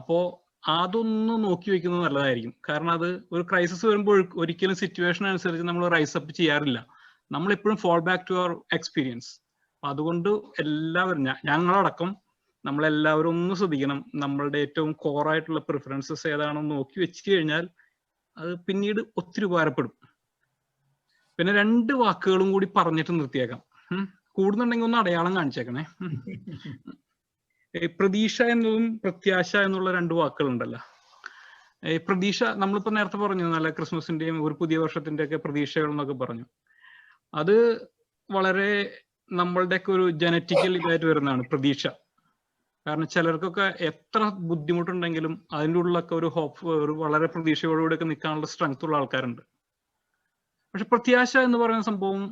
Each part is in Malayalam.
അപ്പോൾ അതൊന്ന് നോക്കി വെക്കുന്നത് നല്ലതായിരിക്കും. കാരണം അത് ഒരു ക്രൈസിസ് വരുമ്പോൾ ഒരിക്കലും സിറ്റുവേഷൻ അനുസരിച്ച് നമ്മൾ റൈസ് അപ്പ് ചെയ്യാറില്ല. നമ്മൾ എപ്പോഴും fall back to our experience. അതുകൊണ്ട് എല്ലാവരും, ഞങ്ങളടക്കം നമ്മളെല്ലാവരും ഒന്ന് ശ്രദ്ധിക്കണം. നമ്മളുടെ ഏറ്റവും കോറായിട്ടുള്ള പ്രിഫറൻസസ് ഏതാണെന്ന് നോക്കി വെച്ച് കഴിഞ്ഞാൽ അത് പിന്നീട് ഒത്തിരി ഉപകാരപ്പെടും. പിന്നെ 2 വാക്കുകളും കൂടി പറഞ്ഞിട്ട് നിർത്തിയേക്കാം. കൂടുന്നുണ്ടെങ്കിൽ ഒന്ന് അടയാളം കാണിച്ചേക്കണേ. പ്രതീക്ഷ എന്നതും പ്രത്യാശ എന്നുള്ള 2 വാക്കുകളുണ്ടല്ലോ. പ്രതീക്ഷ നമ്മളിപ്പോ നേരത്തെ പറഞ്ഞു, നല്ല ക്രിസ്മസിന്റെയും ഒരു പുതിയ വർഷത്തിന്റെ ഒക്കെ പ്രതീക്ഷകൾ എന്നൊക്കെ പറഞ്ഞു. അത് വളരെ നമ്മളുടെയൊക്കെ ഒരു ജനറ്റിക്കൽ ഇതായിട്ട് വരുന്നതാണ് പ്രതീക്ഷ. കാരണം ചിലർക്കൊക്കെ എത്ര ബുദ്ധിമുട്ടുണ്ടെങ്കിലും അതിൻ്റെ ഉള്ളിലൊക്കെ ഒരു ഹോപ്പ്, ഒരു വളരെ പ്രതീക്ഷയോടുകൂടിയൊക്കെ നിൽക്കാനുള്ള സ്ട്രെങ്ത് ഉള്ള ആൾക്കാരുണ്ട്. പക്ഷെ പ്രത്യാശ എന്ന് പറയുന്ന സംഭവം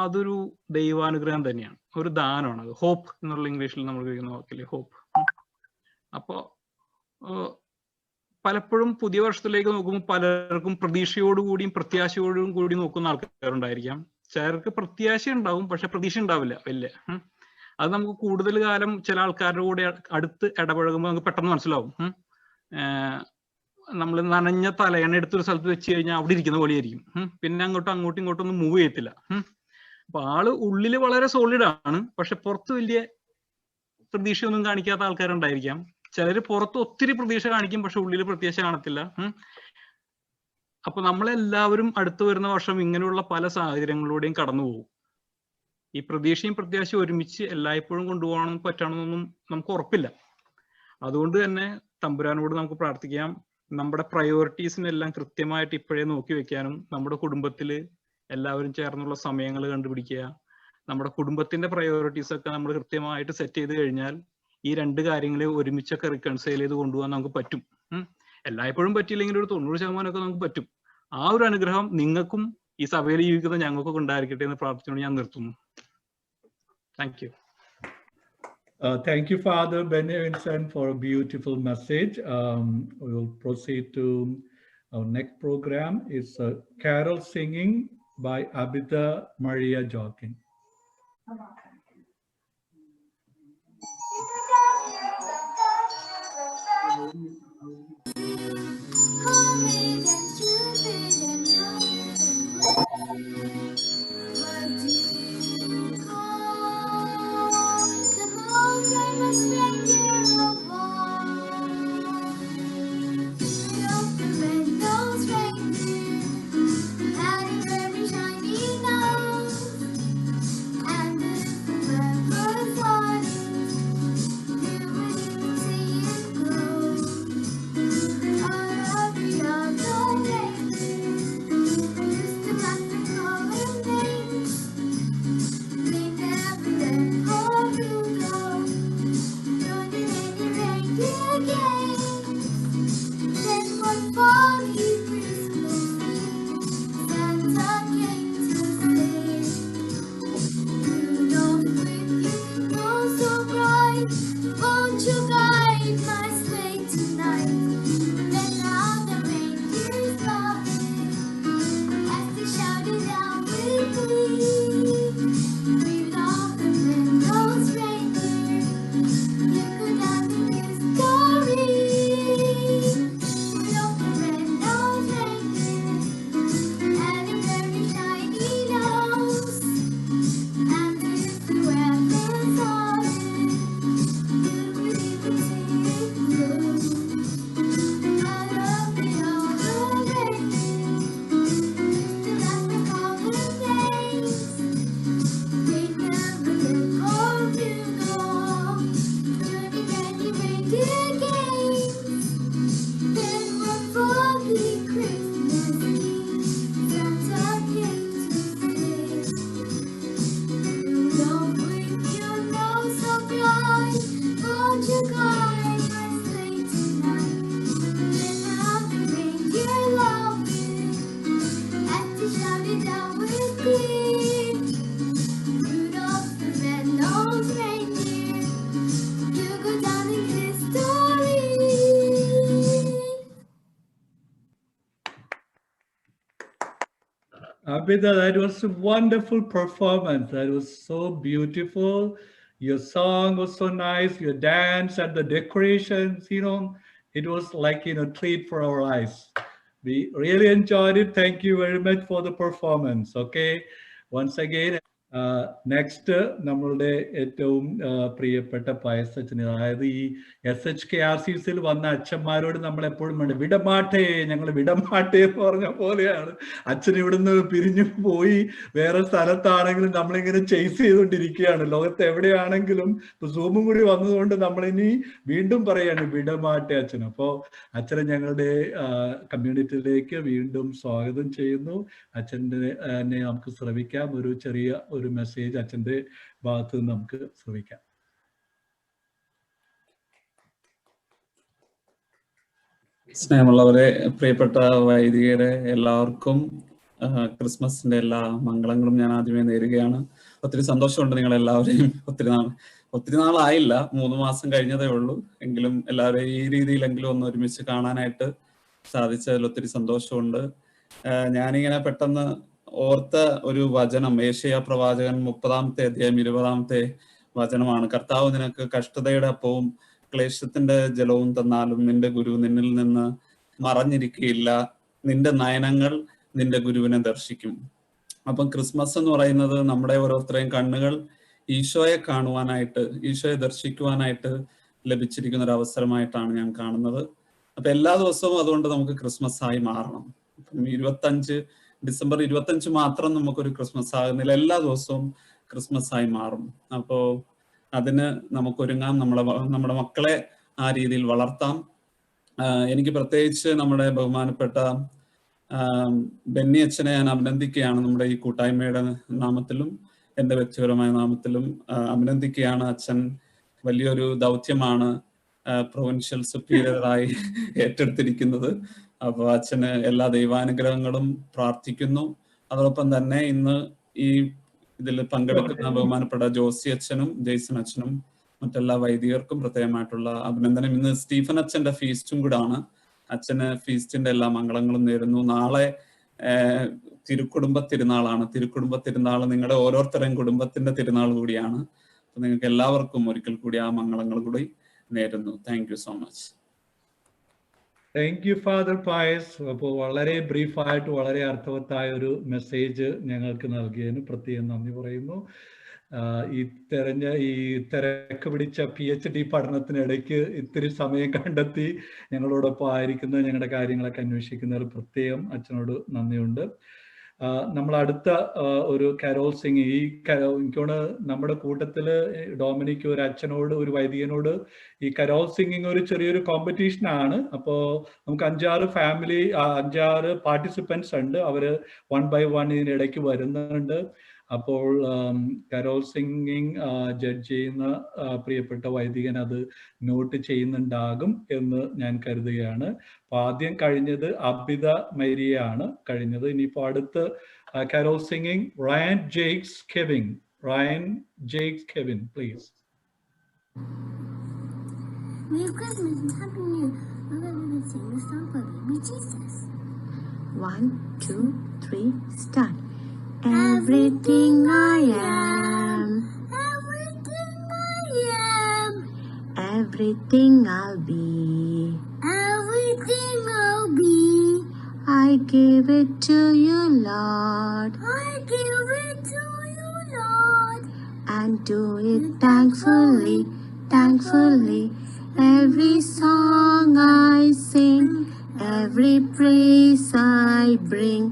അതൊരു ദൈവാനുഗ്രഹം തന്നെയാണ്, ഒരു ദാനമാണ്. അത് ഹോപ്പ് എന്നുള്ള ഇംഗ്ലീഷിൽ നമ്മൾ ഉപയോഗിക്കുന്ന വാക്കില്ലേ, ഹോപ്പ്. അപ്പോ പലപ്പോഴും പുതിയ വർഷത്തിലേക്ക് നോക്കുമ്പോൾ പലർക്കും പ്രതീക്ഷയോടുകൂടിയും പ്രത്യാശയോടും കൂടി നോക്കുന്ന ആൾക്കാരുണ്ടായിരിക്കാം. ചിലർക്ക് പ്രത്യാശ ഉണ്ടാവും, പക്ഷെ പ്രതീക്ഷ ഉണ്ടാവില്ല വലിയ. അത് നമുക്ക് കൂടുതൽ കാലം ചില ആൾക്കാരുടെ കൂടെ അടുത്ത് ഇടപഴകുമ്പോൾ നമുക്ക് പെട്ടെന്ന് മനസ്സിലാവും. നമ്മൾ നനഞ്ഞ തലയണ എടുത്തൊരു സ്ഥലത്ത് വെച്ച് കഴിഞ്ഞാൽ അവിടെ ഇരിക്കുന്ന പോലെയായിരിക്കും. പിന്നെ അങ്ങോട്ടും ഇങ്ങോട്ടും ഒന്നും മൂവ് ചെയ്യത്തില്ല. അപ്പൊ ആള് ഉള്ളില് വളരെ സോളിഡ് ആണ്, പക്ഷെ പുറത്ത് വലിയ പ്രതീക്ഷയൊന്നും കാണിക്കാത്ത ആൾക്കാരുണ്ടായിരിക്കാം. ചിലര് പുറത്ത് ഒത്തിരി പ്രതീക്ഷ കാണിക്കും, പക്ഷെ ഉള്ളില് പ്രത്യാശ കാണത്തില്ല. അപ്പൊ നമ്മളെല്ലാവരും അടുത്ത് വരുന്ന വർഷം ഇങ്ങനെയുള്ള പല സാഹചര്യങ്ങളിലൂടെയും കടന്നു പോകും. ഈ പ്രതീക്ഷയും പ്രത്യാശയും ഒരുമിച്ച് എല്ലായ്പ്പോഴും കൊണ്ടുപോകണം പറ്റണമെന്നൊന്നും നമുക്ക് ഉറപ്പില്ല. അതുകൊണ്ട് തന്നെ തമ്പുരാനോട് നമുക്ക് പ്രാർത്ഥിക്കാം, നമ്മുടെ പ്രയോറിറ്റീസിനെല്ലാം കൃത്യമായിട്ട് ഇപ്പോഴേ നോക്കി വെക്കാനും, നമ്മുടെ കുടുംബത്തിൽ എല്ലാവരും ചേർന്നുള്ള സമയങ്ങൾ കണ്ടുപിടിക്കുക. നമ്മുടെ കുടുംബത്തിന്റെ പ്രയോറിറ്റീസ് ഒക്കെ നമ്മൾ കൃത്യമായിട്ട് സെറ്റ് ചെയ്ത് കഴിഞ്ഞാൽ ഈ 2 കാര്യങ്ങളെ ഒരുമിച്ചൊക്കെ റിക്കൺസൈൽ ചെയ്ത് കൊണ്ടുപോകാൻ നമുക്ക് പറ്റും. എല്ലായ്പ്പോഴും പറ്റിയില്ലെങ്കിൽ ഒരു 90% നമുക്ക് പറ്റും. ആ ഒരു അനുഗ്രഹം നിങ്ങൾക്കും ഈ സഭയിൽ ജീവിക്കുന്ന ഞങ്ങൾക്കൊക്കെ ഉണ്ടായിരിക്കട്ടെ എന്ന് പ്രാർത്ഥിച്ചുകൊണ്ട് ഞാൻ നിർത്തുന്നു. Thank you. Thank you, Father Benevincent, for a beautiful message. We will proceed to our next program. It's a carol singing by Abida Maria Joaquin. Abida, that was a wonderful performance. That was so beautiful. Your song was so nice, your dance and the decorations, it was like, treat for our eyes. We really enjoyed it. Thank you very much for the performance. Okay. Once again, next നമ്മളുടെ ഏറ്റവും പ്രിയപ്പെട്ട പയസച്ചന്, അതായത് ഈ SHKRCസിൽ വന്ന അച്ഛന്മാരോട് നമ്മൾ എപ്പോഴും വേണ്ട വിടമാട്ടേ, ഞങ്ങൾ വിടമാട്ടേ എന്ന് പറഞ്ഞ പോലെയാണ്. അച്ഛൻ ഇവിടുന്ന് പിരിഞ്ഞു പോയി വേറെ സ്ഥലത്താണെങ്കിലും നമ്മളിങ്ങനെ ചേസ് ചെയ്തുകൊണ്ടിരിക്കുകയാണ്. ലോകത്ത് എവിടെയാണെങ്കിലും ഇപ്പൊ സൂമും കൂടി വന്നതുകൊണ്ട് നമ്മളിനി വീണ്ടും പറയാണ് വിടമാട്ടെ അച്ഛൻ. അപ്പോൾ അച്ഛനെ ഞങ്ങളുടെ കമ്മ്യൂണിറ്റിയിലേക്ക് വീണ്ടും സ്വാഗതം ചെയ്യുന്നു. അച്ഛൻ്റെ നമുക്ക് ശ്രവിക്കാം, ഒരു ചെറിയ ഒരു മെസ്സേജ് അച്ഛൻ്റെ ഭാഗത്ത് നിന്ന് നമുക്ക് ശ്രവിക്കാം. സ്നേഹമുള്ളവരെ, പ്രിയപ്പെട്ട വൈദികരെ, എല്ലാവർക്കും ക്രിസ്മസിന്റെ എല്ലാ മംഗളങ്ങളും ഞാൻ ആദ്യമേ നേരുകയാണ്. ഒത്തിരി സന്തോഷമുണ്ട് നിങ്ങളെല്ലാവരെയും. ഒത്തിരി നാളായില്ല, 3 മാസം കഴിഞ്ഞതേ ഉള്ളൂ. എങ്കിലും എല്ലാവരെയും ഈ രീതിയിലെങ്കിലും ഒന്ന് ഒരുമിച്ച് കാണാനായിട്ട് സാധിച്ചതിൽ ഒത്തിരി സന്തോഷമുണ്ട്. ഞാനിങ്ങനെ പെട്ടെന്ന് ഓർത്ത ഒരു വചനം ഏശയ്യാ പ്രവാചകൻ 30-ാമത്തെ അധ്യായം 20-ാമത്തെ വചനമാണ്. കർത്താവ് നിനക്ക് കഷ്ടതയുടെ അപ്പവും ക്ലേശത്തിന്റെ ജലവും തന്നാലും നിന്റെ ഗുരു നിന്നിൽ നിന്ന് മറഞ്ഞിരിക്കുകയില്ല, നിന്റെ നയനങ്ങൾ നിന്റെ ഗുരുവിനെ ദർശിക്കും. അപ്പം ക്രിസ്മസ് എന്ന് പറയുന്നത് നമ്മുടെ ഓരോരുത്തരെയും കണ്ണുകൾ ഈശോയെ കാണുവാനായിട്ട്, ഈശോയെ ദർശിക്കുവാനായിട്ട് ലഭിച്ചിരിക്കുന്ന ഒരു അവസരമായിട്ടാണ് ഞാൻ കാണുന്നത്. അപ്പൊ എല്ലാ ദിവസവും അതുകൊണ്ട് നമുക്ക് ക്രിസ്മസ് ആയി മാറണം. ഇപ്പം ഡിസംബർ 25 മാത്രം നമുക്കൊരു ക്രിസ്മസ് ആകുന്നില്ല, എല്ലാ ദിവസവും ക്രിസ്മസ് ആയി മാറും. അപ്പോ അതിന് നമുക്കൊരുങ്ങാം, നമ്മുടെ മക്കളെ ആ രീതിയിൽ വളർത്താം. എനിക്ക് പ്രത്യേകിച്ച് നമ്മുടെ ബഹുമാനപ്പെട്ട ബെന്നി അച്ഛനെ ഞാൻ അഭിനന്ദിക്കുകയാണ്. നമ്മുടെ ഈ കൂട്ടായ്മയുടെ നാമത്തിലും എൻ്റെ വ്യക്തിപരമായ നാമത്തിലും അഭിനന്ദിക്കുകയാണ്. അച്ഛൻ വലിയൊരു ദൗത്യമാണ് പ്രൊവിൻഷ്യൽ സുപ്പീരിയറായി ഏറ്റെടുത്തിരിക്കുന്നത്. അപ്പോൾ അച്ഛന് എല്ലാ ദൈവാനുഗ്രഹങ്ങളും പ്രാർത്ഥിക്കുന്നു. അതോടൊപ്പം തന്നെ ഇന്ന് ഈ ഇതിൽ പങ്കെടുക്കുന്ന ബഹുമാനപ്പെട്ട ജോസി അച്ഛനും ജെയ്സൺ അച്ഛനും മറ്റെല്ലാ വൈദികർക്കും പ്രത്യേകമായിട്ടുള്ള അഭിനന്ദനം. ഇന്ന് സ്റ്റീഫൻ അച്ഛന്റെ ഫീസ്റ്റും കൂടാണ്. അച്ഛന് ഫീസ്റ്റിന്റെ എല്ലാ മംഗളങ്ങളും നേരുന്നു. നാളെ തിരുക്കുടുംബ തിരുനാളാണ്. തിരുക്കുടുംബ തിരുനാൾ നിങ്ങളുടെ ഓരോരുത്തരുടെയും കുടുംബത്തിന്റെ തിരുനാൾ കൂടിയാണ്. അപ്പൊ നിങ്ങൾക്ക് എല്ലാവർക്കും ഒരിക്കൽ കൂടി ആ മംഗളങ്ങൾ കൂടി നേരുന്നു. Thank you so much. Thank you father Pius. അപ്പോൾ വളരെ ബ്രീഫായിട്ട് വളരെ അർത്ഥവത്തായ ഒരു മെസ്സേജ് ഞങ്ങൾക്ക് നൽകിയതിന് പ്രത്യേകം നന്ദി പറയുന്നു. ഈ തിരക്ക് പിടിച്ച PhD പഠനത്തിനിടയ്ക്ക് ഇത്തിരി സമയം കണ്ടെത്തി ഞങ്ങളോടൊപ്പം ആയിരിക്കുന്ന, ഞങ്ങളുടെ കാര്യങ്ങളൊക്കെ അന്വേഷിക്കുന്നതിൽ പ്രത്യേകം അച്ഛനോട് നന്ദിയുണ്ട്. നമ്മൾ അടുത്ത ഒരു കരോൾ സിംഗ്, എനിക്കോട് നമ്മുടെ കൂട്ടത്തില് ഡൊമിനിക് ഒരു അച്ഛനോട്, ഒരു വൈദികനോട് ഈ കരോൾ സിംഗിങ് ഒരു ചെറിയൊരു കോമ്പറ്റീഷൻ ആണ്. അപ്പോൾ നമുക്ക് 5-6 പാർട്ടിസിപ്പൻസ് ഉണ്ട്. അവര് 1 by 1 ഇതിനിടയ്ക്ക് വരുന്നുണ്ട്. അപ്പോൾ കരോൾ സിംഗിങ് ജഡ്ജ് ചെയ്യുന്ന പ്രിയപ്പെട്ട വൈദികൻ അത് നോട്ട് ചെയ്യുന്നുണ്ടാകും എന്ന് ഞാൻ കരുതുകയാണ്. അപ്പൊ ആദ്യം കഴിഞ്ഞത് അബിത മരിയാണ് കഴിഞ്ഞത്. ഇനിയിപ്പോ അടുത്ത് carol singing Ryan Jakes Kevin please. Merry Christmas and Happy New Year. We're going to sing the song for baby Jesus. 1, 2, 3, start. Everything I am, everything I am, everything I'll be, everything I'll be. I give it to you, Lord. I give it to you, Lord. And do it thankfully, thankfully. Every song I sing, every praise I bring,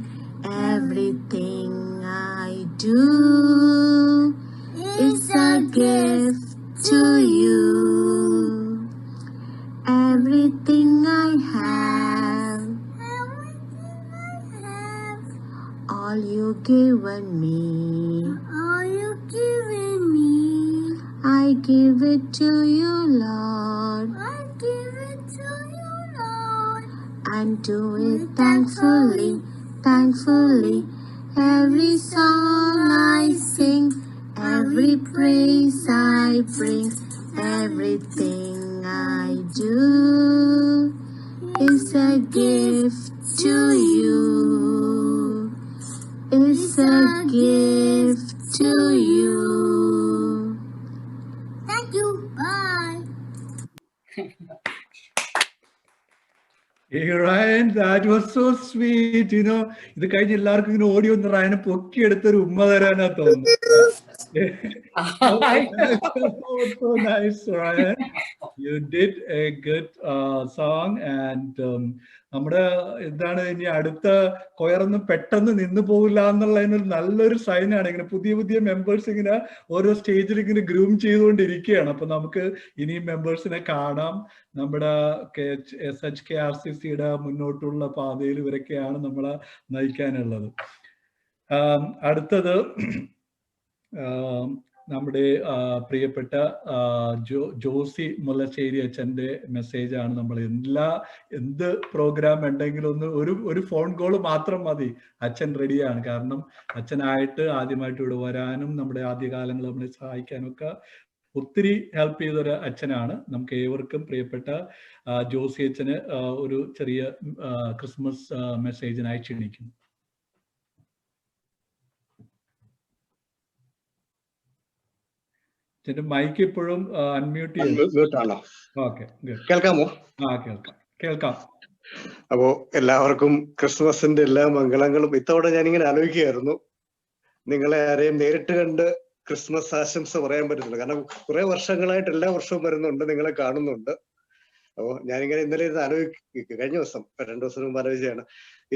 everything I do is a gift to you. Everything I have, all you given me, all you given me, I give it to you, Lord. I give it to you, Lord. And do it thankfully, thankfully. Every song I sing, every praise I bring, everything I do is a gift to you. It's a gift to you. Thank you. Bye. Hey, Ryan, that was so sweet. ഇത് കഴിഞ്ഞ് എല്ലാവർക്കും ഇങ്ങനെ ഓടി വന്ന് റയനെ പൊക്കിയെടുത്തൊരു ഉമ്മ തരാനാ തോന്നുന്നു. Oh, so nice, Ryan. You did a good song, and നമ്മുടെ എന്താണ് ഇനി അടുത്ത കൊയറൊന്നും പെട്ടെന്ന് നിന്ന് പോകില്ല എന്നുള്ളതിനൊരു നല്ലൊരു സൈനാണ്. ഇങ്ങനെ പുതിയ പുതിയ മെമ്പേഴ്സ് ഇങ്ങനെ ഓരോ സ്റ്റേജിൽ ഇങ്ങനെ ഗ്രൂം ചെയ്തുകൊണ്ടിരിക്കുകയാണ്. അപ്പൊ നമുക്ക് ഇനിയും മെമ്പേഴ്സിനെ കാണാം. നമ്മുടെ SHKRCCയുടെ മുന്നോട്ടുള്ള പാതയിൽ ഇവരൊക്കെയാണ് നമ്മളെ നയിക്കാനുള്ളത്. അടുത്തത് നമ്മുടെ പ്രിയപ്പെട്ട ജോസി മുല്ലശ്ശേരി അച്ഛൻ്റെ മെസ്സേജാണ്. നമ്മൾ എന്ത് പ്രോഗ്രാം ഉണ്ടെങ്കിലും ഒരു ഫോൺ കോൾ മാത്രം മതി, അച്ഛൻ റെഡിയാണ്. കാരണം അച്ഛനായിട്ട് ആദ്യമായിട്ട് ഇവിടെ വരാനും നമ്മുടെ ആദ്യകാലങ്ങൾ നമ്മളെ സഹായിക്കാനും ഒക്കെ ഒത്തിരി ഹെൽപ്പ് ചെയ്തൊരു അച്ഛനാണ്. നമുക്ക് ഏവർക്കും പ്രിയപ്പെട്ട ജോസി അച്ഛന് ഒരു ചെറിയ ക്രിസ്മസ് മെസ്സേജിനായി ക്ഷണിക്കുന്നു. മൈക്ക് ഇപ്പോഴും അൺമ്യൂട്ട് ചെയ്യണം. കേൾക്കാമോ? കേൾക്കാം. അപ്പോ എല്ലാവർക്കും ക്രിസ്മസിന്റെ എല്ലാ മംഗളങ്ങളും. ഇത്തവണ ഞാനിങ്ങനെ ആലോചിക്കുകയായിരുന്നു, നിങ്ങളെ ആരെയും നേരിട്ട് കണ്ട് ക്രിസ്മസ് ആശംസ പറയാൻ പറ്റത്തില്ല. കാരണം കുറെ വർഷങ്ങളായിട്ട് എല്ലാ വർഷവും വരുന്നുണ്ട്, നിങ്ങളെ കാണുന്നുണ്ട്. അപ്പോ ഞാനിങ്ങനെ ഇന്നലെ ഇരുന്ന് കഴിഞ്ഞ ദിവസം 2 ദിവസം മുമ്പ് ആലോചിച്ചാണ്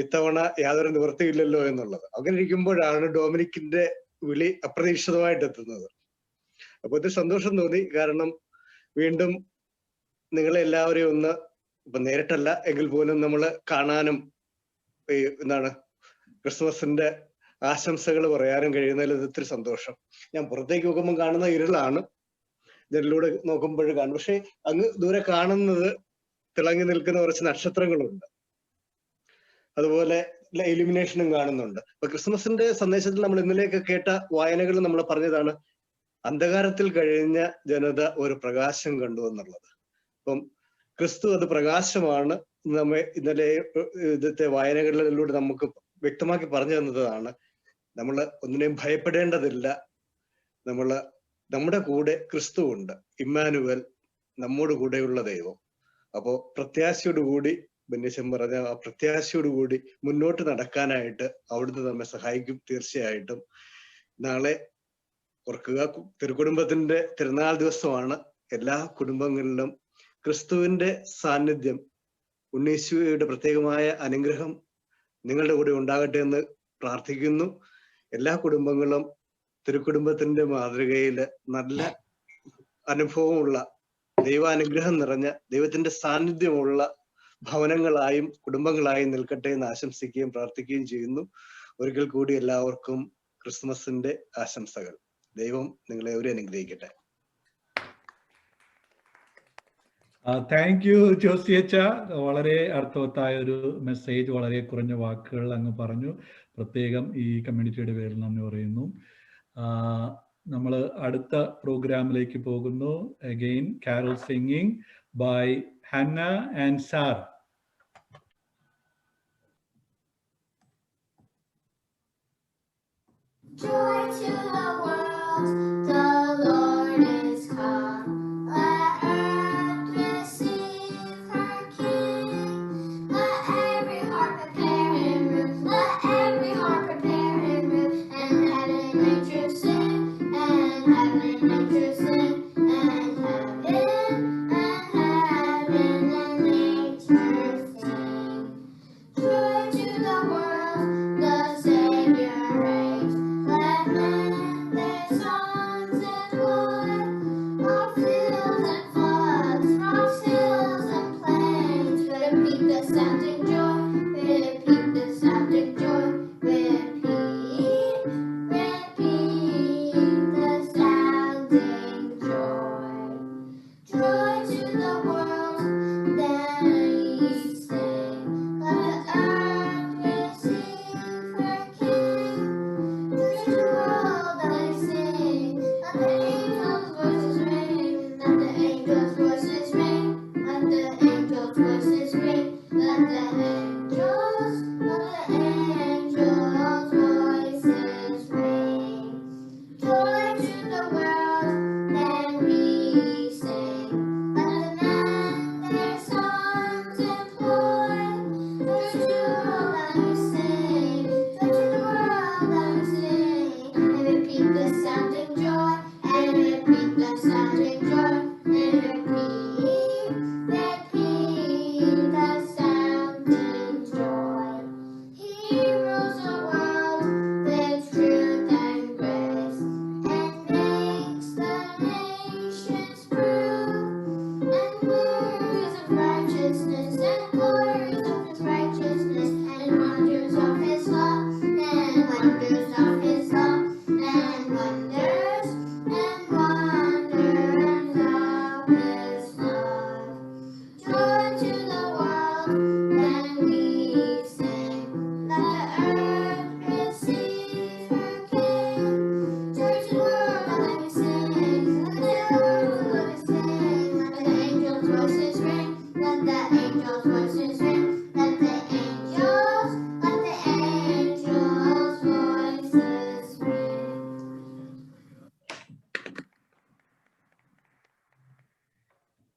ഇത്തവണ യാതൊരു നിവൃത്തിയില്ലല്ലോ എന്നുള്ളത്. അങ്ങനെ ഇരിക്കുമ്പോഴാണ് ഡൊമിനിക്കിന്റെ വിളി അപ്രതീക്ഷിതമായിട്ട് എത്തുന്നത്. അപ്പൊ ഇത് സന്തോഷം തോന്നി. കാരണം വീണ്ടും നിങ്ങളെ എല്ലാവരെയും ഒന്ന് ഇപ്പൊ നേരിട്ടല്ല എങ്കിൽ പോലും നമ്മള് കാണാനും ക്രിസ്മസിന്റെ ആശംസകൾ പറയാനും കഴിയുന്നതിൽ ഒത്തിരി സന്തോഷം. ഞാൻ പുറത്തേക്ക് നോക്കുമ്പോൾ കാണുന്ന ഇരുളാണ്, ജനലിലൂടെ നോക്കുമ്പോഴും കാണും. പക്ഷെ അങ്ങ് ദൂരെ കാണുന്നത് തിളങ്ങി നിൽക്കുന്ന കുറച്ച് നക്ഷത്രങ്ങളുണ്ട്, അതുപോലെ ഇലുമിനേഷനും കാണുന്നുണ്ട്. അപ്പൊ ക്രിസ്മസിന്റെ സന്ദേശത്തിൽ നമ്മൾ ഇന്നലെയൊക്കെ കേട്ട വായനകൾ നമ്മൾ പറഞ്ഞതാണ്, അന്ധകാരത്തിൽ കഴിഞ്ഞ ജനത ഒരു പ്രകാശം കണ്ടു എന്നുള്ളത്. അപ്പം ക്രിസ്തു അത് പ്രകാശമാണ്. നമ്മെ ഇന്നലെ ഇന്നത്തെ വായനകളിലൂടെ നമുക്ക് വ്യക്തമാക്കി പറഞ്ഞു തന്നതാണ്. നമ്മൾ ഒന്നിനെയും ഭയപ്പെടേണ്ടതില്ല. നമ്മുടെ കൂടെ ക്രിസ്തു ഉണ്ട്, ഇമ്മാനുവൽ, നമ്മോട് കൂടെയുള്ള ദൈവം. അപ്പോ പ്രത്യാശയോടുകൂടി ബെന്നിച്ചൻ പറഞ്ഞ ആ പ്രത്യാശയോടുകൂടി മുന്നോട്ട് നടക്കാനായിട്ട് അവിടുന്ന് നമ്മെ സഹായിക്കും. തീർച്ചയായിട്ടും നാളെ ഓർക്കുക, തിരുക്കുടുംബത്തിന്റെ തിരുനാൾ ദിവസമാണ്. എല്ലാ കുടുംബങ്ങളിലും ക്രിസ്തുവിന്റെ സാന്നിധ്യം, ഉണ്ണീശോയുടെ പ്രത്യേകമായ അനുഗ്രഹം നിങ്ങളുടെ കൂടെ ഉണ്ടാകട്ടെ എന്ന് പ്രാർത്ഥിക്കുന്നു. എല്ലാ കുടുംബങ്ങളും തിരുക്കുടുംബത്തിന്റെ മാതൃകയില് നല്ല അനുഭവമുള്ള, ദൈവാനുഗ്രഹം നിറഞ്ഞ, ദൈവത്തിന്റെ സാന്നിധ്യമുള്ള ഭവനങ്ങളായും കുടുംബങ്ങളായും നിൽക്കട്ടെ എന്ന് ആശംസിക്കുകയും പ്രാർത്ഥിക്കുകയും ചെയ്യുന്നു. ഒരിക്കൽ കൂടി എല്ലാവർക്കും ക്രിസ്മസിന്റെ ആശംസകൾ. ദൈവം നിങ്ങളെ അനുഗ്രഹിക്കട്ടെ. താങ്ക് യു ജോസി അച്ഛ. വളരെ അർത്ഥവത്തായ ഒരു മെസ്സേജ് വളരെ കുറഞ്ഞ വാക്കുകൾ അങ്ങ് പറഞ്ഞു. പ്രത്യേകം ഈ കമ്മ്യൂണിറ്റിയുടെ പേരിൽ നന്ദി പറയുന്നു. നമ്മൾ അടുത്ത പ്രോഗ്രാമിലേക്ക് പോകുന്നു. Again carol singing by Hannah and sir. Joy to the world, the Lord is come. Let earth receive her King. Let every heart prepare him room. Let every heart prepare him room. And heaven and nature sing. And heaven and nature sing. And heaven and nature sing. Joy to the world, the Savior reigns. Let men their songs employ, of fields and floods, rocks, hills and plains. Repeat the sounding joy, repeat the sounding joy, repeat the sounding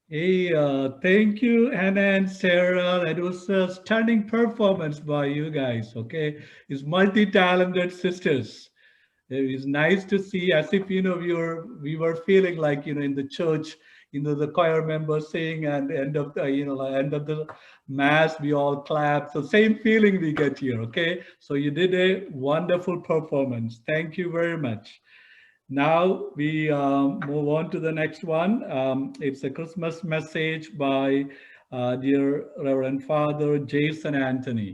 Hey, thank you, Anna and Sarah. That was a stunning performance by you guys. Okay, it's multi-talented sisters. It is nice to see, as if we were feeling like in the church, the choir members sing, and end of the like end of the mass, we all clap. So same feeling we get here. Okay, so you did a wonderful performance. Thank you very much. Now we move on to the next one. It's a Christmas message by dear Reverend Father Jason Anthony.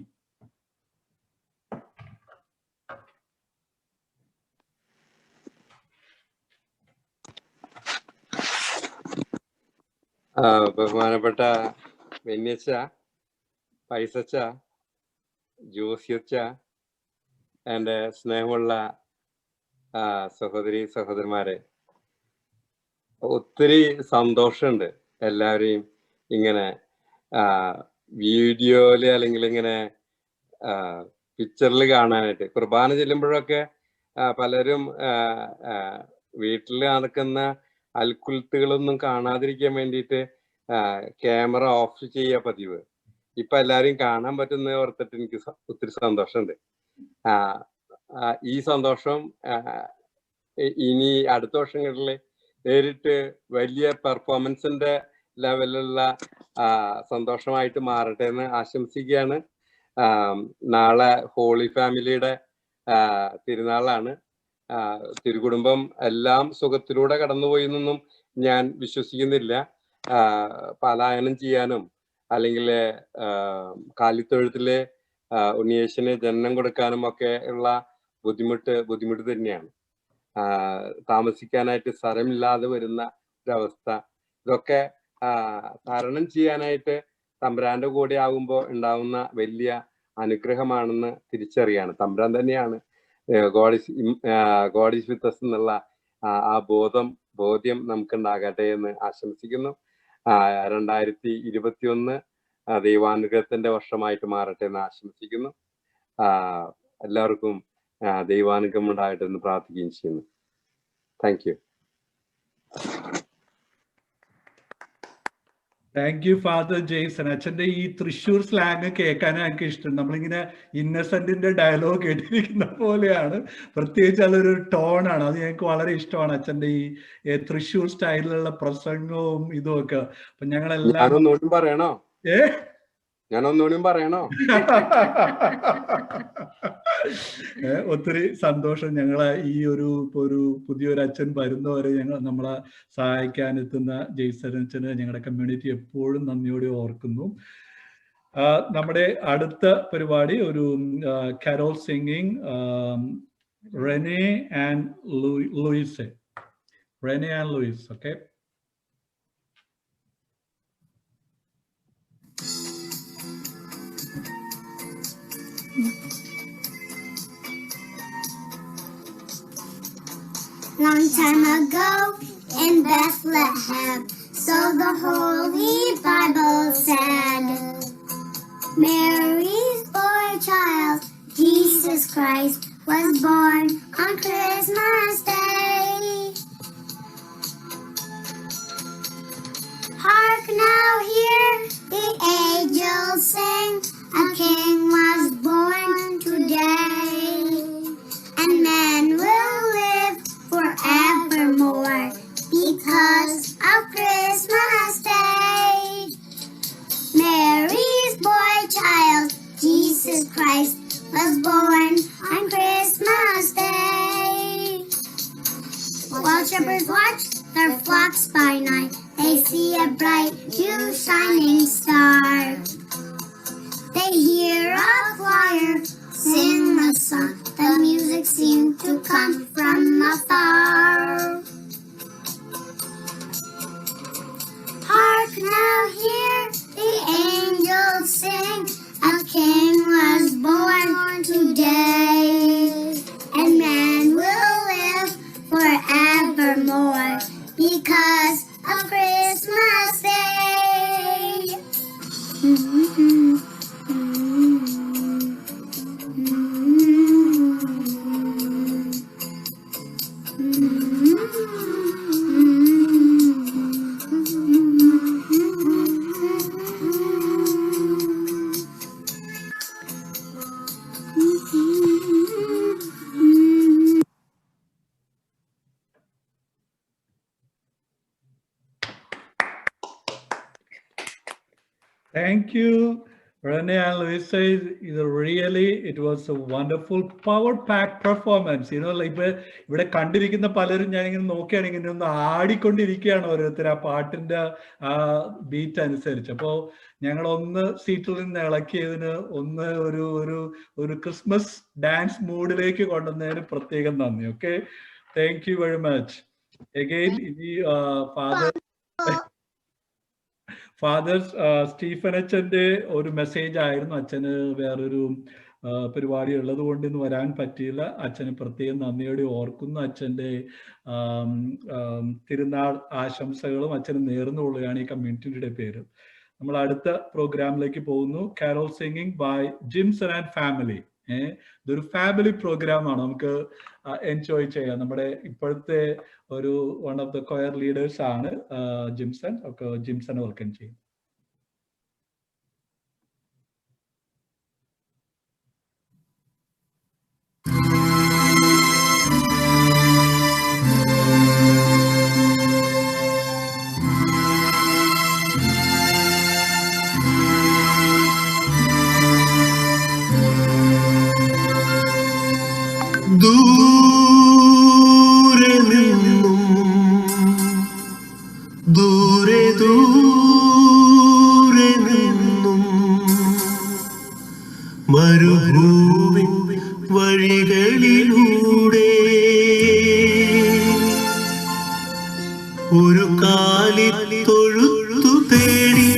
ബഹുമാനപ്പെട്ട വെന്യച്ച, പൈസച്ച, ജോസിയച്ച, എൻ്റെ സ്നേഹമുള്ള സഹോദരി സഹോദരന്മാരെ, ഒത്തിരി സന്തോഷമുണ്ട് എല്ലാവരെയും ഇങ്ങനെ വീഡിയോയില് അല്ലെങ്കിൽ ഇങ്ങനെ പിക്ചറിൽ കാണാനായിട്ട്. കുർബാന ചെല്ലുമ്പോഴൊക്കെ പലരും വീട്ടിൽ നടക്കുന്ന അൽക്കുലത്തുകളൊന്നും കാണാതിരിക്കാൻ വേണ്ടിയിട്ട് ക്യാമറ ഓഫ് ചെയ്യുക പതിവ്. ഇപ്പൊ എല്ലാവരെയും കാണാൻ പറ്റുന്ന ഓർത്തിട്ട് എനിക്ക് ഒത്തിരി സന്തോഷമുണ്ട്. ഈ സന്തോഷം ഇനി അടുത്ത വർഷങ്ങളിൽ നേരിട്ട് വലിയ പെർഫോമൻസിന്റെ ലെവലിലുള്ള സന്തോഷമായിട്ട് മാറട്ടെ എന്ന് ആശംസിക്കുകയാണ്. നാളെ ഹോളി ഫാമിലിയുടെ തിരുനാളാണ്. തിരുകുടുംബം എല്ലാം സുഖത്തിലൂടെ കടന്നുപോയി എന്നൊന്നും ഞാൻ വിശ്വസിക്കുന്നില്ല. പലായനം ചെയ്യാനും അല്ലെങ്കിൽ കാലിത്തൊഴുത്തിലെ ഉണ്ണിയേശുവിന് ജനനം കൊടുക്കാനും ഒക്കെ ഉള്ള ബുദ്ധിമുട്ട് തന്നെയാണ്. താമസിക്കാനായിട്ട് സ്ഥലമില്ലാതെ വരുന്ന ഒരവസ്ഥ, ഇതൊക്കെ തരണം ചെയ്യാനായിട്ട് തമ്പുരാന്റെ കൂടെ ആകുമ്പോൾ ഉണ്ടാവുന്ന വലിയ അനുഗ്രഹമാണെന്ന് തിരിച്ചറിയാണ്. തമ്പുരാൻ തന്നെയാണ് ഗോഡ് ഈസ് വിത്ത് അസ് എന്നുള്ള ആ ബോധ്യം നമുക്കുണ്ടാകട്ടെ എന്ന് ആശംസിക്കുന്നു. 2021 ദൈവാനുഗ്രഹത്തിന്റെ വർഷമായിട്ട് മാറട്ടെ എന്ന് ആശംസിക്കുന്നു. എല്ലാവർക്കും ദൈവാനുഗ്രഹം ഉണ്ടാകട്ടെ എന്ന് പ്രാർത്ഥിക്കുകയും ചെയ്യുന്നു. Thank you. Thank you father Jason. അച്ഛൻ്റെ ഈ തൃശ്ശൂർ സ്ലാങ് കേൾക്കാനാണ് എനിക്ക് ഇഷ്ടം. നമ്മളിങ്ങനെ ഇന്നസെന്റിന്റെ ഡയലോഗ് കേട്ടിരിക്കുന്ന പോലെയാണ്. പ്രത്യേകിച്ച് അതൊരു ടോണാണ്, അത് ഞങ്ങൾക്ക് വളരെ ഇഷ്ടമാണ്. അച്ഛൻ്റെ ഈ തൃശ്ശൂർ സ്റ്റൈലിലുള്ള പ്രസംഗവും ഇതും ഒക്കെ. അപ്പൊ ഞങ്ങളെല്ലാം പറയണോ? ഞാനൊന്നുകൂടി പറയണോ? ഒത്തിരി സന്തോഷം. ഞങ്ങളെ ഈ ഒരു പുതിയൊരു അച്ഛൻ വരുന്നവരെ നമ്മളെ സഹായിക്കാൻ എത്തുന്ന ജെയ്സൺ അച്ഛന് ഞങ്ങളുടെ കമ്മ്യൂണിറ്റി എപ്പോഴും നന്ദിയോടെ ഓർക്കുന്നു. നമ്മുടെ അടുത്ത പരിപാടി ഒരു carol singing, Rene and Louis. Okay. Long time ago in Bethlehem, so the Holy Bible said, Mary's boy child, Jesus Christ, was born on Christmas Day. Hark now, hear the angels sing, a king was born today, and man will live forevermore because of Christmas Day. Mary's boy child, Jesus Christ, was born on Christmas Day. While shepherds watch their flocks by night, they see a bright new shining star. They hear a choir sing a song, the music seemed to come from afar. Hark now, hear the angels sing, a king was born today, and man will live forevermore because of Christmas Day. Thank you, Rene and Luisa. It was a wonderful power-packed performance. Like ഇവിടെ കണ്ടിരിക്കുന്ന പലരും ഞാനിങ്ങനെ നോക്കിയാണ് ഇങ്ങനെ ഒന്ന് ആടിക്കൊണ്ടിരിക്കുകയാണ് ഓരോരുത്തർ ആ പാട്ടിന്റെ ആ ബീറ്റ് അനുസരിച്ച്. അപ്പോൾ ഞങ്ങൾ ഒന്ന് സീറ്റിൽ നിന്ന് ഇളക്കിയതിന് ഒന്ന് ഒരു ക്രിസ്മസ് ഡാൻസ് മൂഡിലേക്ക് കൊണ്ടുവന്നതിന് പ്രത്യേകം നന്ദി. Okay, thank you very much. Again ഇനി ഫാദർ സ്റ്റീഫൻ അച്ഛൻ്റെ ഒരു മെസ്സേജ് ആയിരുന്നു. അച്ഛന് വേറൊരു പരിപാടി ഉള്ളത് കൊണ്ട് ഇന്ന് വരാൻ പറ്റിയില്ല. അച്ഛന് പ്രത്യേകം നന്ദിയോടെ ഓർക്കുന്നു. അച്ഛൻ്റെ തിരുനാൾ ആശംസകളും അച്ഛന് നേർന്നുകൊള്ളുകയാണ് ഈ കമ്മ്യൂണിറ്റിയുടെ പേര്. നമ്മൾ അടുത്ത പ്രോഗ്രാമിലേക്ക് പോകുന്നു. Carol singing by Jimson and family. ഇതൊരു ഫാമിലി പ്രോഗ്രാം ആണ്, നമുക്ക് എൻജോയ് ചെയ്യാം. നമ്മുടെ ഇപ്പോഴത്തെ ഒരു one of the choir leaders ആണ് ജിംസൺ. ഒക്കെ ജിംസൺ വെൽക്കം ചെയ്യും. ദൂരെ നിന്നും ദൂരെ ദൂരെ നിന്നും മരുഭൂവിൻ വഴികളിലൂടെ ഒരു കാലിത്തൊഴുത്തു തേടി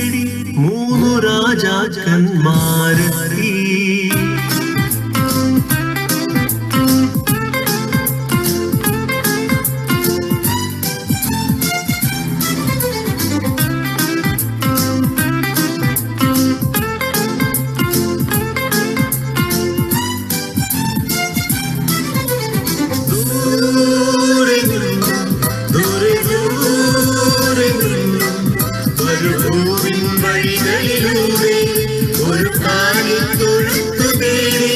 3 രാജാക്കന്മാരെത്തി. ഒരു കാലിത്തൊഴുത്തു തേടി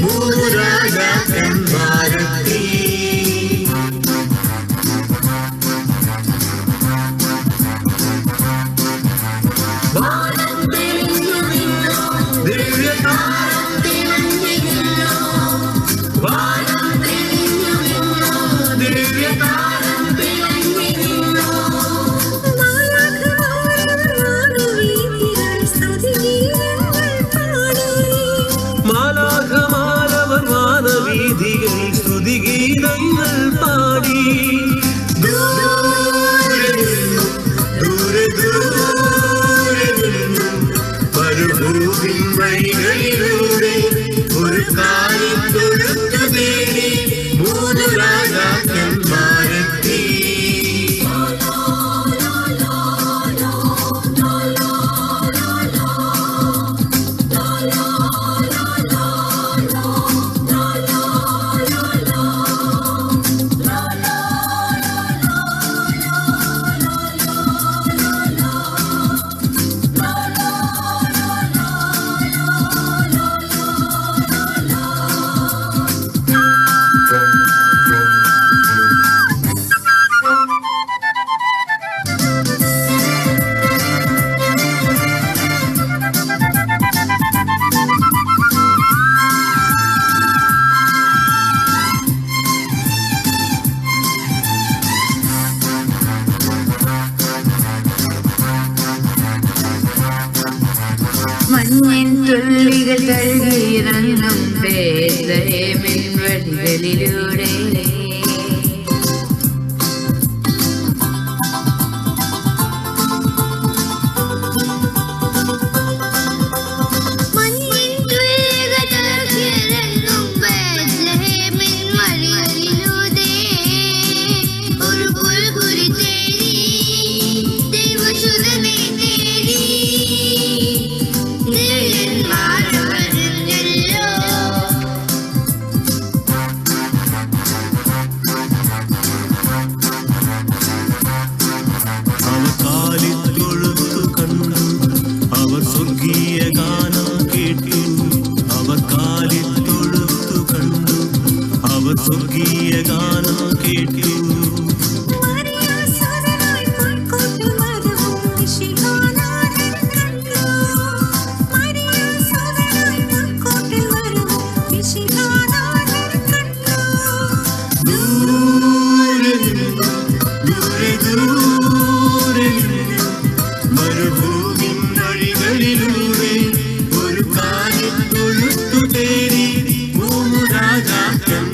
3 രാജാക്കന്മാരെത്തി. സ്തുതിഗീതങ്ങൾ പാടി ദൂരെ നിന്നും ദൂരെ ദൂരെ നിന്നും മരുഭൂമിൻ വഴികളിലൂടെ ഒരു കാലിത്തൊഴുത്തു തേടി 3 രാജാക്കന്മാരെത്തി. മഞ്ഞിൻ തുള്ളികൾ തഴുകിയിറങ്ങും ബേത്ലഹേമിൻ വഴികളിലൂടെ ദൂരെ മരുഭൂമിൻ വഴികളിലൂടെ ഒരു കാലിത്തൊഴുത്തു തേടി മൂന്നു രാജാക്കന്മാരെത്തി.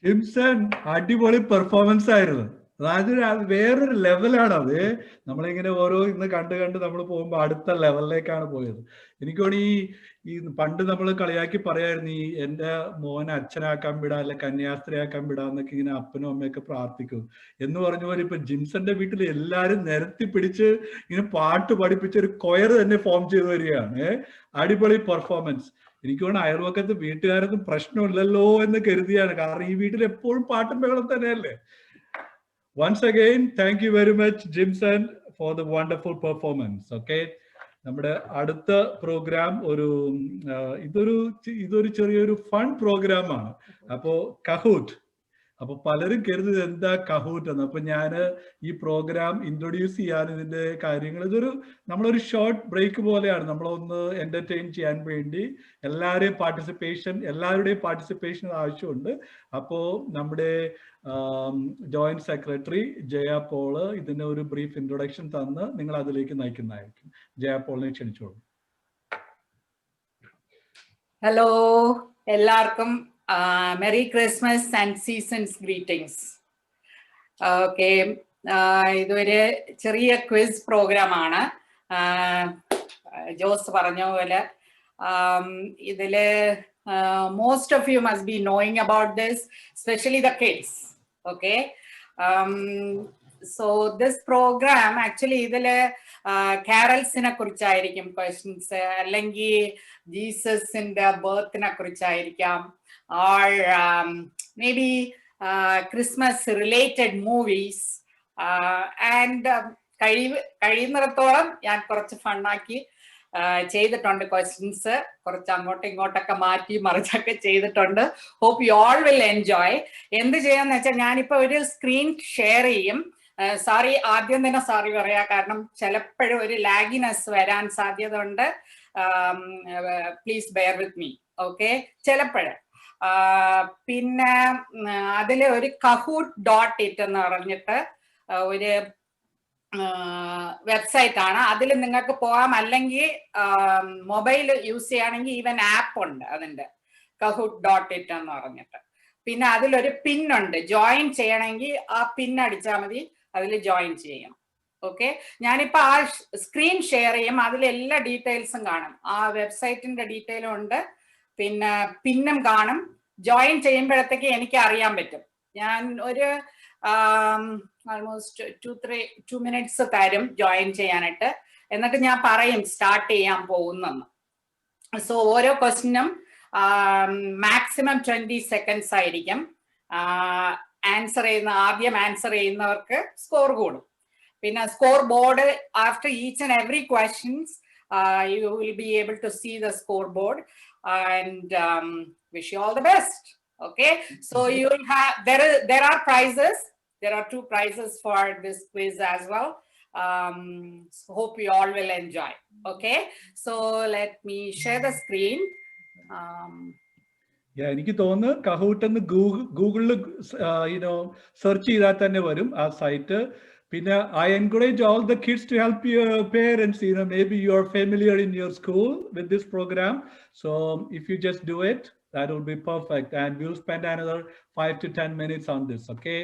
ജിംസൺ അടിപൊളി പെർഫോമൻസ് ആയിരുന്നു. അതായത് വേറൊരു ലെവലാണ് അത്. നമ്മളിങ്ങനെ ഓരോ ഇന്ന് കണ്ട് നമ്മൾ പോകുമ്പോൾ അടുത്ത ലെവലിലേക്കാണ് പോയത്. എനിക്ക് തോന്നി ഈ പണ്ട് നമ്മൾ കളിയാക്കി പറയായിരുന്നു, ഈ എന്റെ മോനെ അച്ഛനാക്കാൻ വിടാ അല്ലെ കന്യാസ്ത്രീയാക്കാൻ വിടാ എന്നൊക്കെ ഇങ്ങനെ അപ്പനും അമ്മയൊക്കെ പ്രാർത്ഥിക്കും എന്ന് പറഞ്ഞ പോലെ ഇപ്പൊ ജിംസന്റെ വീട്ടിൽ എല്ലാരും നിരത്തി പിടിച്ച് ഇങ്ങനെ പാട്ട് പഠിപ്പിച്ച ഒരു കൊയർ തന്നെ ഫോം ചെയ്തു വരികയാണ്. അടിപൊളി പെർഫോമൻസ്. എനിക്ക് തോന്നുന്നു അയൽവക്കത്ത് വീട്ടുകാരൊന്നും പ്രശ്നമില്ലല്ലോ എന്ന് കരുതിയാണ്. കാരണം ഈ വീട്ടിൽ എപ്പോഴും പാട്ടും ബഹളം തന്നെയല്ലേ. Once again, thank you very much, Jimson, for the wonderful performance. Okay, നമ്മുടെ അടുത്ത പ്രോഗ്രാം ഇതൊരു ചെറിയൊരു ഫൺ പ്രോഗ്രാമാണ്. അപ്പോ കഹൂട്ട്. അപ്പൊ പലരും കരുതുന്നത് എന്താ കഹൂട്ട് എന്ന്. അപ്പൊ ഞാൻ ഈ പ്രോഗ്രാം ഇൻട്രൊഡ്യൂസ് ചെയ്യാൻ ഇതിന്റെ കാര്യങ്ങൾ നമ്മളൊരു ഷോർട്ട് ബ്രേക്ക് പോലെയാണ്. നമ്മളൊന്ന് എന്റർടൈൻ ചെയ്യാൻ വേണ്ടി എല്ലാവരുടെയും പാർട്ടിസിപ്പേഷൻ ആവശ്യമുണ്ട്. അപ്പോ നമ്മുടെ ജോയിന്റ് സെക്രട്ടറി ജയ പോള് ഇതിന് ഒരു ബ്രീഫ് ഇൻട്രൊഡക്ഷൻ തന്ന് നിങ്ങൾ അതിലേക്ക് നയിക്കുന്നതായിരിക്കും. ജയ പോളിനെ ക്ഷണിച്ചോളൂ. ഹലോ, എല്ലാവർക്കും merry Christmas and seasons greetings. Okay, ഇതൊരു ചെറിയ ക്വിസ് പ്രോഗ്രാമാണ്. ജോസ് പറഞ്ഞ പോലെ ഇതില് most of you must be knowing about this, especially the kids. Okay, so this program actually idile carols ine kurichayirikkum questions, allengi Jesus inde birth ne kurichayirikkam, or maybe Christmas related movies, and കഴിയുന്നിടത്തോളം ഞാൻ കുറച്ച് ഫണ്ണാക്കി ചെയ്തിട്ടുണ്ട്. ക്വസ്റ്റ്യൻസ് കുറച്ച് അങ്ങോട്ടും ഇങ്ങോട്ടൊക്കെ മാറ്റി മറിച്ചൊക്കെ ചെയ്തിട്ടുണ്ട്. Hope you all will enjoy. എന്ത് ചെയ്യാന്ന് വെച്ചാൽ ഞാനിപ്പോ ഒരു സ്ക്രീൻ ഷെയർ ചെയ്യും. സോറി, ആദ്യം തന്നെ സോറി പറയാ, കാരണം ചിലപ്പോഴും ഒരു ലാഗിനെസ് വരാൻ സാധ്യത ഉണ്ട്. Please bear with me. Okay, ചിലപ്പോഴ്. പിന്നെ അതിൽ ഒരു kahoot.it എന്ന് പറഞ്ഞിട്ട് ഒരു വെബ്സൈറ്റ് ആണ്. അതിൽ നിങ്ങൾക്ക് പോകാം. അല്ലെങ്കിൽ മൊബൈൽ യൂസ് ചെയ്യുകയാണെങ്കിൽ ഈവൻ ആപ്പ് ഉണ്ട് അതിന്റെ, kahoot.it എന്ന് പറഞ്ഞിട്ട്. പിന്നെ അതിലൊരു പിന്നുണ്ട്, ജോയിൻ ചെയ്യണമെങ്കിൽ ആ പിൻ അടിച്ചാൽ മതി, അതിൽ ജോയിൻ ചെയ്യണം. ഓക്കെ, ഞാനിപ്പോ ആ സ്ക്രീൻ ഷെയർ ചെയ്യും. അതിലെല്ലാ ഡീറ്റെയിൽസും കാണും. ആ വെബ്സൈറ്റിന്റെ ഡീറ്റെയിലും ഉണ്ട്, പിന്നെ പിന്നും കാണും. ജോയിൻ ചെയ്യുമ്പോഴത്തേക്ക് എനിക്ക് അറിയാൻ പറ്റും. ഞാൻ ഒരു ആൾമോസ്റ്റ് 2 minutes തരും ജോയിൻ ചെയ്യാനായിട്ട്. എന്നിട്ട് ഞാൻ പറയും സ്റ്റാർട്ട് ചെയ്യാൻ പോകുന്നെന്ന്. സോ ഓരോ ക്വസ്റ്റിനും മാക്സിമം 20 seconds ആയിരിക്കും. ആദ്യം ആൻസർ ചെയ്യുന്നവർക്ക് സ്കോർ കൂടും. പിന്നെ score board after each and every questions you will be able to see the scoreboard, and wish you all the best. Okay, so you will have there are prizes. There are 2 prizes for this quiz as well. So hope you all will enjoy. Okay, so let me share the screen. എനിക്ക് തോന്നുന്നു Kahoot എന്ന് ഗൂഗിളിൽ സെർച്ച് ചെയ്താൽ തന്നെ വരും ആ സൈറ്റ്. പിന്നെ I encourage all the kids to help your parents. Maybe you are familiar in your school with this program. So if you just do it, that will be perfect. And we'll spend another 5 to 10 minutes on this. Okay.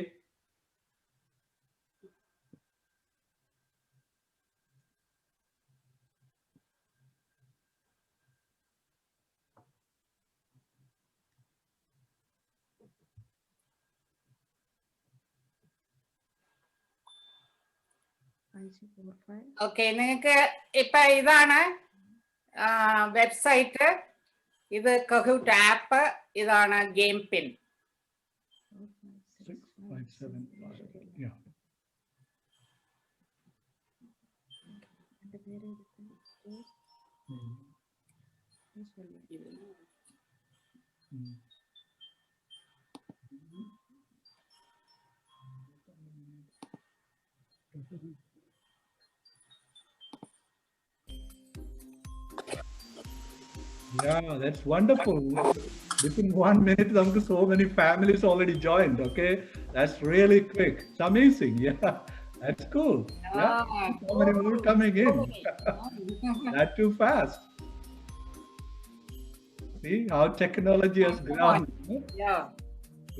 Okay, നിങ്ങൾക്ക് ഇപ്പൊ ഇതാണ് വെബ്സൈറ്റ്, ഇത് Kahoot ആപ്പ്, ഇതാണ് game pin. Yeah, that's wonderful. within 1 minute, so many families already joined. Okay, that's really quick. It's amazing. Yeah, that's cool. Yeah, so many more coming in. Not too fast. See how technology has grown. Yeah.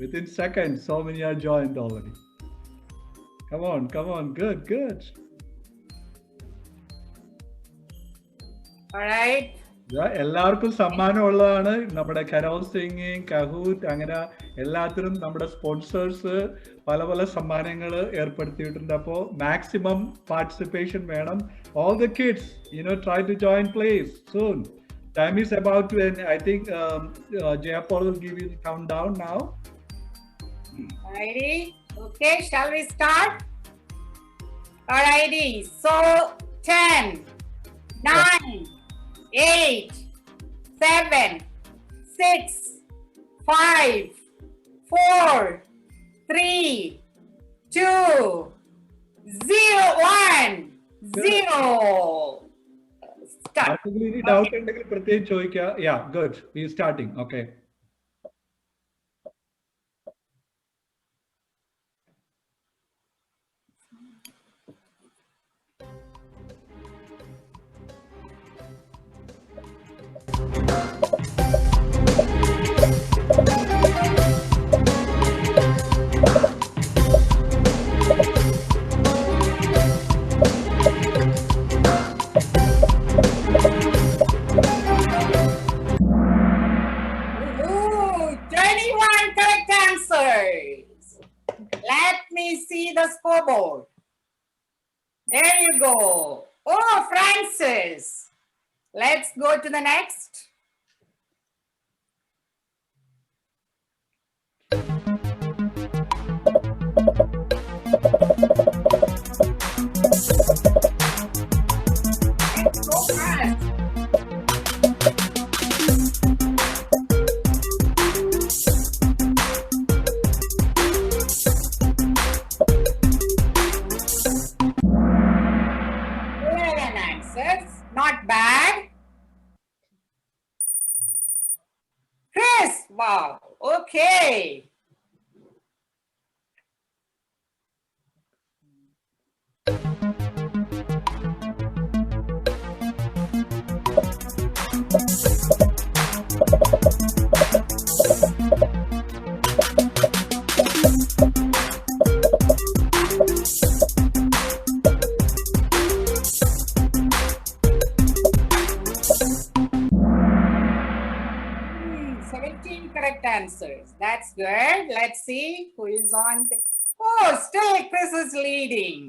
Within seconds, so many are joined already. Come on, come on. Good, good. All right. എല്ലാവർക്കും സമ്മാനമുള്ളതാണ്. നമ്മുടെ കരോൾ സിംഗിങ്, കഹൂട്ട്, അങ്ങനെ എല്ലാത്തിനും നമ്മുടെ സ്പോൺസേഴ്സ് പല പല സമ്മാനങ്ങൾ ഏർപ്പെടുത്തിയിട്ടുണ്ട്. അപ്പോൾ മാക്സിമം പാർട്ടിസിപ്പേഷൻ വേണം. All the kids, try to join please soon. Time is about to end. I think Jayapal will give you the countdown now. Alrighty. Okay, shall we start? Alrighty. So 10, 9, 8, 7, 6, 5, 4, 3, 2, 0, 1, 0. Start. ആർക്കെങ്കിലും ഡൗട്ട് ഉണ്ടെങ്കിൽ പ്രത്യേകം ചോദിക്കുക. Yeah, good. We are starting. Okay. The scoreboard. There you go. Oh, Francis. Let's go to the next. Let's go fast. Not bad. Chris, wow, okay. Answers. That's good. Let's see who is on. Oh, still Chris is leading.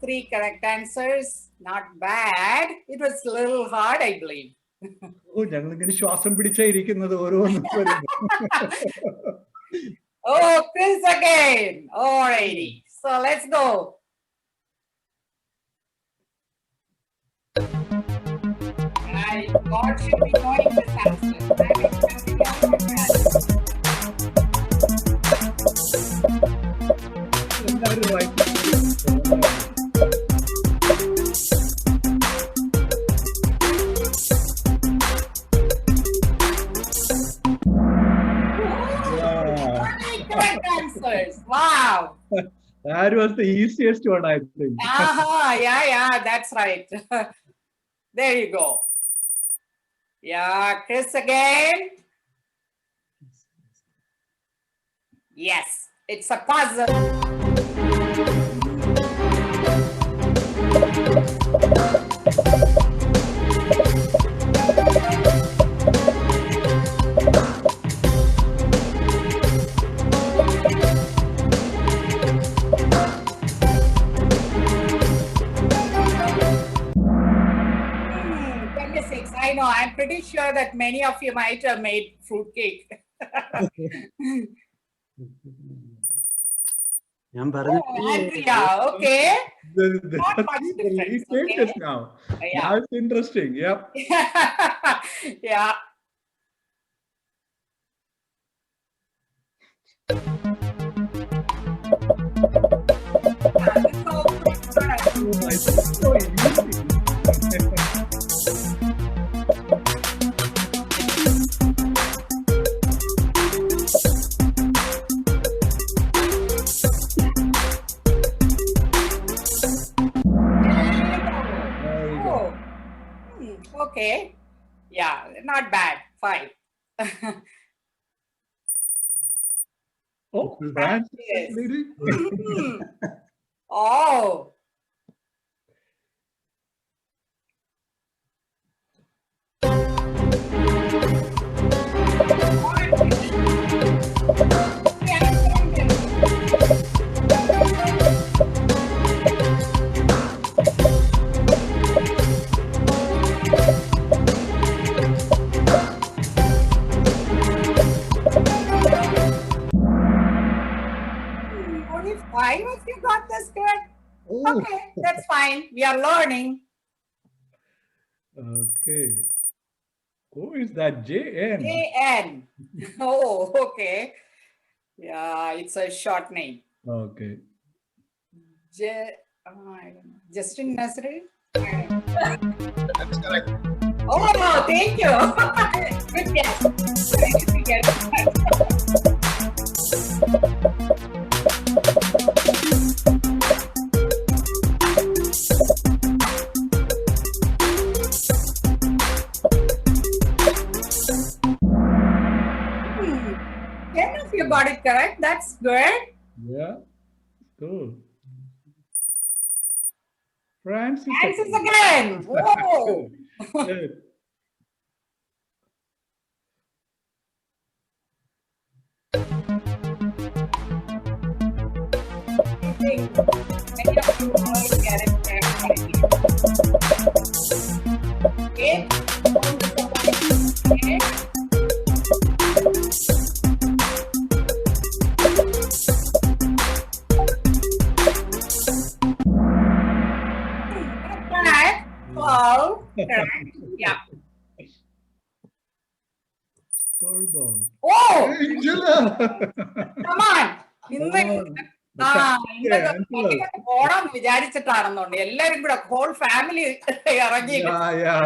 Three correct answers. Not bad. It was a little hard, I believe. Oh, Chris again. Alrighty. So let's go. God should be knowing this answer. Wow. That was the easiest one, I think. Yeah, that's right. There you go. Yeah, Chris again. Yes, it's a puzzle. I know, I'm pretty sure that many of you might have made fruitcake. ഞാൻ പറഞ്ഞു Andrea, okay. Not That's much the difference, lead okay? pages now. Yeah. Now it's interesting. Yep. Yeah. Oh, I think so easy. There you go. Oh, okay. Yeah, not bad. Fine. Oh, Francis is Yes. leading. Oh. Only 5 of you got this correct. Oh, Okay, that's fine. We are learning. okay. Who is that? JN. JN. Oh, okay. Yeah, it's a short name. Okay. I don't know. Justin Nasri? Oh, thank you. Good guess. Good guess. Hmm. 10 of you got it correct. That's good. Yeah. Cool. Francis. Francis again. Whoa. Good. I think many of you already get it correct. Okay. Okay. Correct. 12. Correct. Yeah. Scoreboard. Oh, Angela. come on. ഇന്ന് ആ ഇന്നൊക്കെ ഓണം വിചാരിച്ചിട്ടാണെന്നുണ്ട് എല്ലാരും കൂടെ ഹോൾ ഫാമിലി ഇറങ്ങി Yeah, yeah.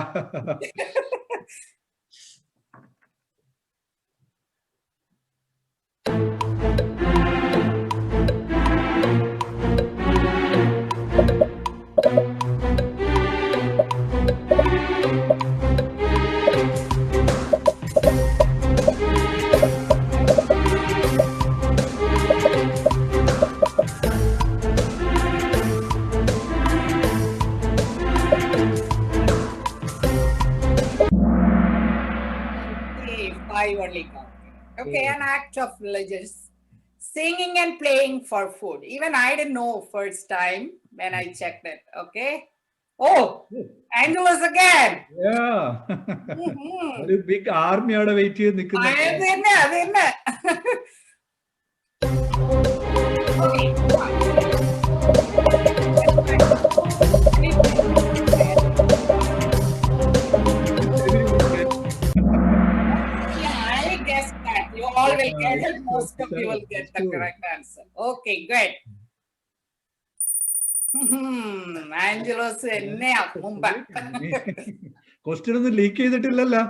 Five only counted. Okay, an act of religious singing and playing for food. Even I didn't know first time when I checked it. Okay. Oh, Angelus again. Yeah. Mhm. ഒരു ബിഗ് ആർമി അവിടെ വെയിറ്റ് ചെയ്ത് നിൽക്കുന്ന അത് തന്നെ, അത് തന്നെ. Okay. Yeah, I guess that you all will get it. Most of you will get the correct answer. Okay, good. Angelos എന്നെയാ മുമ്പ്. ക്വസ്റ്റ്യൻ ഒന്നും ലീക്ക് ചെയ്തിട്ടില്ലല്ലോ.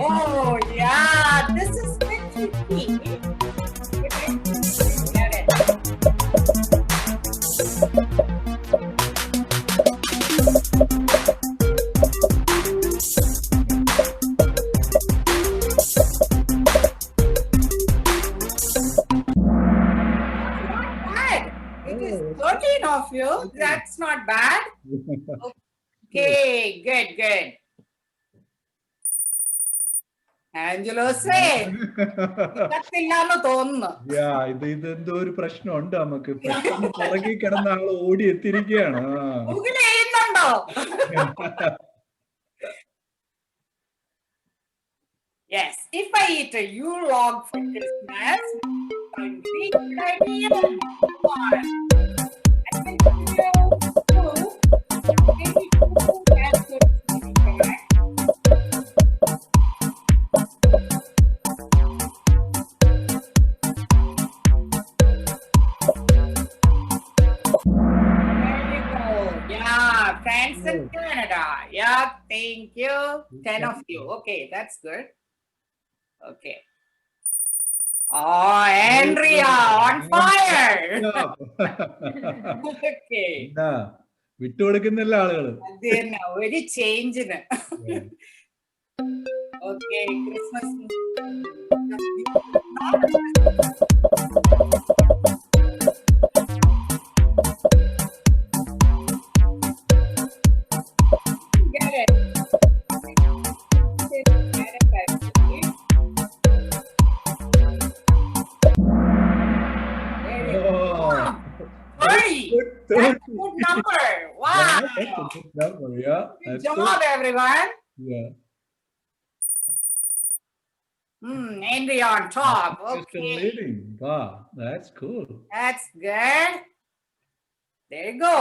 Oh yeah, this is tricky. Get it. It is 13 of you. That's not bad. Okay, good, good. ആഞ്ചലോസേ കത്തില്ലാന്ന് തോന്നുന്നു. ഇതെന്തോ ഒരു പ്രശ്നമുണ്ട് നമുക്ക്. പെട്ടെന്ന് പുറകെ കിടന്ന ആള് ഓടി എത്തിയിരിക്കുകയാണ്. ഗൂഗിൾ ചെയ്യുന്നുണ്ടോ? Yes, if I eat a Yule log for Christmas, I'm good idea. Come on. I think you too. Maybe you can put it correct. There you go. Yeah, France and Canada. Yeah, thank you. 10 of you. Okay, that's good. Okay. Oh, Andrea, on fire. Okay. വിട്ടുകൊടുക്കുന്നില്ല ആളുകള്. അത് തന്നെ ഒരു ചേഞ്ചിന്. Okay, Christmas That's a good number. Wow. That's a good number. Yeah. Good job, everyone. Yeah. Andrea on top. Okay. Leading. Wow, that's cool. That's good. There you go.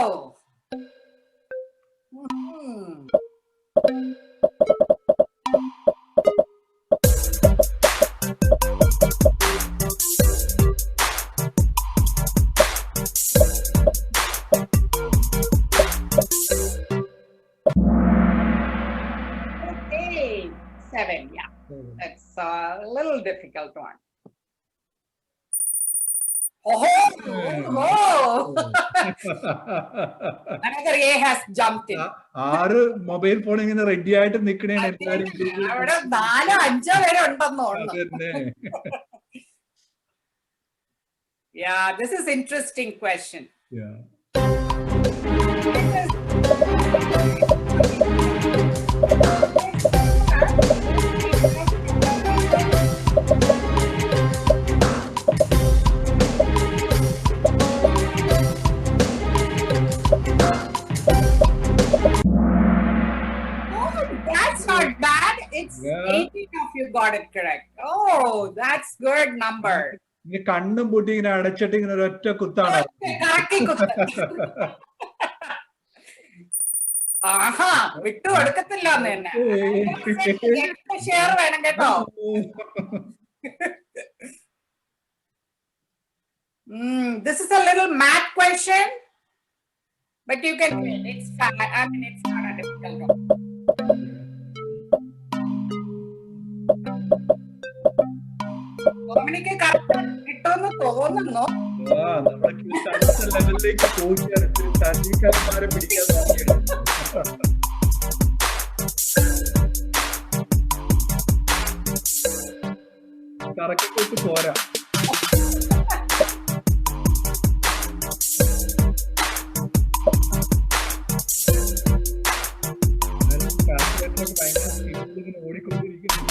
Okay, 7, yeah. That's a little difficult one. Oh, another A has jumped in. 6 mobile phone ഇങ്ങനെ റെഡി ആയിട്ട് നിൽക്കണേണ് എല്ലാരും. അവിടെ 4-5 പേരെ ഉണ്ടെന്ന് തോന്നുന്നു. Yeah, this is interesting question. Yeah. That's not bad. It's 18 of you got it correct. Oh, that's good number. ഇങ്ങനെ കണ്ണും പൂട്ടി ഇങ്ങനെ അടച്ചിട്ട് ഇങ്ങനെ ഒരൊറ്റ കുത്താണ്. ആഹാ, വിട്ടു കൊടുക്കത്തില്ല തന്നെ. ഷെയർ വേണം കേട്ടോ. This is a little math question, but you can win. It's fun. I mean, it's not a difficult one. Dominic കിട്ടുമെന്ന് തോന്നുന്നു. നമ്മളൊക്കെ അടുത്ത ലെവലിലേക്ക് പോവുകയാണ്. തർജിക്കാരന്മാരെ പിടിക്കാൻ കറക്റ്റ് പോരാ. ഭയങ്കര സ്പീഡിൽ ഓടിക്കൊണ്ടിരിക്കുന്നു.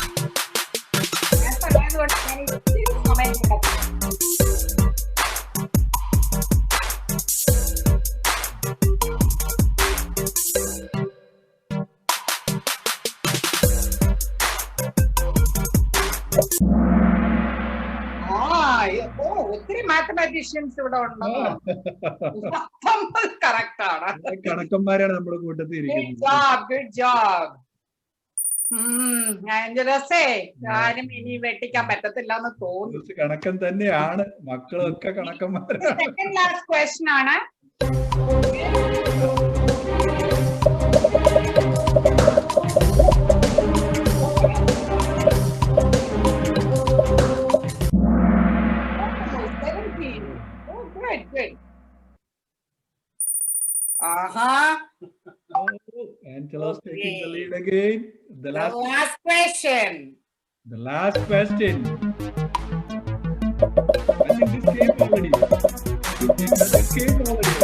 ഒത്തിരി മാത്തമാറ്റീഷ്യൻസ് ഇവിടെ ഉണ്ടോ? കറക്റ്റ് ആണ്. കണക്കന്മാരാണ് നമ്മുടെ കൂട്ടത്തിൽ ഇരിക്കുന്നത്. Good job. ആഞ്ചലസേ, ആരും ഇനി വെട്ടിക്കാൻ പറ്റത്തില്ല എന്ന് തോന്നുന്നു. കണക്കൻ തന്നെയാണ്, മക്കളൊക്കെ കണക്കന്മാരാണ്. സെക്കൻഡ് ലാസ്റ്റ് ക്വസ്റ്റ്യൻ ആണ്. Good. Angela's taking the lead again. The last question. The last question. I think this came already. This came already.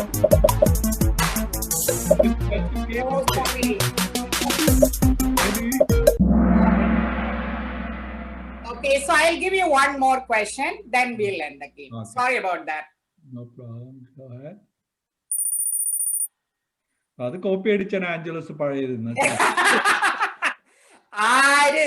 Okay, so I'll give you one more question, then we'll end the game. Okay. Sorry about that. No problem. Go ahead. അത് കോപ്പി അടിച്ചാണ് ആഞ്ചലസ് പഴയത്. ആര്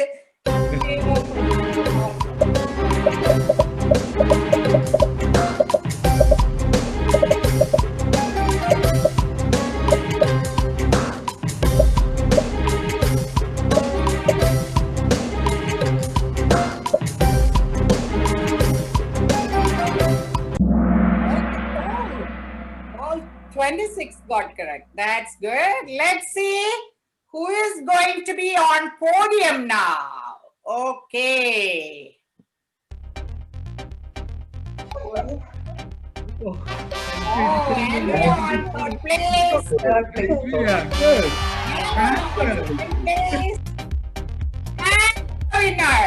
All 26 got correct. That's good. Let's see who is going to be on podium now. Okay. Oh, Andrea on third place. Yeah, good. Place. And winner.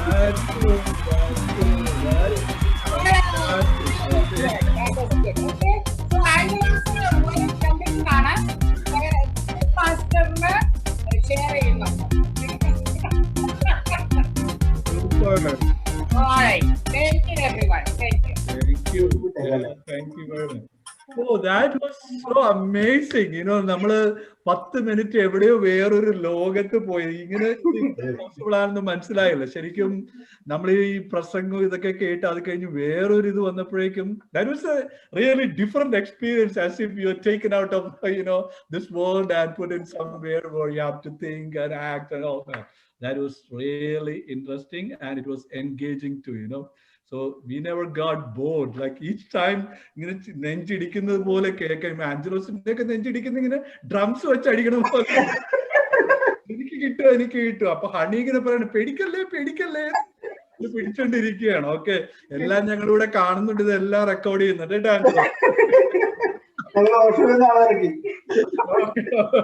That's good. Super. Alright, thank you everyone. Thank you. Thank you. Yeah, thank you very much. Oh, that was so amazing. You know, നമ്മള് 10 മിനിറ്റ് എവിടെയോ വേറൊരു ലോകത്ത് പോയി. ഇങ്ങനെ പോസിബിൾ ആണെന്ന് മനസ്സിലായില്ല. ശരിക്കും നമ്മൾ ഈ പ്രസംഗം ഇതൊക്കെ കേട്ട് അത് കഴിഞ്ഞ് വേറൊരു ഇത് വന്നപ്പോഴേക്കും that was a really different experience, as if you are taken out of, you know, this world and put in somewhere where you have to think and act and all that. That was really interesting and it was engaging too, you know. So we never got bored. Like each time, ഇങ്ങനെ നെഞ്ചിടിക്കുന്നത് പോലെ കേൾക്കാം. ആഞ്ചലോസിന്റെ ഒക്കെ നെഞ്ചിടിക്കുന്ന ഇങ്ങനെ ഡ്രംസ് വെച്ച് അടിക്കണ പോലെ എനിക്ക് കിട്ടും. അപ്പൊ ഹണി ഇങ്ങനെ പറയണ പേടിക്കല്ലേ പിടിച്ചോണ്ടിരിക്കുകയാണ്. ഓക്കെ, എല്ലാം ഞങ്ങളിവിടെ കാണുന്നുണ്ട്, ഇതെല്ലാം റെക്കോർഡ് ചെയ്യുന്നുണ്ട് കേട്ടോ ആഞ്ചലോ.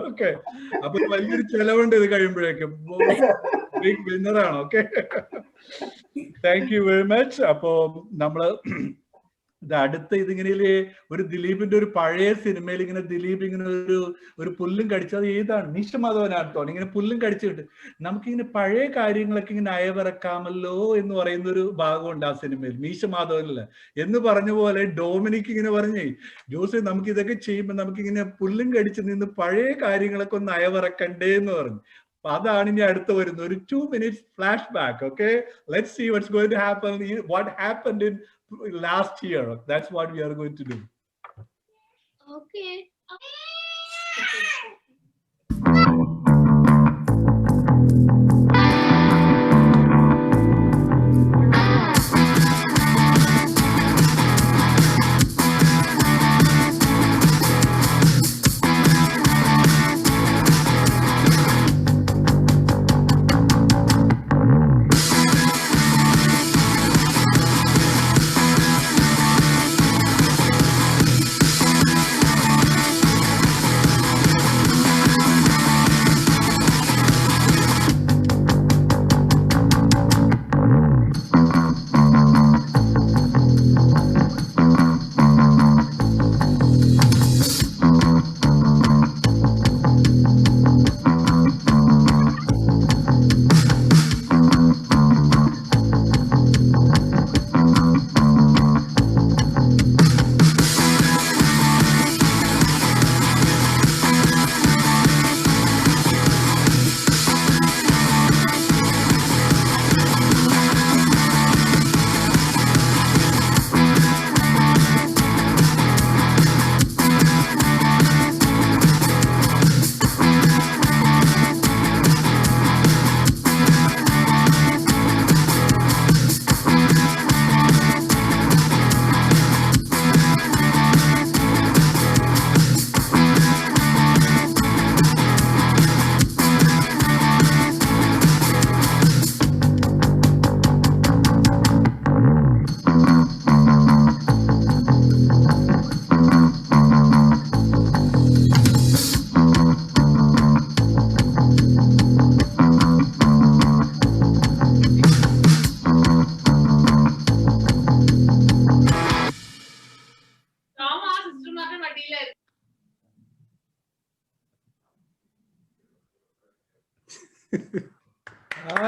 ഓക്കെ, അപ്പൊ വലിയൊരു ചെലവുണ്ട് ഇത് കഴിയുമ്പോഴേക്കും. ബിഗ് വിന്നറാണ്. Okay, thank you very much. അപ്പോ നമ്മള് ഇത് അടുത്ത ഇതിങ്ങനെ ഒരു ദിലീപിന്റെ ഒരു പഴയ സിനിമയിൽ ഇങ്ങനെ ദിലീപ് ഇങ്ങനെ ഒരു പുല്ലും കടിച്ചത് ഏതാണ്, മീശമാധവനാട്ടോ, ഇങ്ങനെ പുല്ലും കടിച്ചിട്ട് നമുക്കിങ്ങനെ പഴയ കാര്യങ്ങളൊക്കെ ഇങ്ങനെ അയവിറക്കാമല്ലോ എന്ന് പറയുന്ന ഒരു ഭാഗമുണ്ട് ആ സിനിമയിൽ, മീശമാധവനില്. എന്ന് പറഞ്ഞ പോലെ ഡൊമിനിക് ഇങ്ങനെ പറഞ്ഞേ, ജോസ് നമുക്ക് ഇതൊക്കെ ചെയ്യുമ്പോൾ നമുക്കിങ്ങനെ പുല്ലും കടിച്ച് നിന്ന് പഴയ കാര്യങ്ങളൊക്കെ ഒന്ന് അയവിറക്കണ്ടേ എന്ന് പറഞ്ഞു. അപ്പൊ അതാണ് ഇനി അടുത്ത് വരുന്നത്, ഒരു 2 minutes flashback. Okay, let's see what's going to happen, what happened in last year. That's what we are going to do. Okay.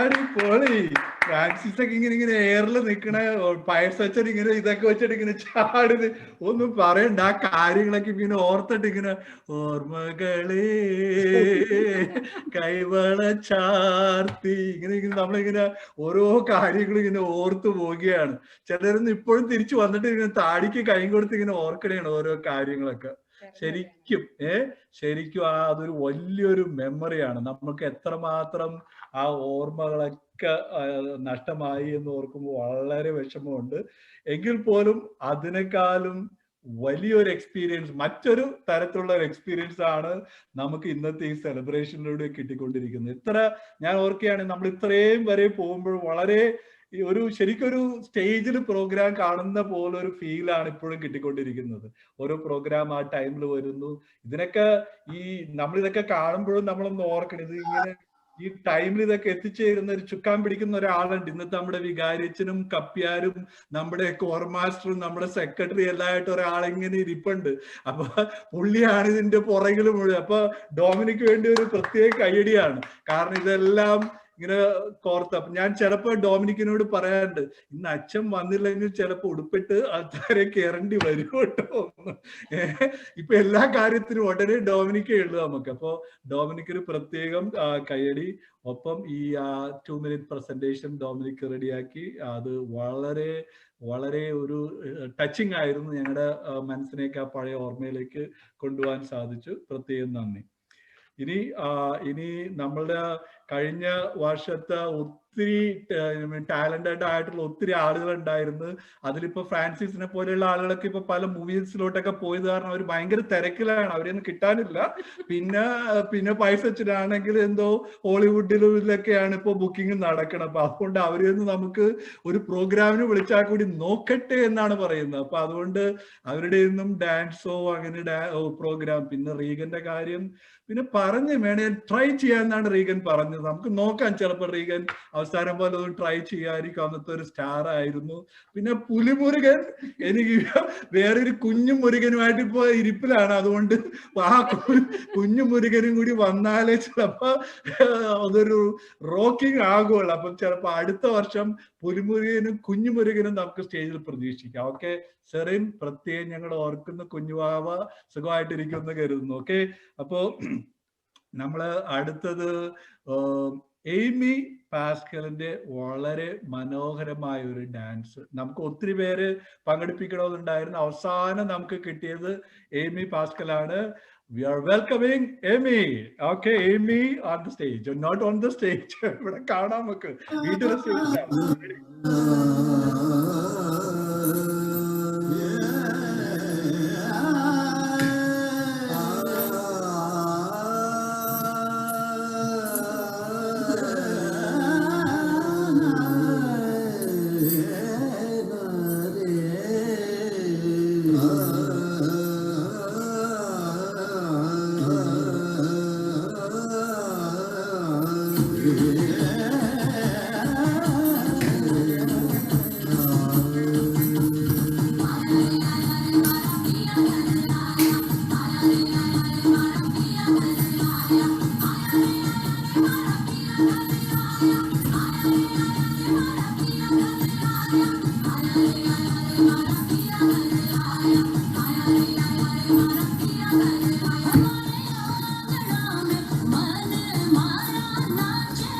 അടിപൊളി. ഫ്രാൻസിസ് ഒക്കെ ഇങ്ങനെ എയറിൽ നിക്കണ പയർസച്ചൻ ഇങ്ങനെ ഇതൊക്കെ വെച്ചിട്ട് ഇങ്ങനെ ചാടുന്നത് ഒന്നും പറയണ്ട. ആ കാര്യങ്ങളൊക്കെ ഇങ്ങനെ ഓർത്തിട്ട് ഇങ്ങനെ ഓർമ്മകളെ കൈവള ചാർത്തി ഇങ്ങനെ നമ്മളിങ്ങനെ ഓരോ കാര്യങ്ങളും ഇങ്ങനെ ഓർത്തു പോവുകയാണ്. ചിലരൊന്നും ഇപ്പോഴും തിരിച്ചു വന്നിട്ട് ഇങ്ങനെ താടിക്ക് കൈ കൊടുത്ത് ഇങ്ങനെ ഓർക്കണേണ് ഓരോ കാര്യങ്ങളൊക്കെ. ശരിക്കും ശരിക്കും അതൊരു വലിയൊരു മെമ്മറിയാണ്. നമുക്ക് എത്രമാത്രം ആ ഓർമ്മകളൊക്കെ നഷ്ടമായി എന്ന് ഓർക്കുമ്പോൾ വളരെ വിഷമമുണ്ട്. എങ്കിൽ പോലും അതിനേക്കാളും വലിയൊരു എക്സ്പീരിയൻസ്, മറ്റൊരു തരത്തിലുള്ള ഒരു എക്സ്പീരിയൻസ് ആണ് നമുക്ക് ഇന്നത്തെ ഈ സെലിബ്രേഷനിലൂടെ കിട്ടിക്കൊണ്ടിരിക്കുന്നത്. ഞാൻ ഓർക്കുകയാണ്, നമ്മൾ ഇത്രയും വരെ പോകുമ്പോൾ വളരെ ശരിക്കൊരു സ്റ്റേജിൽ പ്രോഗ്രാം കാണുന്ന പോലെ ഒരു ഫീലാണ് ഇപ്പോഴും കിട്ടിക്കൊണ്ടിരിക്കുന്നത്. ഓരോ പ്രോഗ്രാം ആ ടൈമിൽ വരുന്നു. ഇതിനൊക്കെ നമ്മളിതൊക്കെ കാണുമ്പോഴും നമ്മളൊന്ന് ഓർക്കണം, ഇത് ഇങ്ങനെ ഈ ടൈമിൽ ഇതൊക്കെ എത്തിച്ചേരുന്ന ഒരു ചുക്കാൻ പിടിക്കുന്ന ഒരാളുണ്ട്. ഇന്നത്തെ നമ്മുടെ വികാരിയച്ഛനും കപ്പ്യാരും നമ്മുടെ കോർ മാസ്റ്ററും നമ്മുടെ സെക്രട്ടറി എല്ലായിട്ട് ഒരാളിങ്ങനെ ഇരിപ്പുണ്ട്. അപ്പൊ പുള്ളിയാണ് ഇതിന്റെ പുറകിൽ മുഴുവൻ. അപ്പൊ ഡൊമിനിക്ക് വേണ്ടി ഒരു പ്രത്യേക കയ്യടിയാണ്. കാരണം ഇതെല്ലാം ഇങ്ങനെ കോർത്ത്. അപ്പൊ ഞാൻ ചിലപ്പോ ഡൊമിനിക്കിനോട് പറയാറുണ്ട്, ഇന്ന് അച്ഛൻ വന്നില്ലെങ്കിൽ ചിലപ്പോ ഉടുപ്പിട്ട് ആൾക്കാരെ കയറേണ്ടി വരും കേട്ടോ. ഇപ്പൊ എല്ലാ കാര്യത്തിനും ഉടനെ ഡൊമിനിക്കേ ഉള്ളൂ നമുക്ക്. അപ്പൊ ഡൊമിനിക്കിന് പ്രത്യേകം കയ്യടി. ഒപ്പം ഈ 2 minute പ്രസന്റേഷൻ ഡൊമിനിക്ക് റെഡിയാക്കി. അത് വളരെ വളരെ ഒരു ടച്ചിങ് ആയിരുന്നു. ഞങ്ങളുടെ മനസ്സിലേക്ക് ആ പഴയ ഓർമ്മയിലേക്ക് കൊണ്ടുപോകാൻ സാധിച്ചു. പ്രത്യേകം നന്ദി. ഇനി നമ്മളുടെ കഴിഞ്ഞ വർഷത്തെ ഒത്തിരി ടാലന്റഡ് ആയിട്ടുള്ള ഒത്തിരി ആളുകൾ ഉണ്ടായിരുന്നു. അതിലിപ്പോ ഫ്രാൻസിസിനെ പോലെയുള്ള ആളുകളൊക്കെ ഇപ്പൊ പല മൂവീസിലോട്ടൊക്കെ പോയത് കാരണം അവർ ഭയങ്കര തിരക്കിലാണ്, അവരെയൊന്നും കിട്ടാനില്ല. പിന്നെ പൈസ വെച്ചിട്ടാണെങ്കിൽ എന്തോ ഹോളിവുഡിലൊക്കെയാണ് ഇപ്പൊ ബുക്കിംഗ് നടക്കണം. അപ്പൊ അതുകൊണ്ട് അവരെയൊന്നും നമുക്ക് ഒരു പ്രോഗ്രാമിന് വിളിച്ചാൽ കൂടി നോക്കട്ടെ എന്നാണ് പറയുന്നത്. അപ്പൊ അതുകൊണ്ട് അവരുടെ ഒന്നും ഡാൻസോ അങ്ങനെ പ്രോഗ്രാം. പിന്നെ റീഗന്റെ കാര്യം പിന്നെ പറഞ്ഞു വേണേ ട്രൈ ചെയ്യാന്നാണ് റീഗൻ പറഞ്ഞത്. നമുക്ക് നോക്കാം, ചിലപ്പോൾ റീഗൻ അവസാനം പോലെ ഒന്ന് ട്രൈ ചെയ്യാതിരിക്കും. അന്നത്തെ ഒരു സ്റ്റാർ ആയിരുന്നു. പിന്നെ പുലിമുരുകൻ എനിക്ക് വേറൊരു കുഞ്ഞു മുരുകനുമായിട്ട് ഇപ്പൊ ഇരിപ്പിലാണ്. അതുകൊണ്ട് ആ കുഞ്ഞു മുരുകനും കൂടി വന്നാലേ ചിലപ്പോ അതൊരു റോക്കിംഗ് ആകുള്ളൂ. അപ്പം ചിലപ്പോ അടുത്ത വർഷം പുലിമുരുകനും കുഞ്ഞുമുരുകനും നമുക്ക് സ്റ്റേജിൽ പ്രതീക്ഷിക്കാം. ഓക്കെ സെറിൻ, പ്രത്യേകം ഞങ്ങൾ ഓർക്കുന്ന കുഞ്ഞുവാവ സുഖമായിട്ടിരിക്കുമെന്ന് കരുതുന്നു. ഓക്കെ, അപ്പോ നമ്മള് അടുത്തത് എയ്മി പാസ്കലിന്റെ വളരെ മനോഹരമായ ഒരു ഡാൻസ്. നമുക്ക് ഒത്തിരി പേര് പങ്കെടുപ്പിക്കണമെന്നുണ്ടായിരുന്നു. അവസാനം നമുക്ക് കിട്ടിയത് Amy പാസ്കലാണ്. We are welcoming Amy. Okay, Amy on the stage. You're not on the stage. ഇവിടെ കാണാം നമുക്ക് വീട്ടിലെ സ്റ്റേജ്. मन मारा नाचे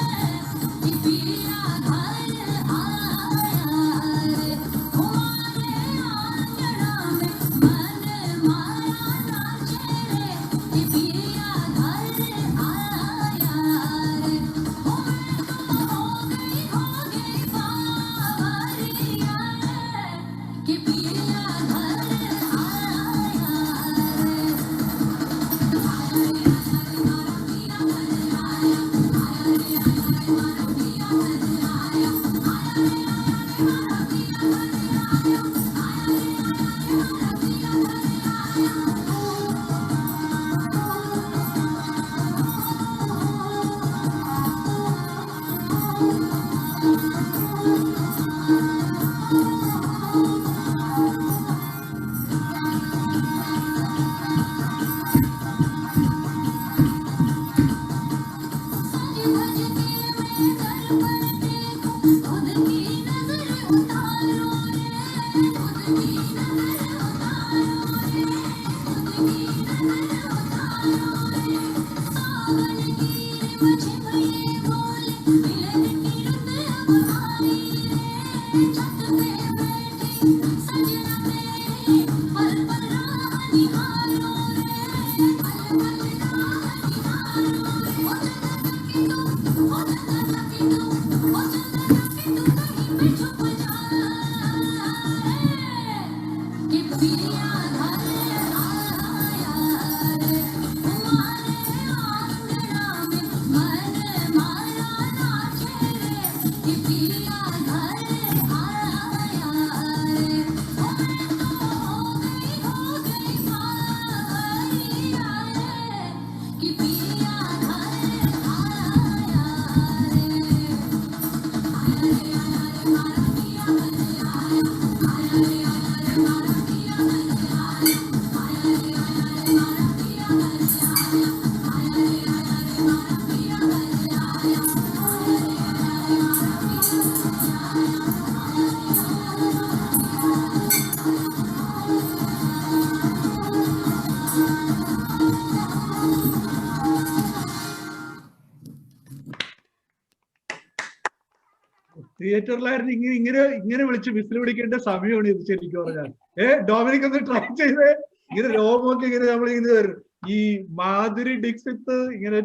തിയേറ്ററിലായിരുന്നു ഇങ്ങനെ വിളിച്ച് വിസിൽ പിടിക്കേണ്ട സമയമാണ് ഇത് ശരിക്കും പറഞ്ഞാൽ. ഡൊമിനിക് ഒന്ന് ട്രൈ ചെയ്തേ. ഇങ്ങനെ രോമമൊക്കെ ഇങ്ങനെ നമ്മളിങ്ങനെ വരും. ഈ മാധുരി ഡിക്സിത്ത് ഇങ്ങനെ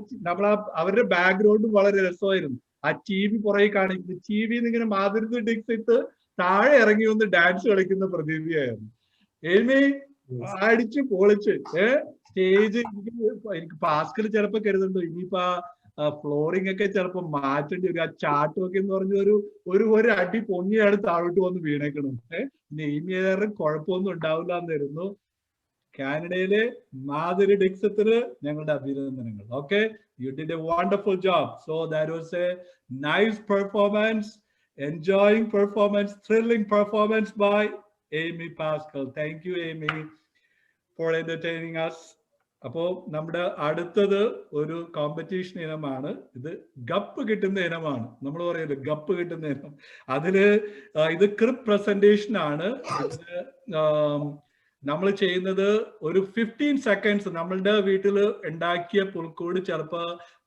അവരുടെ ബാക്ക്ഗ്രൗണ്ടും വളരെ രസമായിരുന്നു. ആ TV പുറകെ കാണിക്കുന്നത്, TVന്ന് ഇങ്ങനെ മാധുരി ഡിക്സിത്ത് താഴെ ഇറങ്ങി വന്ന് ഡാൻസ് കളിക്കുന്ന പ്രതീതിയായിരുന്നു. ഏമി അടിച്ച് പൊളിച്ച് സ്റ്റേജ് എനിക്ക് പാസ്കൽ ചിലപ്പോ കരുതുന്നുണ്ടോ ഇനിയിപ്പോ ഫ്ലോറിംഗ് ഒക്കെ ചിലപ്പോ മാറ്റേണ്ടി വരും. ആ ചാട്ടുമൊക്കെ എന്ന് പറഞ്ഞ ഒരു അടി പൊങ്ങിയാണ് താഴോട്ട് വന്ന് വീണേക്കണം. നെയ്മിയാറും കുഴപ്പമൊന്നും ഉണ്ടാവില്ല എന്നിരുന്നു. കാനഡയിലെ മാധുരി ഡിക്സത്തിന് ഞങ്ങളുടെ അഭിനന്ദനങ്ങൾ. Okay, you did A wonderful job. So that was A nice performance, enjoying performance, thrilling performance by Amy Pascal. Thank you, Amy, for entertaining us. അപ്പോ നമ്മുടെ അടുത്തത് ഒരു കോമ്പറ്റീഷൻ ഇനമാണ്. ഇത് ഗപ്പ് കിട്ടുന്ന ഇനമാണ്. നമ്മൾ പറയുന്നത് ഗപ്പ് കിട്ടുന്ന ഇനം. അതില് ഇത് ക്രിപ്പ് പ്രസന്റേഷൻ ആണ്. ഇതിന് നമ്മൾ ചെയ്യുന്നത് ഒരു 15 സെക്കൻഡ്സ് നമ്മളുടെ വീട്ടിൽ ഉണ്ടാക്കിയ പുൽക്കൂട് ചിലപ്പോ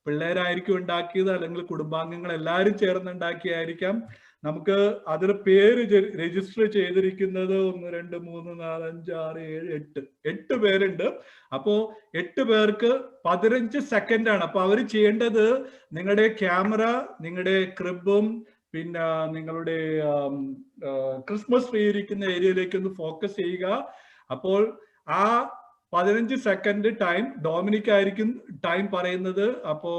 പിള്ളേരായിരിക്കും ഉണ്ടാക്കിയത്, അല്ലെങ്കിൽ കുടുംബാംഗങ്ങൾ എല്ലാവരും ചേർന്ന് ഉണ്ടാക്കിയായിരിക്കാം. നമുക്ക് അതിൽ പേര് രജിസ്റ്റർ ചെയ്തിരിക്കുന്നത് 1 2 3 4 5 6 7 8 പേരുണ്ട്. അപ്പോ 8 പേർക്ക് 15 സെക്കൻഡ് ആണ്. അപ്പൊ അവർ ചെയ്യേണ്ടത് നിങ്ങളുടെ ക്യാമറ നിങ്ങളുടെ ക്രിബും പിന്നെ നിങ്ങളുടെ ക്രിസ്മസ് ട്രീ ഇരിക്കുന്ന ഏരിയയിലേക്ക് ഒന്ന് ഫോക്കസ് ചെയ്യുക. അപ്പോൾ ആ 15 സെക്കൻഡ് ടൈം ഡൊമിനിക് ആയിരിക്കും ടൈം പറയുന്നത്. അപ്പോ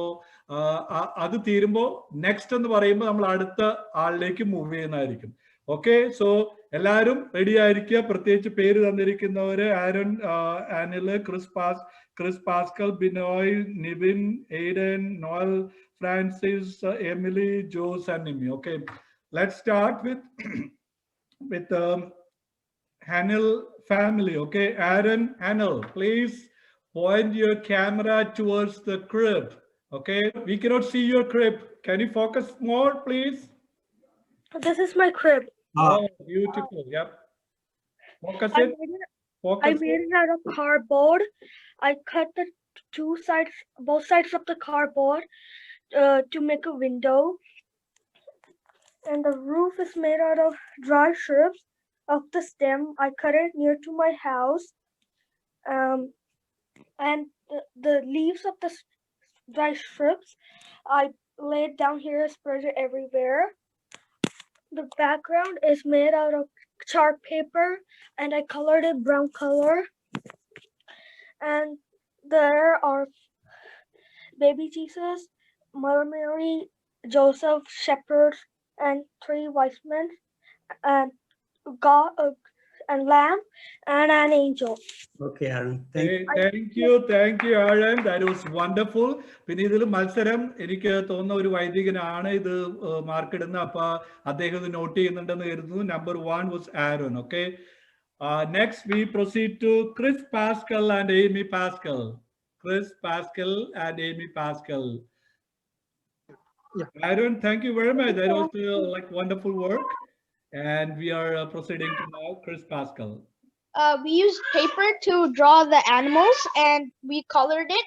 അത് തീരുമ്പോ നെക്സ്റ്റ് എന്ന് പറയുമ്പോൾ നമ്മൾ അടുത്ത ആളിലേക്ക് മൂവ് ചെയ്യുന്നതായിരിക്കും. ഓക്കെ, സോ എല്ലാവരും റെഡി ആയിരിക്കുക. പ്രത്യേകിച്ച് പേര് തന്നിരിക്കുന്നവര് Aaron, Anil, Chris Pascal, Binoy, Nivin, Aiden, Noel, Francis, Emily, Jose and Nimi. Okay, let's start with Hanel family. Okay, Aaron, Hanel, please point your camera towards the crib. Okay, we cannot see your crib. Can you focus more, please? This is my crib. Oh, beautiful. Yep. Focus it. I made it out of cardboard. I cut the both sides of the cardboard to make a window. And the roof is made out of dry shrubs. Of the stem, I cut it near to my house, and the leaves of the dry shrubs I laid down here, spread it everywhere. The background is made out of chart paper, and I colored it brown color. And there are baby Jesus, Mother Mary, Joseph, shepherds, and 3 wise men, and God and lamb and an angel. Okay, Aaron. Thank you, Aaron. That was wonderful. പിന്നെ ഇതിൽ മത്സരം എനിക്ക് തോന്നുന്ന ഒരു വൈദികനാണ് ഇത് മാർക്ക് ഇടുന്നത്. അപ്പൊ അദ്ദേഹം ഇത് നോട്ട് ചെയ്യുന്നുണ്ടെന്ന് കരുതുന്നു. Number 1 was Aaron. Okay. Next we proceed to Chris Pascal and Amy Pascal. Chris Pascal and Amy Pascal. Yeah. Aaron, thank you very much. That was like wonderful work. And we are proceeding to now Chris Pascal. We used paper to draw the animals, and we colored it,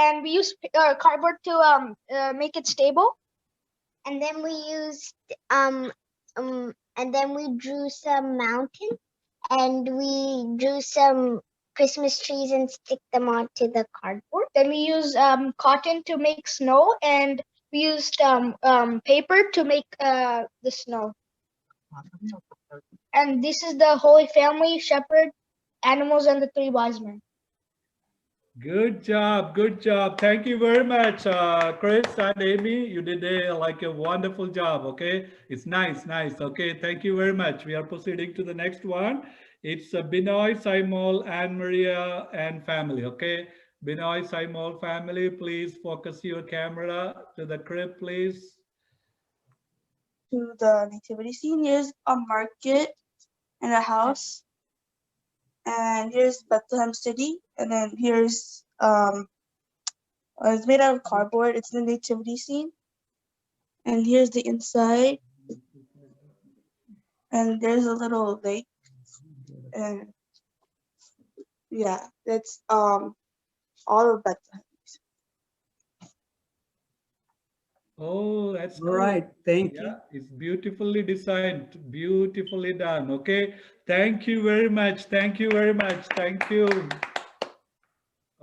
and we used cardboard to make it stable. And then we used and then we drew some mountain, and we drew some Christmas trees and stick them onto the cardboard. Then we used cotton to make snow, and we used paper to make the snow. And this is the Holy Family, shepherd, animals, and the 3 wise men. Good job, good job. Thank you very much, Chris and Amy. You did a wonderful job. Okay, it's nice. Okay, thank you very much. We are proceeding to the next one. It's Binoy, Simol, Anne Maria, and family. Okay, Binoy, Simol, family. Please focus your camera to the crib, please. To the nativity scene. Here's a market and a house, and here's Bethlehem City, and then here's it's made out of cardboard. It's the nativity scene, and here's the inside, and there's a little lake, and yeah, that's all of Bethlehem. Oh, that's All cool. right. Thank you. Yeah, it's beautifully designed, beautifully done. Okay, thank you very much. Thank you very much. Thank you.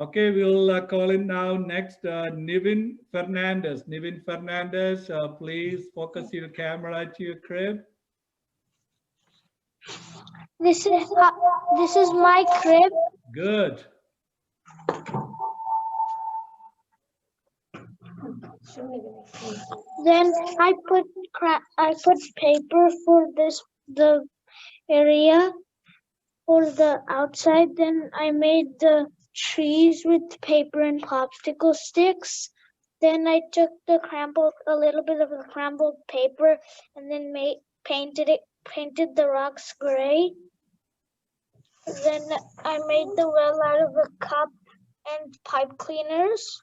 Okay, we'll call in now next Nivin Fernandez. Nivin Fernandez, please focus your camera to your crib. This is my crib. Good. Then I put paper for the area for the outside. Then I made the trees with paper and popsicle sticks. Then I took a little bit of the crumbled paper and then painted the rocks gray. Then I made the well out of a cup and pipe cleaners.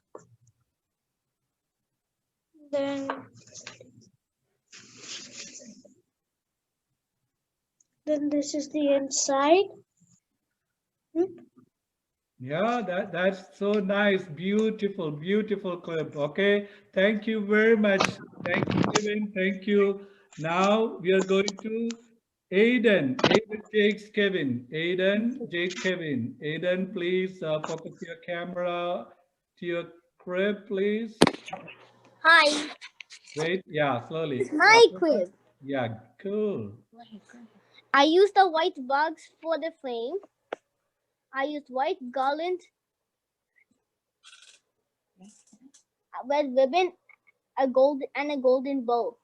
Then this is the inside. Yeah, that's so nice. Beautiful, beautiful clip. Okay, thank you very much. Thank you, Kevin. Thank you. Now we are going to Aiden. Aiden Jakes Kevin. Aiden Jakes Kevin. Aiden, please focus your camera to your crib, please. Hi, Wait, yeah, slowly. it's my crib. Yeah, cool. I used the white bugs for the frame. I used white garland, red ribbon, a golden bow.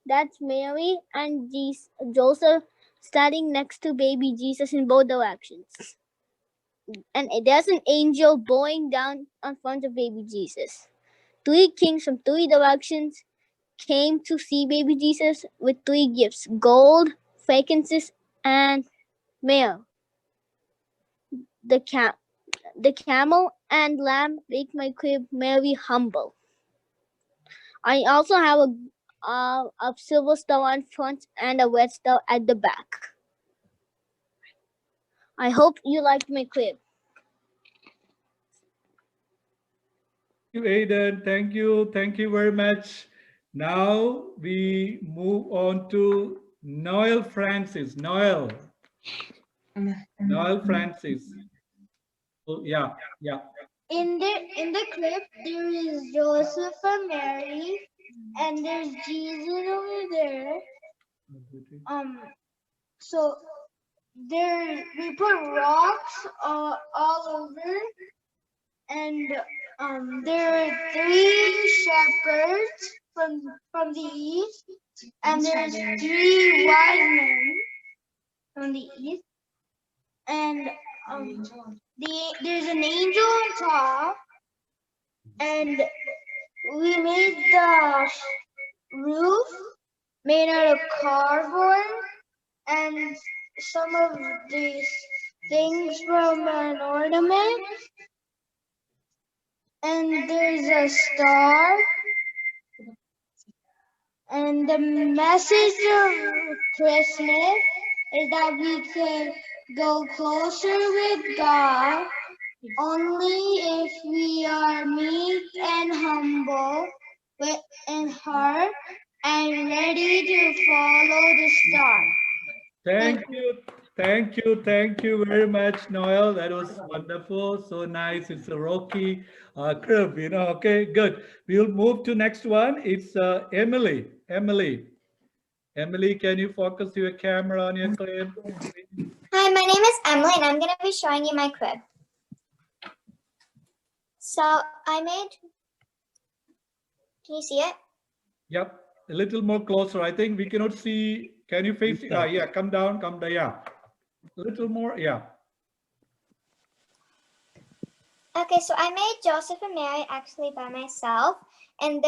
That's Mary and Joseph standing next to baby Jesus in both directions. And there's an angel bowing down in front of baby Jesus. 3 kings from 3 directions came to see baby Jesus with 3 gifts: gold, frankincense, and myrrh. The camel and lamb make my crib very humble. I also have a silver star on front and a red star at the back. I hope you liked my crib. Thank you, Aiden. Thank you. Thank you very much. Now we move on to Noel Francis. Noel Francis. Oh, yeah. In the crib, there is Joseph and Mary, and there's Jesus over there. So there we put rocks all over, and there are 3 shepherds from the east, and there's 3 wise men from the east, and there's an angel on top, and we made the roof made out of cardboard and some of these things from an ornament. And there's a star. And the message of Christmas is that we can go closer with God only if we are meek and humble in heart and ready to follow the star. Thank you very much, Noel. That was wonderful, so nice. It's a rocky curve, Okay, good. We'll move to next one. It's Emily. Emily, can you focus your camera on your clip? Hi, my name is Emily, and I'm going to be showing you my crib. So I made, can you see it? Yep, a little more closer. I think we cannot see. Can you face it? Yeah, come down, yeah. A little more, yeah. Okay, so I made Joseph and Mary actually by myself, and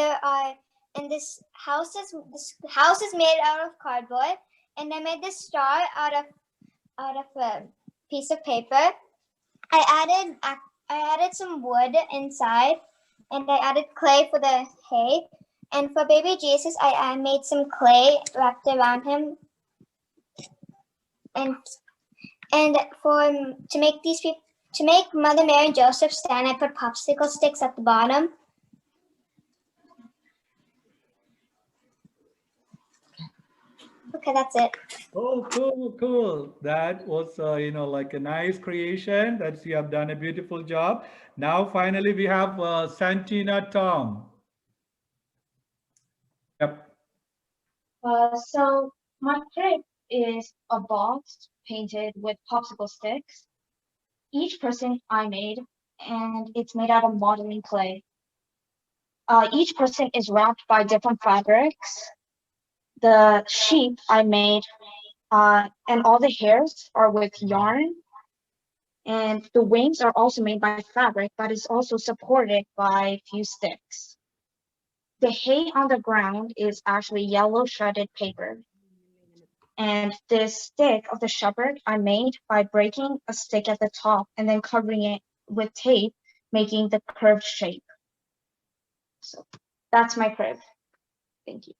this house is made out of cardboard, and I made this star out of a piece of paper. I added some wood inside, and I added clay for the hay. And for baby Jesus, I made some clay wrapped around him, and to make Mother Mary and Joseph stand, I put popsicle sticks at the bottom. Okay, that's it. Oh, cool. That was, like a nice creation. You have done a beautiful job. Now, finally, we have Santina Tom. Yep. So my crib is a box painted with popsicle sticks. Each person I made, and it's made out of modeling clay. Each person is wrapped by different fabrics. The sheep I made, and all the hairs are with yarn. And the wings are also made by fabric, but is also supported by a few sticks. The hay on the ground is actually yellow shredded paper. And this stick of the shepherd I made by breaking a stick at the top and then covering it with tape, making the curved shape. So that's my crib. Thank you.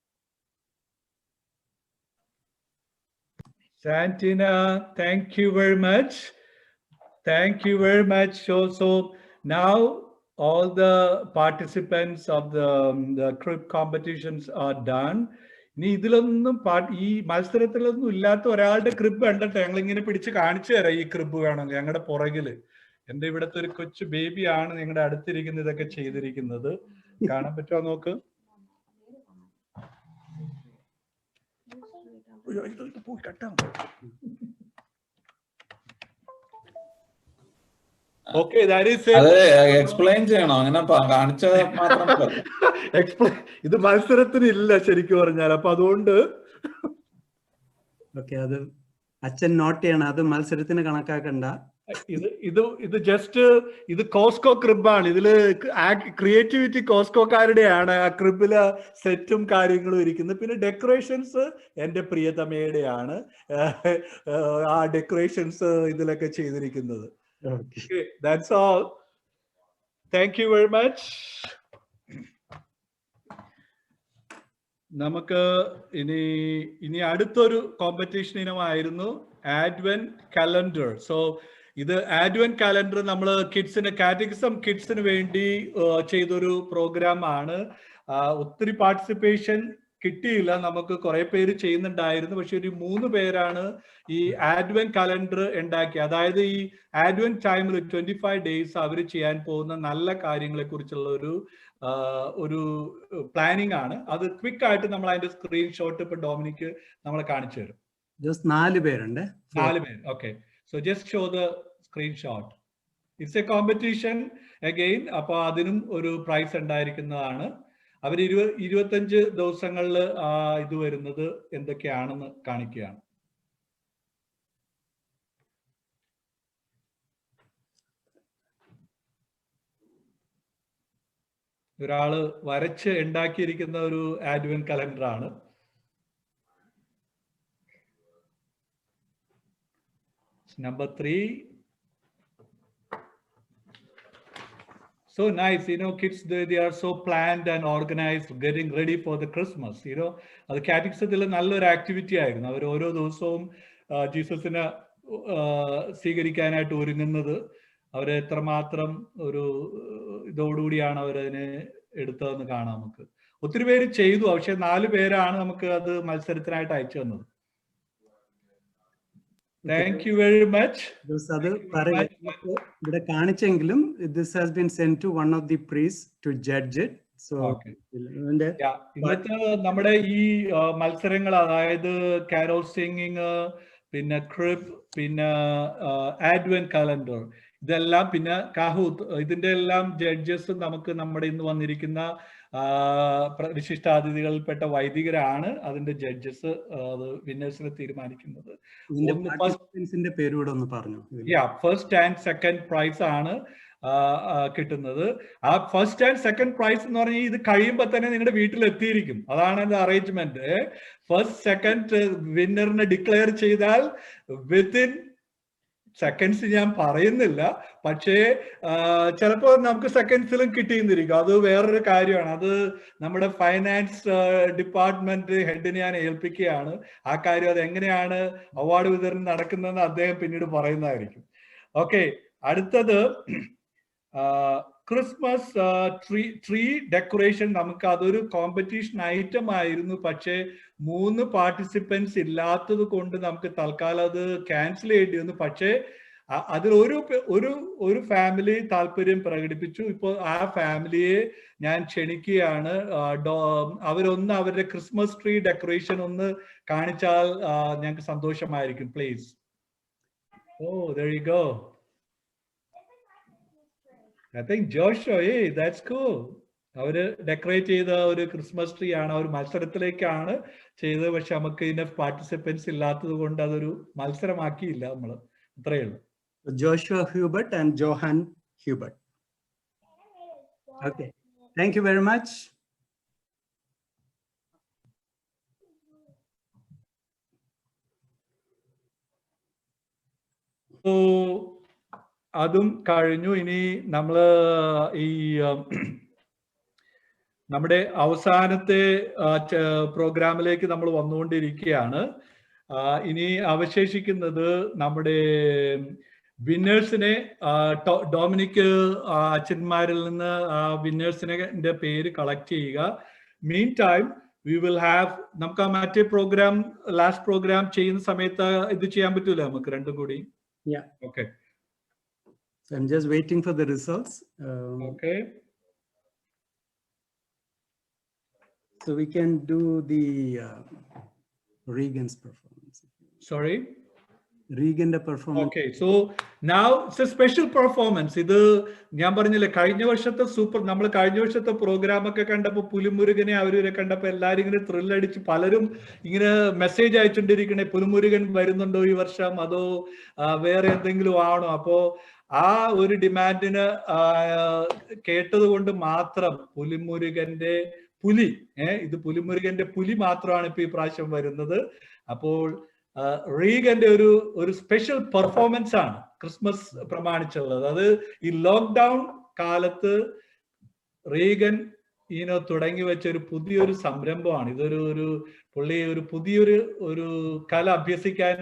Santina, thank you very much. Thank you very much. So now all the participants of the crib competitions are done. ഇനി ഇതിലൊന്നും ഈ മത്സരത്തിലൊന്നും ഇല്ലാത്ത ഒരാളുടെ ക്രിബ് കണ്ടിട്ട് ഞങ്ങൾ ഇങ്ങനെ പിടിച്ച് കാണിച്ചു തരാം. ഈ ക്രിബ് വേണം ഞങ്ങളുടെ പുറകില്. എന്റെ ഇവിടുത്തെ ഒരു കൊച്ചു ബേബിയാണ് നിങ്ങളുടെ അടുത്തിരിക്കുന്ന ഇതൊക്കെ ചെയ്തിരിക്കുന്നത്. കാണാൻ പറ്റുമോ നോക്ക്. പോയി കട്ടാ. Okay, that is it. Explain ചെയ്യണോ? അങ്ങനെ കാണിച്ചത് മാത്രം ഇത് മത്സരത്തിന് ഇല്ല ശരിക്കും പറഞ്ഞാൽ. അപ്പൊ അതുകൊണ്ട് അത് അച്ഛൻ നോട്ട് ചെയ്യണം. അത് മത്സരത്തിന് കണക്കാക്കണ്ട. ഇത് ജസ്റ്റ് ഇത് കോസ്കോ ക്രിബാണ്. ഇതില് ക്രിയേറ്റിവിറ്റി കോസ്കോക്കാരുടെയാണ്. ആ ക്രിബില് സെറ്റും കാര്യങ്ങളും ഇരിക്കുന്നത്. പിന്നെ ഡെക്കറേഷൻസ് എന്റെ പ്രിയതമയുടെയാണ്. ആ ഡെക്കറേഷൻസ് ഇതിലൊക്കെ ചെയ്തിരിക്കുന്നത്. Okay, that's all. Thank you very much. നമുക്ക് ഇനി അടുത്തൊരു കോമ്പറ്റീഷൻ ഇനമായിരുന്നു ആഡ്വെന്റ് കലണ്ടർ. സോ ഇത് ആഡ്വെന്റ് കലണ്ടർ നമ്മൾ കാറ്റഗിസം കിഡ്സിന് വേണ്ടി ചെയ്തൊരു പ്രോഗ്രാം ആണ്. ഒത്തിരി പാർട്ടിസിപ്പേഷൻ കിട്ടിയില്ല. നമുക്ക് കുറെ പേര് ചെയ്യുന്നുണ്ടായിരുന്നു. പക്ഷെ ഒരു 3 പേരാണ് ഈ ആഡ്വെന്റ് കലണ്ടർ ഉണ്ടാക്കി. അതായത് ഈ ആഡ്വെന്റ് ടൈമിൽ 25 ഡേയ്സ് അവർ ചെയ്യാൻ പോകുന്ന നല്ല കാര്യങ്ങളെ കുറിച്ചുള്ള ഒരു പ്ലാനിങ് ആണ്. അത് ക്വിക്ക് ആയിട്ട് നമ്മൾ അതിന്റെ സ്ക്രീൻഷോട്ട് ഇപ്പൊ ഡൊമിനിക്ക് നമ്മളെ കാണിച്ചു തരും. 4 പേരുണ്ട്. 4 പേര്. Okay, so just show the screenshot. It's A competition again. അപ്പൊ അതിനും ഒരു പ്രൈസ് ഉണ്ടായിരിക്കുന്നതാണ്. അവർ 25 ദിവസങ്ങളിൽ ഇത് വരുന്നത് എന്തൊക്കെയാണെന്ന് കാണിക്കുകയാണ്. ഒരാള് വരച്ച് ഉണ്ടാക്കിയിരിക്കുന്ന ഒരു ആഡ്വെന്റ് കലണ്ടർ ആണ്. Number 3. So nice, kids, they are so planned and organized, getting ready for the Christmas. അത് കാറ്റഗിസത്തിൽ നല്ലൊരു ആക്ടിവിറ്റി ആയിരുന്നു. അവർ ഓരോ ദിവസവും ജീസസിനെ സ്വീകരിക്കാനായിട്ട് ഒരുങ്ങുന്നത്. അവർ എത്രമാത്രം ഒരു ഇതോടുകൂടിയാണ് അവരതിനെ എടുത്തതെന്ന് കാണാം. നമുക്ക് ഒത്തിരി പേര് ചെയ്തു. പക്ഷെ 4 പേരാണ് നമുക്ക് അത് മത്സരത്തിനായിട്ട് അയച്ചു തന്നത്. Thank you very much. അത് ഇവിടെ കാണിച്ചെങ്കിലും this has been sent to one of the priests to judge it. So ഇന്നത്തെ നമ്മുടെ ഈ മത്സരങ്ങൾ, അതായത് കാരോൾ സിംഗിങ്, പിന്നെ ക്രിബ്, പിന്നെ ആഡ്വെന്റ് കലണ്ടർ, ഇതെല്ലാം, പിന്നെ കാഹൂത്ത്, ഇതിന്റെ എല്ലാം ജഡ്ജസ് നമുക്ക് നമ്മുടെ ഇന്ന് വന്നിരിക്കുന്ന വിശിഷ്ടാതിഥികളിൽപ്പെട്ട വൈദികരാണ് അതിന്റെ ജഡ്ജസ്. വിന്നേഴ്സിനെ തീരുമാനിക്കുന്നത്. ഫസ്റ്റ് ആൻഡ് സെക്കൻഡ് പ്രൈസ് ആണ് കിട്ടുന്നത്. ആ ഫസ്റ്റ് ആൻഡ് സെക്കൻഡ് പ്രൈസ് എന്ന് പറഞ്ഞാൽ ഇത് കഴിയുമ്പോൾ തന്നെ നിങ്ങളുടെ വീട്ടിൽ എത്തിയിരിക്കും. അതാണ് അതിന്റെ അറേഞ്ച്മെന്റ്. ഫസ്റ്റ് സെക്കൻഡ് വിന്നറിനെ ഡിക്ലെയർ ചെയ്താൽ വിത്തിൻ സെക്കൻഡ്സ് ഞാൻ പറയുന്നില്ല, പക്ഷേ ചിലപ്പോൾ നമുക്ക് സെക്കൻഡ്സിലും കിട്ടിയെന്നിരിക്കും. അത് വേറൊരു കാര്യമാണ്. അത് നമ്മുടെ ഫൈനാൻസ് ഡിപ്പാർട്ട്മെന്റ് ഹെഡിനെ ഞാൻ ഏൽപ്പിക്കുകയാണ്. ആ കാര്യം അത് എങ്ങനെയാണ് അവാർഡ് വിതരണം നടക്കുന്നതെന്ന് അദ്ദേഹം പിന്നീട് പറയുന്നതായിരിക്കും. ഓക്കെ, അടുത്തത് ക്രിസ്മസ് ട്രീ ഡെക്കറേഷൻ നമുക്ക് അതൊരു കോമ്പറ്റീഷൻ ഐറ്റം ആയിരുന്നു. പക്ഷേ 3 പാർട്ടിസിപ്പൻസ് ഇല്ലാത്തത് കൊണ്ട് നമുക്ക് തൽക്കാലം അത് ക്യാൻസൽ ചെയ്യേണ്ടി വന്നു. പക്ഷേ അതിൽ ഒരു ഫാമിലി താല്പര്യം പ്രകടിപ്പിച്ചു. ഇപ്പോൾ ആ ഫാമിലിയെ ഞാൻ ക്ഷണിക്കുകയാണ്. അവരൊന്ന് അവരുടെ ക്രിസ്മസ് ട്രീ ഡെക്കറേഷൻ ഒന്ന് കാണിച്ചാൽ ഞങ്ങൾക്ക് സന്തോഷമായിരിക്കും. Please. Oh, there you go. I think Joshua, hey, that's cool. അവര് ഡെക്കറേറ്റ് ചെയ്ത ഒരു ക്രിസ്മസ് ട്രീ ആണ്. അവർ മത്സരത്തിലേക്കാണ് ചെയ്തത്. പക്ഷെ നമുക്ക് ഇനഫ് പാർട്ടിസിപ്പൻസ് ഇല്ലാത്തത് കൊണ്ട് അതൊരു മത്സരമാക്കിയില്ല നമ്മൾ. അത്രയേ ഉള്ളൂ. Joshua Hubert and Johan Hubert. Okay, thank you very much. So അതും കഴിഞ്ഞു. ഇനി നമ്മള് ഈ നമ്മുടെ അവസാനത്തെ പ്രോഗ്രാമിലേക്ക് നമ്മൾ വന്നുകൊണ്ടിരിക്കുകയാണ്. ഇനി അവശേഷിക്കുന്നത് നമ്മുടെ വിന്നേഴ്സിനെ ഡൊമിനിക് അച്ഛന്മാരിൽ നിന്ന് വിന്നേഴ്സിനെ പേര് കളക്ട് ചെയ്യുക. മീൻ ടൈം വി വിൽ ഹാവ്, നമുക്ക് ആ മറ്റേ പ്രോഗ്രാം ലാസ്റ്റ് പ്രോഗ്രാം ചെയ്യുന്ന സമയത്ത് ഇത് ചെയ്യാൻ പറ്റൂല നമുക്ക് രണ്ടും കൂടി? Yeah. Okay. So I'm just waiting for the results. Okay. So we can do the Regan's performance. Sorry? Regan's performance. Okay, so now it's a special performance. ഇത് ഞാൻ പറഞ്ഞില്ലേ കഴിഞ്ഞ വർഷത്തെ നമ്മൾ കഴിഞ്ഞ വർഷത്തെ പ്രോഗ്രാം ഒക്കെ കണ്ടപ്പോൾ പുലിമുരുകനെ അവരെ കണ്ടപ്പോൾ എല്ലാവരും ഇങ്ങനെ ത്രില്ലടിച്ച് പലരും ഇങ്ങനെ മെസ്സേജ് അയച്ചുകൊണ്ടിരിക്കണേ, പുലിമുരുകൻ വരുന്നുണ്ടോ ഈ വർഷം, അതോ വേറെ എന്തെങ്കിലും ആണോ? അപ്പോ ആ ഒരു ഡിമാൻഡിന് കേട്ടത് കൊണ്ട് മാത്രം പുലിമുരുകന്റെ പുലി ഇത് പുലിമുരുകന്റെ പുലി മാത്രമാണ് ഇപ്പൊ ഈ പ്രാവശ്യം വരുന്നത്. അപ്പോൾ റീഗന്റെ ഒരു സ്പെഷ്യൽ പെർഫോമൻസ് ആണ് ക്രിസ്മസ് പ്രമാണിച്ചുള്ളത്. അത് ഈ ലോക്ക്ഡൗൺ കാലത്ത് റീഗൻ തുടങ്ങി വെച്ച ഒരു പുതിയൊരു സംരംഭമാണ്. ഇതൊരു പുള്ളി ഒരു പുതിയൊരു കല അഭ്യസിക്കാൻ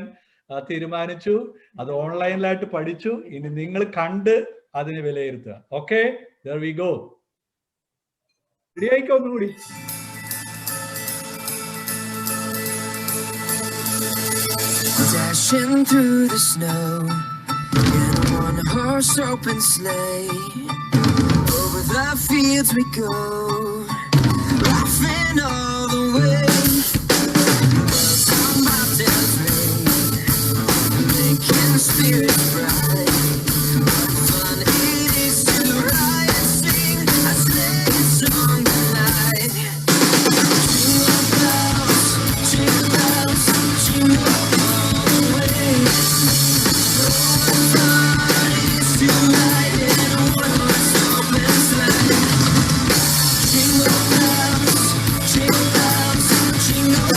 തീരുമാനിച്ചു. അത് ഓൺലൈനിലായിട്ട് പഠിച്ചു. ഇനി നിങ്ങൾ കണ്ട് അതിനെ വിലയിരുത്തുക. Okay, there we go. Ready ആയിക്കോ ഒന്നുകൂടി. Dashing through the snow in a one-horse open sleigh, over the fields we go, laughing all the way. Some mountains ring, making spirits bright. What fun it is to ride and sing a sleigh song tonight. Jingle bells, jingle bells, jingle. Jingle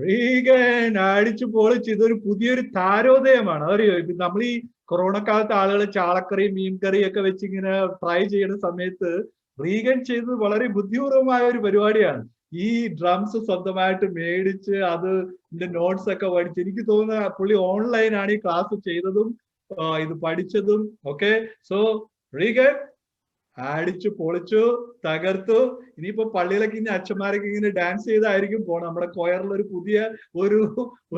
Reagan അടിച്ചു പൊളിച്ച്. ഇതൊരു പുതിയൊരു താരോദയമാണ്. അറിയോ, ഇപ്പൊ നമ്മൾ ഈ കൊറോണ കാലത്ത് ആളുകൾ ചാളക്കറി മീൻകറി ഒക്കെ വെച്ച് ഇങ്ങനെ ട്രൈ ചെയ്യുന്ന സമയത്ത് റീഗൻ ചെയ്തത് വളരെ ബുദ്ധിപൂർവമായ ഒരു പരിപാടിയാണ്. ഈ ഡ്രംസ് സ്വന്തമായിട്ട് മേടിച്ച് അതിന്റെ നോട്ട്സ് ഒക്കെ പഠിച്ച്, എനിക്ക് തോന്നുന്ന പുള്ളി ഓൺലൈനാണ് ഈ ക്ലാസ് ചെയ്തതും ഇത് പഠിച്ചതും. ഓക്കെ, സോ റീഗൻ അടിച്ചു പൊളിച്ചു, തകർത്തു. ഇനിയിപ്പോ പള്ളിയിലൊക്കെ ഇനി അച്ഛന്മാരൊക്കെ ഇങ്ങനെ ഡാൻസ് ചെയ്തായിരിക്കും പോണം. നമ്മുടെ കൊയറിൽ ഒരു പുതിയ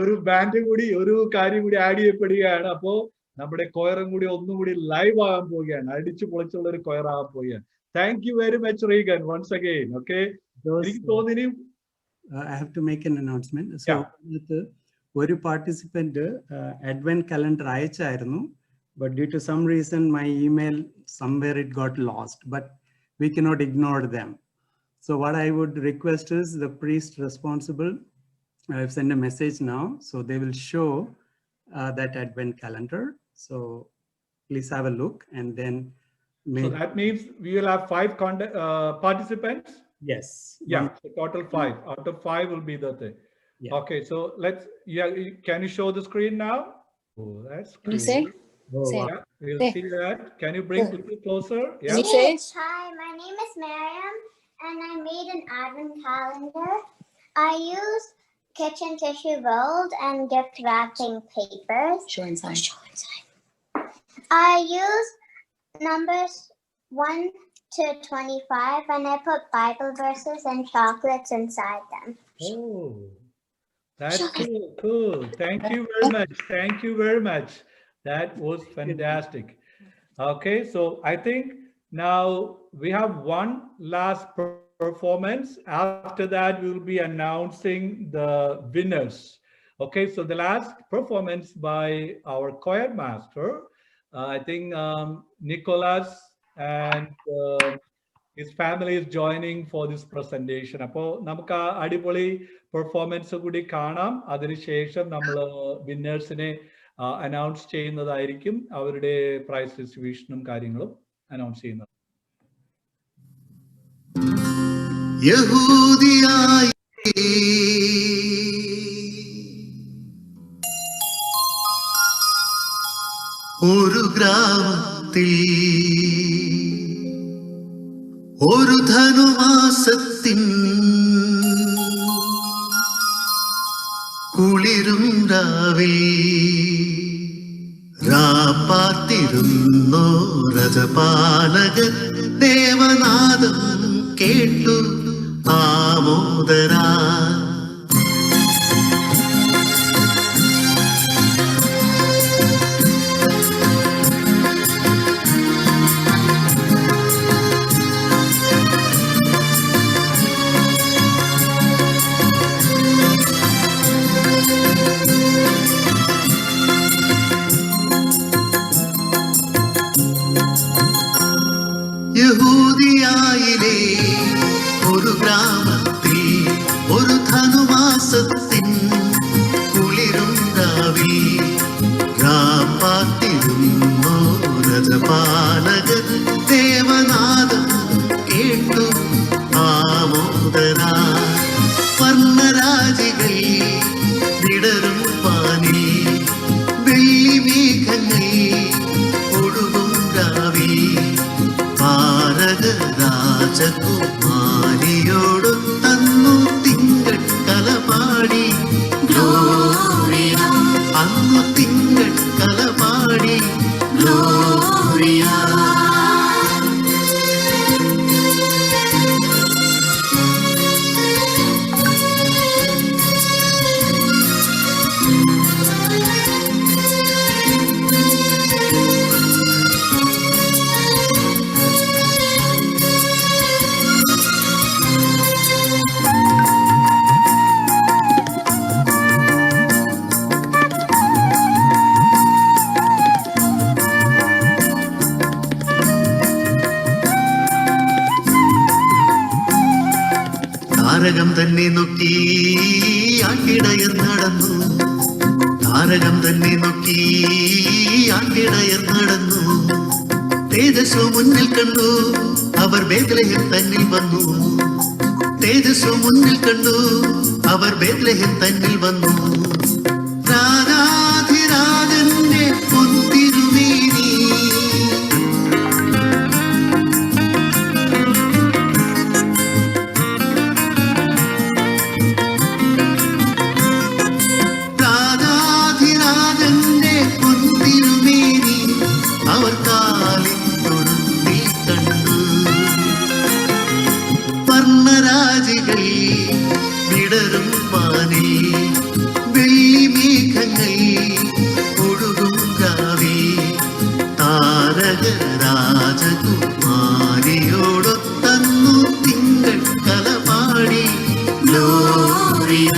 ഒരു ബാൻഡ് കൂടി, ഒരു കാര്യം കൂടി ആഡ് ചെയ്യപ്പെടുകയാണ്. അപ്പോ നമ്മുടെ കൊയറും കൂടി ഒന്നുകൂടി ലൈവ് ആകാൻ പോവുകയാണ്. അടിച്ചു പൊളിച്ചുള്ള ഒരു കൊയർ ആകാൻ പോവുകയാണ്. Thank you very much Regan once again. Okay, എനിക്ക് തോന്നി I have to make an announcement. So, ഒരു പാർട്ടിസിപ്പന്റ് അഡ്വെന്റ് കലണ്ടർ അയച്ചായിരുന്നു. But due to some reason, my email, somewhere it got lost, but we cannot ignore them. So what I would request is the priest responsible, I have sent a message now, so they will show that Advent calendar. So please have a look and then. So that means we will have 5 participants? Yes. Yeah, so total 5. Out of 5 will be the thing. Yeah. Okay, so can you show the screen now? Oh, that's cool. Oh, yeah, we'll see that. Can you bring it closer? Yeah. Hi, my name is Miriam, and I made an advent calendar. I used kitchen tissue rolled and gift wrapping papers. Show inside. I used numbers 1 to 25, and I put Bible verses and chocolates inside them. Oh, that's cool. Thank you very much. Thank you very much. That was fantastic. Okay, so I think now we have one last performance. After that, we will be announcing the winners. Okay, so the last performance by our choir master, I think Nicholas and his family is joining for this presentation. Appo namukku adipoli performance kudi kaanam. Adinu shesham nammal winners ne announce ചെയ്യുന്നതായിരിക്കും. അവരുടെ പ്രൈസ് ഡിസ്ട്രിബ്യൂഷനും കാര്യങ്ങളും അനൗൺസ് ചെയ്യുന്നത്. യഹൂദിയായി ഒരു ഗ്രാമത്തിൽ ഒരു ധനുമാസത്തിൻ കുളിരും രാവിൽ രാപ്പാത്തിരുന്നോ രജപാലകൻ ദേവനാദം കേട്ടു ആമോദരാ. യഹൂദിയായിലെ ഒരു ഗ്രാമത്തിൽ ഒരു ധനുമാസത്തിൻ കുളിരും രാവിൽ രാപ്പാത്തിരുന്നോ രജപാലകൻ ദേവനാദം കേട്ടു ആമോദരാ. വർണ്ണരാജികൾ വിടരും പാനിൽ വെള്ളി മേഘങ്ങൾ ഒഴുകും രാവിൽ രാജകുമാരിയോട് തന്നു തിങ്കൾ കലപാടി ഗ്ലോറിയ. അന്നു തിങ്കൾ കലപാടി ഗ്ലോറിയ. താരകം തന്നെ നോക്കി ആട്ടിടയർ നടന്നു. താരകം തന്നെ നോക്കി ആട്ടിടയർ നടന്നു. തേജസ്സു മുന്നിൽ കണ്ടു അവർ ബേത്ലഹേം തന്നിൽ വന്നു. തേജസ്സു മുന്നിൽ കണ്ടു അവർ ബേത്ലഹേം തന്നിൽ വന്നു. രാജാധിരാജന്റെ പൊൻതിരുമേനി രാജാധിരാജന്റെ പൊൻതിരുമേനി അവർ കാലിൽ തൊഴുത്തി കണ്ടു. വർണ്ണരാജികൾ വിടരും വാനിൽ വെള്ളിമേഘങ്ങൾ ഒഴുകും രാവിൽ താരക രാജകുമാരിയോടൊത്തന്നു തിങ്കൾ കലപാടി ഗ്ലോറിയ.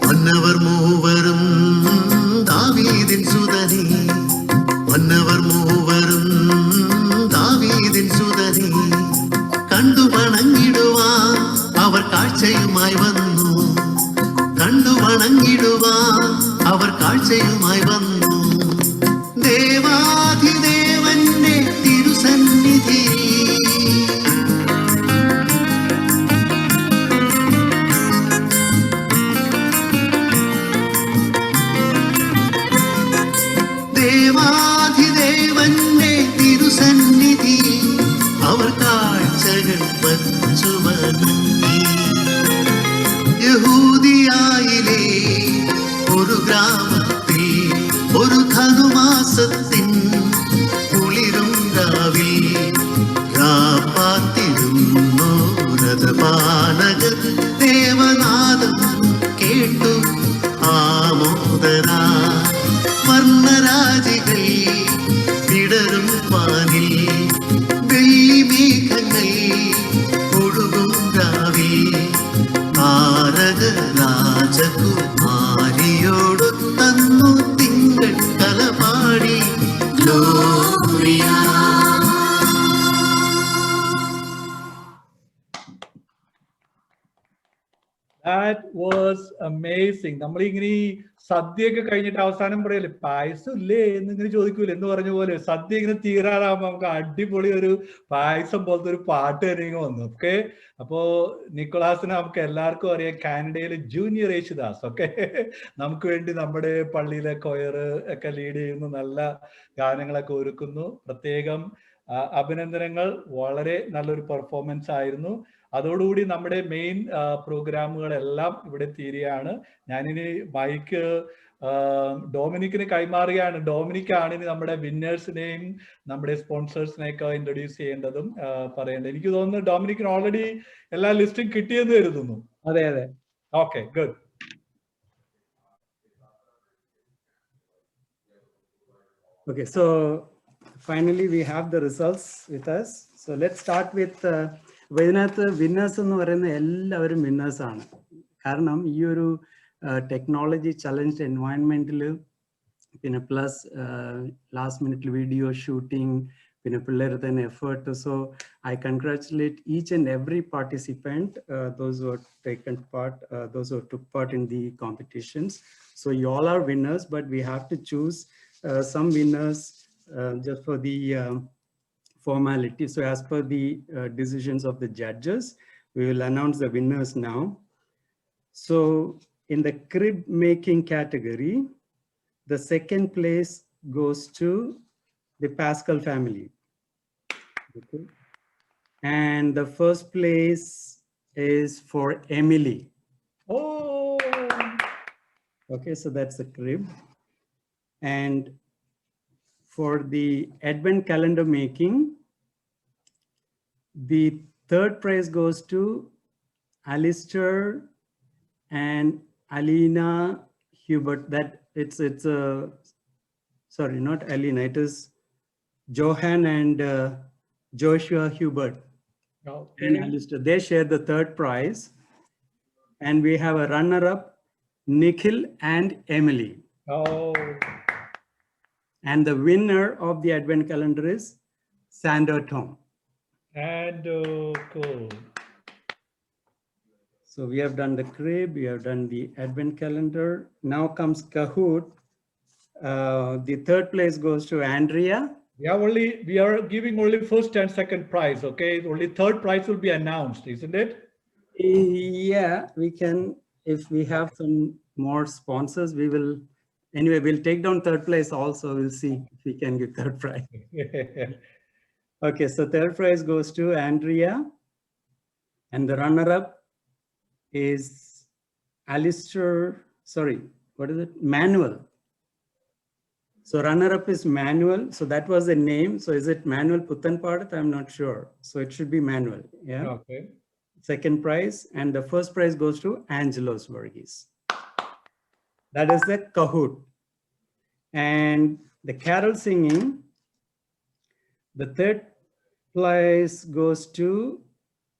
വന്നവർ മൂവരും ദാവീദിൻ സുതനേ, വന്നവർ മൂവരും ദാവീദിൻ സുതനേ, കണ്ടു വണങ്ങിടുവാൻ അവർ കാഴ്ചയുമായി വന്നു. കണ്ടു വണങ്ങിടുവാൻ അവർ കാഴ്ചയുമായി വന്നു. ദേവാധിദേവന്റെ തിരുസന്നിധി ദേവാധിദേവന്റെ തിരുസന്നിധി അവർ കാഴ്ചകൾ വച്ചു വണങ്ങി. യഹൂദിയായിലെ ഒരു ഗ്രാമത്തിൽ ഒരു ധനുമാസത്തിൻ കുളിരും രാവിൽ രാപ്പാത്തിരുന്നു രഥപാലകർ ദേവനാദം കേട്ടു ആമോദരാ. വർണ്ണരാജികൾ വിടരും വാനിൽ വെള്ളിമേഘങ്ങൾ ഒഴുകും രാവിൽ താരക രാജകുമാരിയോടൊത്തന്നു തിങ്കൾ കലപാടി ഗ്ലോറിയ. That was amazing. നമ്മളിങ്ങനെ ഈ സദ്യയൊക്കെ കഴിഞ്ഞിട്ട് അവസാനം പറയല്ലേ പായസം ഇല്ലേ എന്നിങ്ങനെ ചോദിക്കൂല എന്ന് പറഞ്ഞ പോലെ സദ്യ ഇങ്ങനെ തീരാറാകുമ്പോ നമുക്ക് അടിപൊളി ഒരു പായസം പോലത്തെ ഒരു പാട്ട് തന്നെ ഇങ്ങനെ വന്നു. ഓക്കെ, അപ്പോ നിക്കോളാസിനെ നമുക്ക് എല്ലാവർക്കും അറിയാം, കാനഡയിലെ ജൂനിയർ യേശുദാസ്. ഓക്കെ, നമുക്ക് വേണ്ടി നമ്മുടെ പള്ളിയിലെ കൊയർ ഒക്കെ ലീഡ് ചെയ്യുന്നു, നല്ല ഗാനങ്ങളൊക്കെ ഒരുക്കുന്നു. പ്രത്യേകം അഭിനന്ദനങ്ങൾ. വളരെ നല്ലൊരു പെർഫോമൻസ് ആയിരുന്നു. അതോടുകൂടി നമ്മുടെ മെയിൻ പ്രോഗ്രാമുകളെല്ലാം ഇവിടെ തീരുകയാണ്. ഞാനിനി മൈക്ക് ഡൊമിനിക്കിന് കൈമാറുകയാണ്. ഡൊമിനിക്കാണ് ഇനി നമ്മുടെ വിന്നേഴ്സിനെയും നമ്മുടെ സ്പോൺസേഴ്സിനെയൊക്കെ ഇൻട്രൊഡ്യൂസ് ചെയ്യേണ്ടതും പറയേണ്ടത്. എനിക്ക് തോന്നുന്നു ഡൊമിനിക്കിന് ഓൾറെഡി എല്ലാ ലിസ്റ്റും കിട്ടിയെന്ന് കരുതുന്നു. അതെ അതെ. Okay, good. Okay, so finally we have the results with us. So let's start with ഇതിനകത്ത് വിന്നേഴ്സ് എന്ന് പറയുന്ന എല്ലാവരും വിന്നേഴ്സ് ആണ്. കാരണം ഈ ഒരു ടെക്നോളജി ചലഞ്ച് എൻവയൺമെന്റിൽ പിന്നെ പ്ലസ് ലാസ്റ്റ് മിനിറ്റിൽ വീഡിയോ ഷൂട്ടിംഗ് പിന്നെ പിള്ളേർ തന്നെ effort. So I congratulate each and every participant, those who taken part, those who took part in the competitions. So you all are winners, but we have to choose some winners just for the formality. So as per the decisions of the judges, we will announce the winners now. So in the crib making category, the second place goes to the Pascal family. Okay. And the first place is for Emily. Oh. Okay, so that's the crib. And for the Advent calendar making, the third prize goes to Alistair and Alina Hubert. That it's sorry, not Alina, it is Johan and Joshua Hubert. and Alistair. They share the third prize. And we have a runner-up, Nikhil and Emily. Oh. And the winner of the Advent calendar is Sandor Tom. And cool. So we have done the crib, we have done the Advent calendar. Now comes Kahoot. The third place goes to Andrea. We are giving only first and second prize, okay? Only third prize will be announced, isn't it? Yeah, we can, if we have some more sponsors, we will, anyway, we'll take down third place also. We'll see if we can get third prize. Okay, so third prize goes to Andrea. And the runner-up is Alistair, sorry, what is it? Manuel. So runner-up is Manuel. So that was the name. So is it Manuel Puttanpadat? I'm not sure. So it should be Manuel. Yeah. Okay. Second prize. And the first prize goes to Angelos Varghese. That is the Kahoot. And the carol singing, the third prize goes to,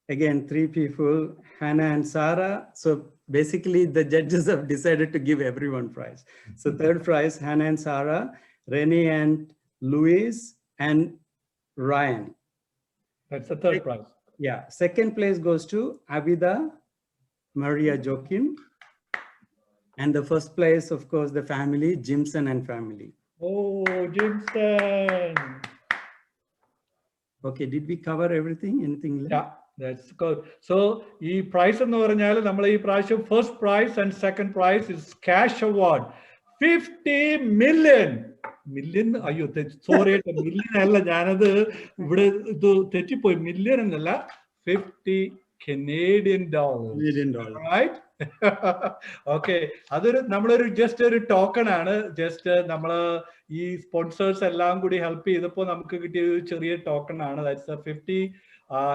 again, three people, Hannah and Sarah. So basically the judges have decided to give everyone prize. So third prize, Hannah and Sarah, Renee and Louise, and Ryan. That's the third prize. Yeah. Second place goes to Abida Maria Joaquin. And the first place, of course, the family, Jimson and family. Oh, Jimson. Okay, did we cover everything? Anything left? Yeah. That's good. So, this prize and first prize and second prize is cash award. 50 million. Million? Sorry, million. Million 50 Canadian dollars. Canadian dollars. Right? Okay. That's just a token. Just sponsors help token. That's a 50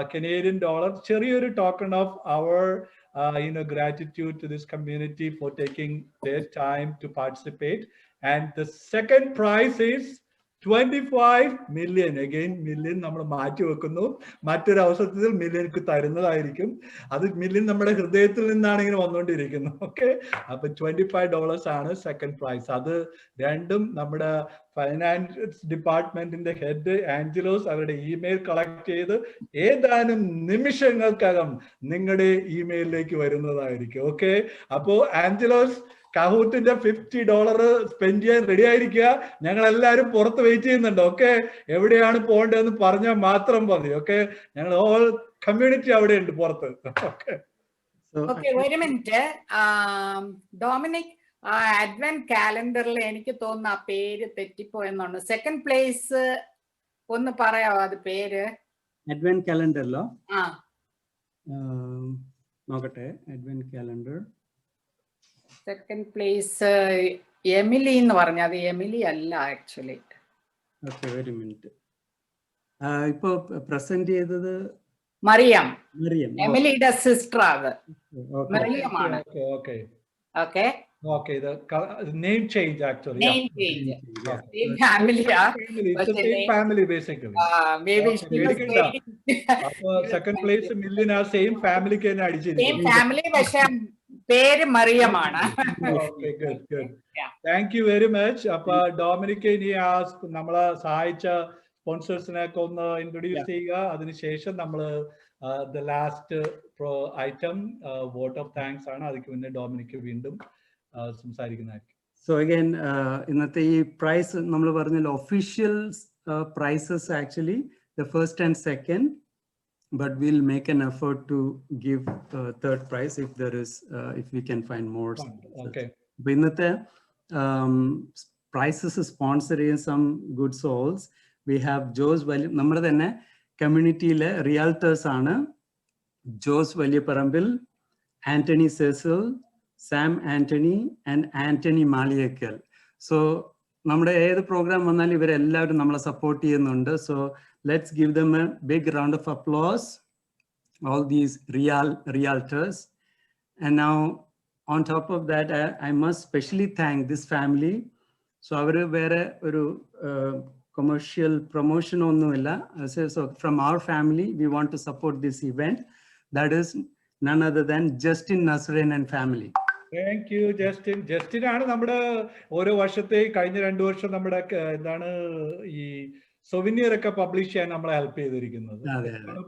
Canadian dollars. Cherry token of our gratitude to this community for taking their time to participate. And the second prize is 25 million. Again, million number മാറ്റി വെക്കുന്നു. മറ്റൊരു അവസരത്തിൽ മില്യൻക്ക് തരുന്നതായിരിക്കും. അത് മില്യൻ നമ്മുടെ ഹൃദയത്തിൽ നിന്നാണ് ഇങ്ങനെ വന്നുകൊണ്ടിരിക്കുന്നത്. ഓക്കെ, അപ്പൊ $25 ആണ് സെക്കൻഡ് പ്രൈസ്. അത് രണ്ടും നമ്മുടെ ഫൈനാൻസ് ഡിപ്പാർട്ട്മെന്റിന്റെ ഹെഡ് ആഞ്ചലോസ് അവരുടെ ഇമെയിൽ കളക്ട് ചെയ്ത് ഏതാനും നിമിഷങ്ങൾക്കകം നിങ്ങളുടെ ഇമെയിലിലേക്ക് വരുന്നതായിരിക്കും. ഓക്കെ, അപ്പോ ആഞ്ചലോസ് Kahoot-ന്റെ $50 സ്പെൻഡ് ചെയ്യാൻ റെഡി ആയിരിക്കുക. ഞങ്ങൾ എല്ലാവരും പുറത്ത് വെയിറ്റ് ചെയ്യുന്നുണ്ട്. ഓക്കെ, എവിടെയാണ് പോകേണ്ടതെന്ന് പറഞ്ഞാൽ മാത്രം മതി. ഓക്കെ, ഞങ്ങൾ ഓൾ കമ്മ്യൂണിറ്റി അവിടെ ഉണ്ട് പുറത്ത്. ഓക്കെ, ഒരു മിനിറ്റ്. ഡൊമിനിക്, അഡ്വന്റ് കാലണ്ടറിൽ എനിക്ക് തോന്നുന്നു ആ പേര് തെറ്റിപ്പോയെന്നുണ്ട്. സെക്കൻഡ് പ്ലേസ് ഒന്ന് പറയാവോ അത് പേര്? അഡ്വന്റ് കാലണ്ടറിലോ? ആ, നോക്കട്ടെ. Advent calendar second place Emily എന്ന് പറഞ്ഞ, അത് എമിലി അല്ല ആക്ച്വലി. ഓക്കെ, ഒരു മിനിറ്റ്. ഇപ്പൊ പ്രസന്റ് ചെയ്തത് മറിയം. മറിയം, എമിലിയുടെ സിസ്റ്റർ അത് മറിയമാണ്. Okay okay, okay, the name change actually. Name change. Same family. It's the same family basically. Maybe she was second place million are same family ke na adichirikku. Same family പക്ഷേ പേര് മറിയമാണ്. Okay, good. Thank you very much. appa Dominic ni നമ്മളെ സഹായിച്ച സ്പോൺസേഴ്സിനെ ഒന്ന് ഇൻട്രൊഡ്യൂസ് ചെയ്യുക. അതിനുശേഷം നമ്മൾ the last item vote of thanks ആണ്. അതിക്ക് മുന്നേ ഡൊമിനിക് വീണ്ടും സംസാരിക്കുന്നതായിരിക്കും. So again, ഇന്നത്തെ ഈ പ്രൈസ് നമ്മൾ പറഞ്ഞല്ലോ, official prizes actually the first and second, but we'll make an effort to give third prize if there is, if we can find more. Okay. But ഇന്നത്തെ prizes sponsor ചെയ്യുന്ന some good souls. We have Jose വലിയ, നമ്മുടെ തന്നെ കമ്മ്യൂണിറ്റിയിലെ റിയാൽട്ടേഴ്സ് ആണ്. ജോസ് വലിയപറമ്പിൽ, Antony Cecil, Sam Antony and Antony മാളിയേക്കൽ. സോ നമ്മുടെ ഏത് പ്രോഗ്രാം വന്നാലും ഇവരെല്ലാവരും നമ്മളെ സപ്പോർട്ട് ചെയ്യുന്നുണ്ട്. So let's give them a big round of applause, all these realtors. And now on top of that, I must specially thank this family. So അവർ വേറെ ഒരു commercial promotion ഒന്നുമില്ല. So from our family, we want to support this event. That is none other than Justin Nasrin and family. Thank you Justin. Justin ആണ് നമ്മുടെ ഓരോ വർഷത്തെ കഴിഞ്ഞ 2 വർഷം നമ്മുടെ എന്താണ് ഈ സൊവിനിയർ ഒക്കെ പബ്ലിഷ് ചെയ്യാൻ നമ്മളെ ഹെൽപ്പ് ചെയ്തിരിക്കുന്നത്.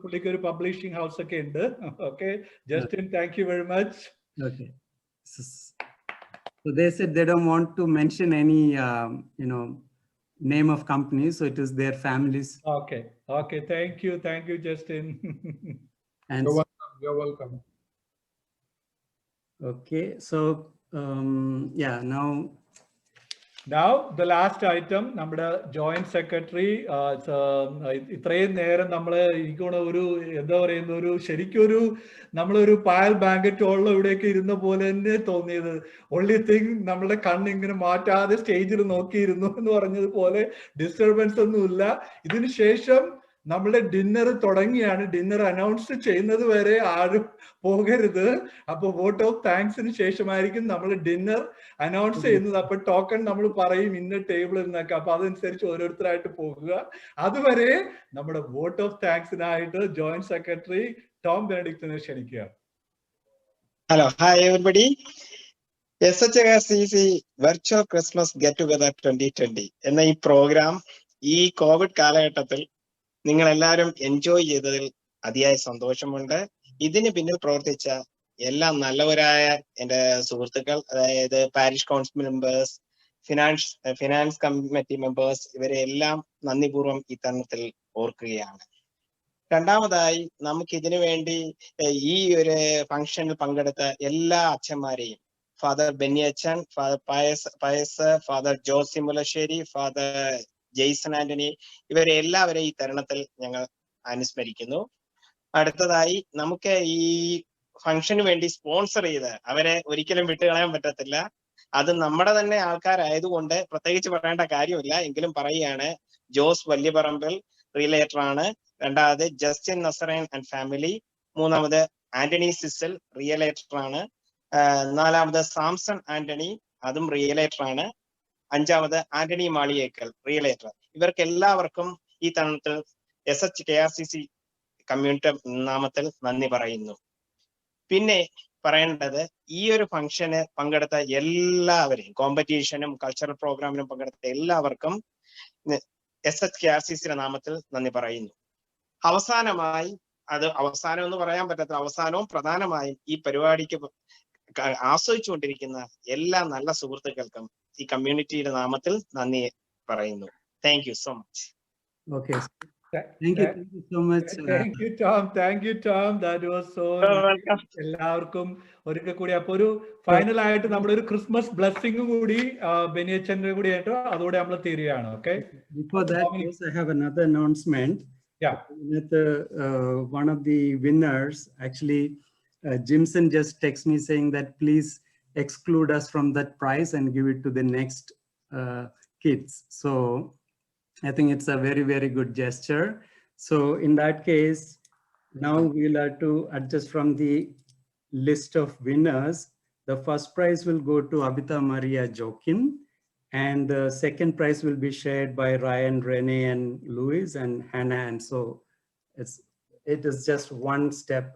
പുള്ളിക്ക് ഒരു പബ്ലിഷിംഗ് ഹൗസ് ഒക്കെ ഉണ്ട്. Okay Justin, thank you very much. Okay. So they said they don't want to mention any name of companies, so it is their families. Okay, thank you Justin. And you're welcome. Okay, so now the last item, നമ്മുടെ ജോയിന്റ് സെക്രട്ടറി ഇത്രയും നേരം നമ്മള് എനിക്കൊന്ന് ഒരു എന്താ പറയുന്ന ഒരു ശരിക്കും നമ്മളൊരു പായൽ ബാങ്കറ്റ് ഹോളിൽ ഇവിടെയൊക്കെ ഇരുന്ന പോലെ തന്നെ തോന്നിയത്. ഓൺലി തിങ് നമ്മുടെ കണ്ണിങ്ങനെ മാറ്റാതെ സ്റ്റേജിൽ നോക്കിയിരുന്നു എന്ന് പറഞ്ഞതുപോലെ ഡിസ്റ്റർബൻസ് ഒന്നുമില്ല. ഇതിനു ശേഷം നമ്മുടെ ഡിന്നർ തുടങ്ങിയാണ്. ഡിന്നർ അനൗൺസ് ചെയ്യുന്നത് വരെ ആരും പോകരുത്. അപ്പൊ വോട്ട് ഓഫ് താങ്ക്സിന് ശേഷമായിരിക്കും നമ്മൾ ഡിന്നർ അനൗൺസ് ചെയ്യുന്നത്. അപ്പൊ ടോക്കൺ നമ്മൾ പറയും ഇന്ന ടേബിളിൽ നിന്നൊക്കെ. അപ്പൊ അതനുസരിച്ച് ഓരോരുത്തരായിട്ട് പോകുക. അതുവരെ നമ്മുടെ വോട്ട് ഓഫ് താങ്ക്സിനായിട്ട് ജോയിന്റ് സെക്രട്ടറി ടോം ബെനഡിക്റ്റിനെ ക്ഷണിക്കുക. Hello, hi everybody. SHKRCC virtual Christmas get together 2020 എന്ന ഈ പ്രോഗ്രാം ഈ കോവിഡ് കാലഘട്ടത്തിൽ നിങ്ങൾ എല്ലാവരും എൻജോയ് ചെയ്തതിൽ അതിയായ സന്തോഷമുണ്ട്. ഇതിന് പിന്നിൽ പ്രവർത്തിച്ച എല്ലാ നല്ലവരായ എൻ്റെ സുഹൃത്തുക്കൾ, അതായത് parish council members, finance committee members, ഇവരെ എല്ലാം നന്ദിപൂർവ്വം ഈ തരുണത്തിൽ ഓർക്കുകയാണ്. രണ്ടാമതായി നമുക്ക് ഇതിനു വേണ്ടി ഈ ഒരു ഫംഗ്ഷനിൽ പങ്കെടുത്ത എല്ലാ അച്ഛന്മാരെയും, ഫാദർ ബെന്നിയച്ചൻ, father Pius, father Josy Mulassery, father Jason Antony, ഇവരെ എല്ലാവരെയും ഈ തരുണത്തിൽ ഞങ്ങൾ അനുസ്മരിക്കുന്നു. അടുത്തതായി നമുക്ക് ഈ ഫംഗ്ഷന് വേണ്ടി സ്പോൺസർ ചെയ്ത് അവരെ ഒരിക്കലും വിട്ടുകളയാൻ പറ്റത്തില്ല. അത് നമ്മുടെ തന്നെ ആൾക്കാരായതുകൊണ്ട് പ്രത്യേകിച്ച് പറയേണ്ട കാര്യമില്ല, എങ്കിലും പറയുകയാണ്. ജോസ് വല്യപറമ്പിൽ റിയലേറ്റർ ആണ്. രണ്ടാമത് ജസ്റ്റിൻ നസറൈൻ ആൻഡ് ഫാമിലി. മൂന്നാമത് ആന്റണി സിസിൽ റിയലേറ്റർ ആണ്. നാലാമത് സാംസൺ ആന്റണി, അതും റിയലേറ്റർ ആണ്. അഞ്ചാമത് ആന്റണി മാളിയേക്കൽ റിയലേറ്റർ. ഇവർക്ക് എല്ലാവർക്കും ഈ തരുണത്തിൽ SHKRCC കമ്മ്യൂണിറ്റി നാമത്തിൽ നന്ദി പറയുന്നു. പിന്നെ പറയേണ്ടത്, ഈ ഒരു ഫംഗ്ഷന് പങ്കെടുത്ത എല്ലാവരെയും, കോമ്പറ്റീഷനും കൾച്ചറൽ പ്രോഗ്രാമിനും പങ്കെടുത്ത എല്ലാവർക്കും SHKRCCയുടെ നാമത്തിൽ നന്ദി പറയുന്നു. അവസാനമായി, അത് അവസാനം എന്ന് പറയാൻ പറ്റാത്ത അവസാനവും പ്രധാനമായും ഈ പരിപാടിക്ക് ആസ്വദിച്ചുകൊണ്ടിരിക്കുന്ന എല്ലാ നല്ല സുഹൃത്തുക്കൾക്കും ഈ കമ്മ്യൂണിറ്റിയുടെ നാമത്തിൽ നന്ദി പറയുന്നു. Thank you so much. Okay. Thank you so much. Thank you Tom. That was so എല്ലാവർക്കും ഒരിക്കൽ കൂടി. അപ്പൊ ഒരു ഫൈനൽ ആയിട്ട് നമ്മളൊരു ക്രിസ്മസ് ബ്ലെസ്സിംഗ് കൂടി ബെനിയച്ചന്റെ കൂടി ആയിട്ട് അതോടെ നമ്മൾ തീരുകയാണ്. Okay. Before that, yes, I have another announcement. Yeah. One of the winners, actually, Jimson just texted me saying that please exclude us from that prize and give it to the next kids. So I think it's a very, very good gesture. So in that case, now we'll have to adjust from the list of winners. The first prize will go to Abita Maria Joaquin, and the second prize will be shared by Ryan, Renee, and Louis and Hannah. And so it is just one step.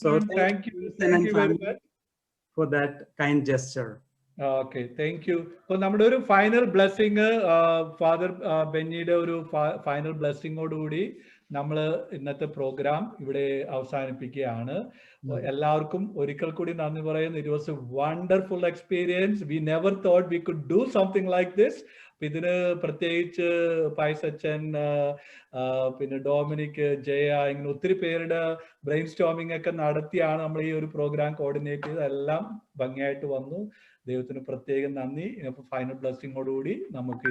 So thank you very much for that kind gesture. Okay, thank U. അപ്പൊ നമ്മുടെ ഒരു ഫൈനൽ ബ്ലെസ്സിങ്, ഫാദർ ബെന്നിയുടെ ഒരു ഫൈനൽ ബ്ലെസ്സിങ്ങോടുകൂടി നമ്മൾ ഇന്നത്തെ പ്രോഗ്രാം ഇവിടെ അവസാനിപ്പിക്കുകയാണ്. എല്ലാവർക്കും ഒരിക്കൽ കൂടി നന്ദി പറയുന്നു. It was A wonderful experience. We never thought we could do something like this. ഇതിന് പ്രത്യേകിച്ച് പൈസച്ചൻ, പിന്നെ ഡൊമിനിക്, ജയ, ഇങ്ങനെ ഒത്തിരി പേരുടെ ബ്രെയിൻ സ്റ്റോമിംഗ് ഒക്കെ നടത്തിയാണ് നമ്മൾ ഈ ഒരു പ്രോഗ്രാം കോർഡിനേറ്റ് ചെയ്ത്. എല്ലാം ഭംഗിയായിട്ട് വന്നു. ദൈവത്തിന് പ്രത്യേകം നന്ദി. ഫൈനൽ ബ്ലെസ്സിങ്ങോടുകൂടി നമുക്ക്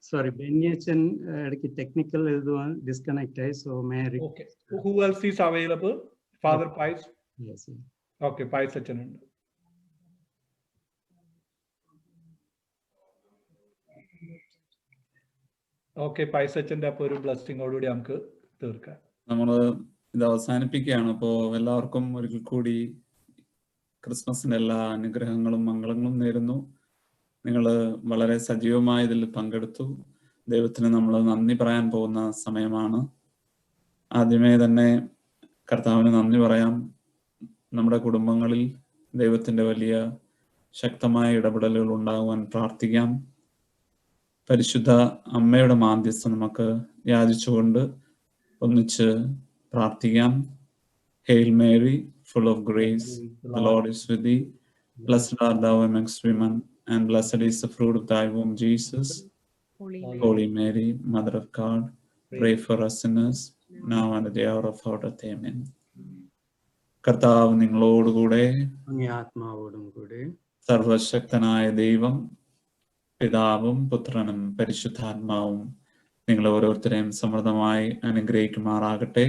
sorry, Benyachan technical disconnect. So may I request? Okay. Who else is available? Father Pais? Yes. Okay, Pais Achan. Okay, Pais Achan appo oru blessing odu namukku തീർക്കാം. നമ്മൾ ഇത് അവസാനിപ്പിക്കുകയാണ്. അപ്പോൾ എല്ലാവർക്കും ഒരിക്കൽ കൂടി ക്രിസ്മസിന്റെ എല്ലാ അനുഗ്രഹങ്ങളും മംഗളങ്ങളും നേരുന്നു. നിങ്ങൾ വളരെ സജീവമായി ഇതിൽ പങ്കെടുത്തു. ദൈവത്തിന് നമ്മൾ നന്ദി പറയാൻ പോകുന്ന സമയമാണ്. ആദ്യമേ തന്നെ കർത്താവിന് നന്ദി പറയാം. നമ്മുടെ കുടുംബങ്ങളിൽ ദൈവത്തിൻ്റെ വലിയ ശക്തമായ ഇടപെടലുകൾ ഉണ്ടാകുവാൻ പ്രാർത്ഥിക്കാം. പരിശുദ്ധ അമ്മയുടെ മാധ്യസ്ഥം നമുക്ക് യാചിച്ചുകൊണ്ട് ഒന്നിച്ച് പ്രാർത്ഥിക്കാം. Hail Mary, full of grace, the Lord is with thee. Blessed art thou amongst women, and blessed is the fruit of thy womb, Jesus. Holy Mary, Mother of God, pray for us sinners, now and at the hour of our death. Amen. കർത്താവ് നിങ്ങളോടുകൂടെ അങ്ങേ ആത്മാവോടും കൂടെ. സർവശക്തനായ ദൈവം പിതാവും പുത്രനും പരിശുദ്ധാത്മാവും നിങ്ങൾ ഓരോരുത്തരെയും സമൃദ്ധമായി അനുഗ്രഹിക്കുമാറാകട്ടെ.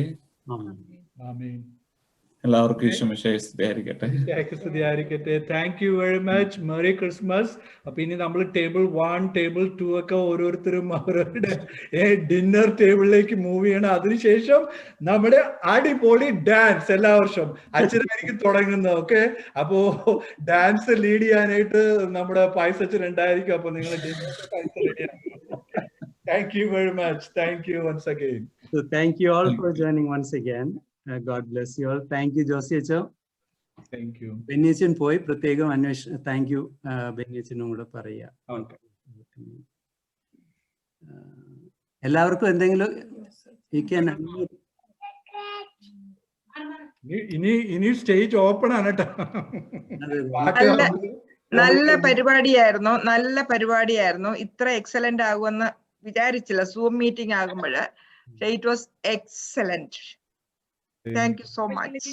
ആമേൻ. എല്ലാവർക്കും ഈശോമിശിഹായെ സ്തുതിയായിരിക്കട്ടെ. Thank you very much. Merry Christmas. അപ്പൊ ഇനി നമ്മൾ ടേബിൾ 1, ടേബിൾ 2 ഒക്കെ ഓരോരുത്തരും അവരുടെ ഡിന്നർ ടേബിളിലേക്ക് മൂവ് ചെയ്യണം. അതിനുശേഷം നമ്മുടെ അടിപൊളി ഡാൻസ് എല്ലാ വർഷവും അച്ഛനായിരിക്കും തുടങ്ങുന്നത്. ഓക്കെ, അപ്പോ ഡാൻസ് ലീഡ് ചെയ്യാനായിട്ട് നമ്മുടെ പായസച്ചൻ ഉണ്ടായിരിക്കും. അപ്പൊ നിങ്ങൾ thank you very much. Thank you once again. So thank you all for joining once again. God bless you all. Thank you, Josie Acho. Thank you. ബെന്നിയച്ചൻ പോയി പ്രത്യേകം അന്വേഷണം. താങ്ക് യു ബെന്നിയച്ചനും കൂടെ പറയാ. എല്ലാവർക്കും എന്തെങ്കിലും ഇനി സ്റ്റേജ് ഓപ്പൺ ആണ് കേട്ടോ. നല്ല പരിപാടിയായിരുന്നു. ഇത്ര എക്സലന്റ് ആകുമെന്ന് വിചാരിച്ചില്ല. സൂം മീറ്റിംഗ് ആകുമ്പോൾ it was excellent. Thank you so much.